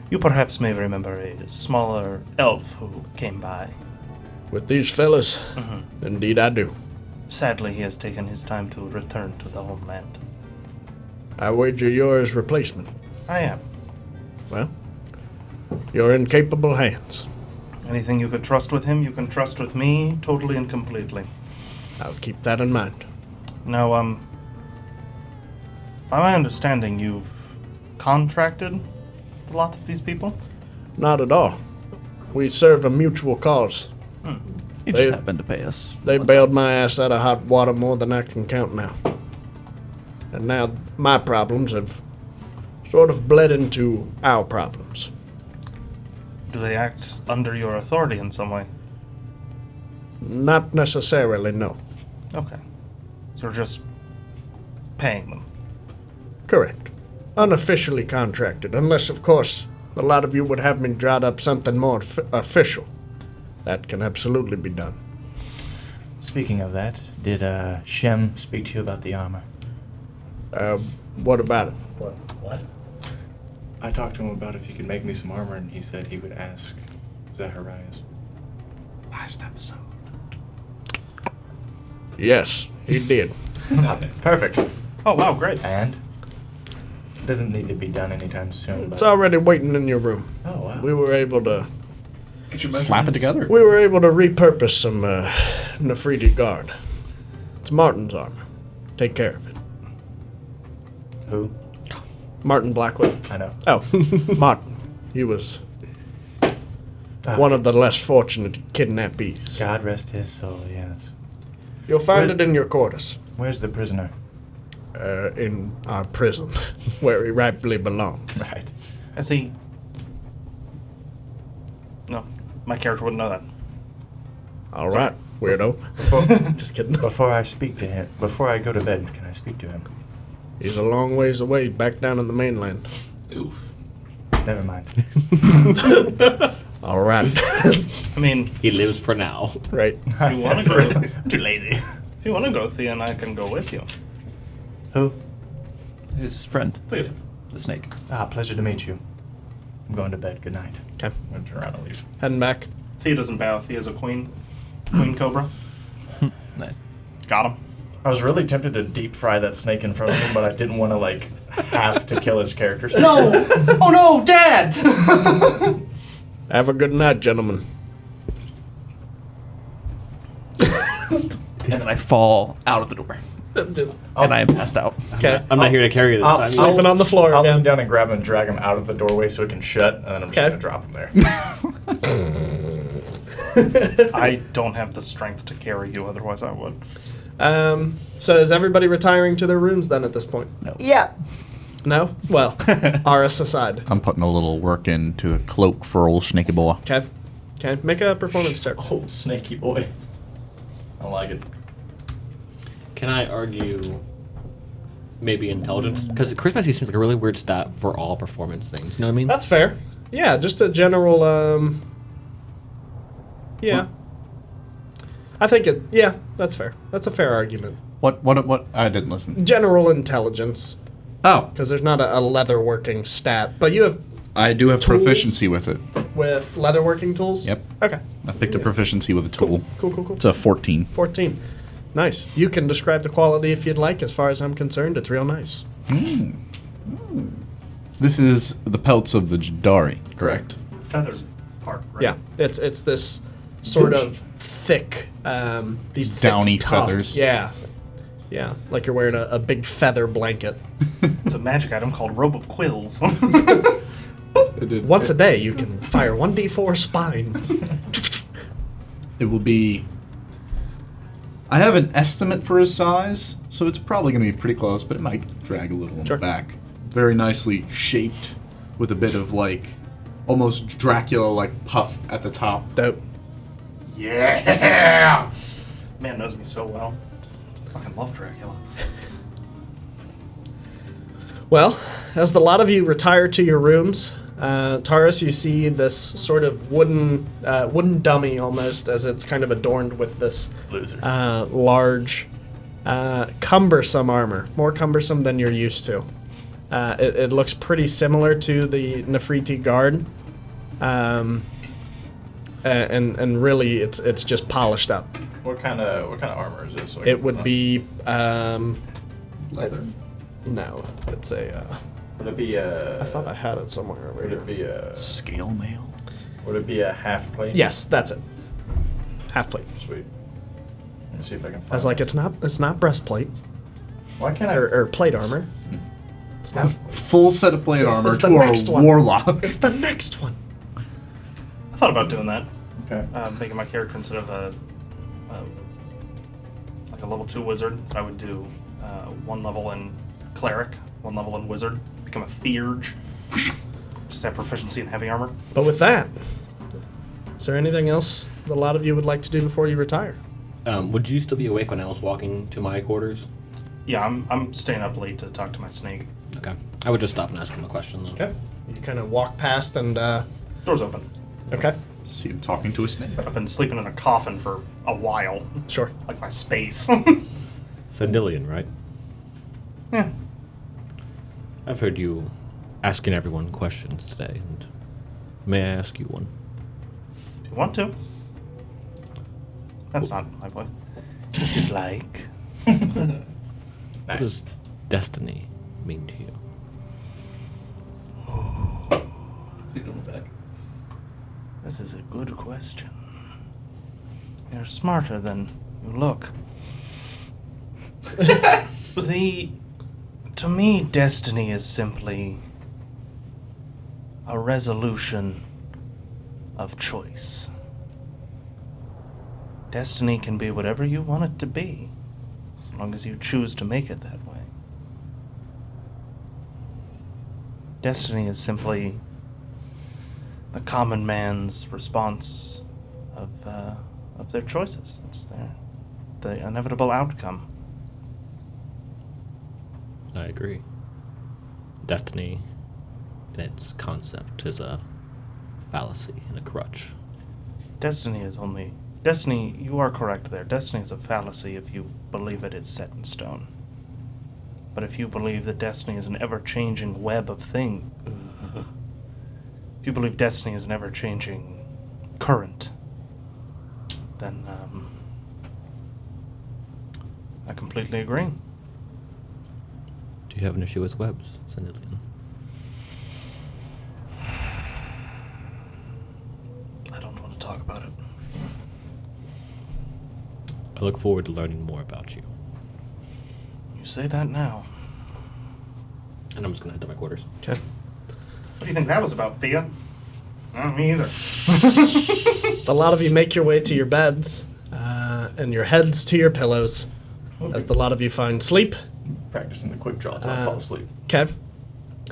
You perhaps may remember a smaller elf who came by. With these fellas? Indeed I do. Sadly, he has taken his time to return to the homeland. I wager you're his replacement. I am. Well, you're in capable hands. Anything you could trust with him, you can trust with me totally and completely. I'll keep that in mind. Now, by my understanding, you've contracted a lot of these people? Not at all. We serve a mutual cause. He They- just happened to pay us. They bailed my ass out of hot water more than I can count now. And now my problems have sort of bled into our problems. Do they act under your authority in some way? Not necessarily, no. Okay. So you're just paying them. Correct. Unofficially contracted, unless, of course, a lot of you would have me draw up something more official. That can absolutely be done. Speaking of that, did Shem speak to you about the armor? What about it? What? I talked to him about if he could make me some armor, and he said he would ask Zacharias. Last episode. Yes, he did. Perfect. Oh, wow, great. And? doesn't need to be done anytime soon. It's But... already waiting in your room. Oh, wow. We were able to Get your slap it together. We were able to repurpose some Nefertiti guard. It's Martin's armor. Take care of it. Who? Martin Blackwood. I know. Oh, Martin. He was one of the less fortunate kidnappees. God rest his soul, yes. You'll find Where- it in your quarters. Where's the prisoner? In our prison, where he rightfully belongs. Right. Is he? No, my character wouldn't know that. All right, weirdo. Just kidding. Before I speak to him, before I go to bed, can I speak to him? He's a long ways away, back down in the mainland. Oof. Never mind. All right. I mean, He lives for now. Right. if you want to go, I'm too lazy. if you want to go, Thea and I can go with you. Who? His friend, Thea. the snake. Ah, pleasure to meet you. I'm going to bed. Good night. Okay. I'm going to turn around and leave. Heading back. Thea doesn't bow. Thea's a queen. Queen Cobra. Nice. Got him. I was really tempted to deep fry that snake in front of him, but I didn't want to, like, have to kill his character. No! Oh no, Dad! Have a good night, gentlemen. And then I fall out of the door. Just And I am passed out. okay. I'm not here to carry you this time. Sleeping on the floor I'll again. lean down and grab him and drag him out of the doorway so it can shut, and then I'm just Okay. going to drop him there. I don't have the strength to carry you, otherwise I would. So is everybody retiring to their rooms then at this point? No. Yeah. No? Well, Aris aside. I'm putting a little work into a cloak for old Snaky Boy. Okay. Okay. Make a performance check. Old snaky boy. I don't like it. Can I argue maybe intelligence? Because charisma seems like a really weird stat for all performance things. You know what I mean? That's fair. Yeah, just a general, yeah. I think it, yeah, that's fair. That's a fair argument. What? I didn't listen. General intelligence, Oh, because there's not a leatherworking stat, but you have I do have Tools? proficiency with it. with leatherworking tools? Yep. Okay. I picked a proficiency with a tool. Cool. It's a 14. 14. Nice. You can describe the quality if you'd like. As far as I'm concerned, it's real nice. This is the pelts of the Jadari, correct? Feathers part, right? Yeah. It's this sort of thick, these thick Downy tufts. feathers. Yeah. Yeah. Like you're wearing a big feather blanket. It's a magic item called Robe of Quills. Once a day, you can fire 1d4 spines. It will be. I have an estimate for his size, so it's probably going to be pretty close, but it might drag a little in Sure. the back. Very nicely shaped, with a bit of like, almost Dracula-like puff at the top. Dope. Yeah! Man knows me so well. Fucking love Dracula. Well, as the lot of you retire to your rooms, Taurus, you see this sort of wooden dummy almost, as it's kind of adorned with this Loser. large, cumbersome armor, more cumbersome than you're used to. It looks pretty similar to the Nefertiti guard, and really it's just polished up. What kind of armor is this? So I It can- would be Leather. no, it's a. Would it be a? I thought I had it somewhere over Would here. it be a? Scale mail. Would it be a half plate? Yes, that's it. Half plate. Sweet. Let me see if I can find. I was like, it's not breastplate Why can't I? or plate armor. It's not. Full set of plate This armor is the to our next one. warlock. It's the next one. I thought about doing that. Okay. Making my character instead of like a level 2 wizard, I would do 1 level in cleric, 1 level in wizard, become a theurge, just have proficiency in heavy armor. But with that, is there anything else that a lot of you would like to do before you retire? Would you still be awake when I was walking to my quarters? Yeah, I'm staying up late to talk to my snake. Okay. I would just stop and ask him a question though. Okay. You kind of walk past and Door's open. okay, See him talking to a snake. I've been sleeping in a coffin for a while, sure. like my space. Sandillion, right? Yeah. I've heard you asking everyone questions today, and may I ask you one? If you want to. That's not my voice. If you'd like. What does destiny mean to you? This is a good question. You're smarter than you look. To me, destiny is simply a resolution of choice. Destiny can be whatever you want it to be, as long as you choose to make it that way. Destiny is simply the common man's response of their choices. It's the inevitable outcome. I agree. Destiny, in its concept, is a fallacy and a crutch. Destiny, you are correct there. Destiny is a fallacy if you believe it is set in stone. But if you believe that destiny is an ever-changing web of things, if you believe destiny is an ever-changing current, then I completely agree. Do you have an issue with webs, Sindelian? I don't want to talk about it. I look forward to learning more about you. You say that now. And I'm just gonna head to my quarters. Okay. What do you think that was about, Thea? Not me either. A lot of you make your way to your beds, and your heads to your pillows, as the lot of you find sleep. Practicing the quick draw until I fall asleep. Okay.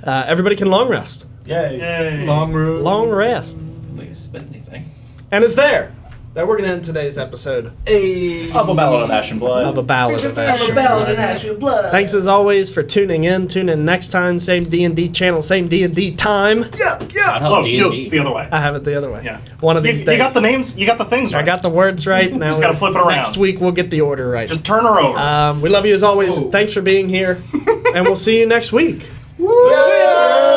Everybody can long rest. Yay! Long rest. Like to spend anything. And it's there that we're going to end today's episode Of a Ballad of Ash and Blood. of A Ballad of Ash and Ballad Blood. and Ash and Blood. Thanks as always for tuning in. Tune in next time. Same D&D channel, same D&D time. Not how Close. D&D. It's the other way. I have it the other way. Yeah. One of these days. You got the names. You got the things right. I got the words right. Now just gotta flip it around. Next week we'll get the order right. Just turn her over. We love you as always. Thanks for being here. And we'll see you next week. See ya!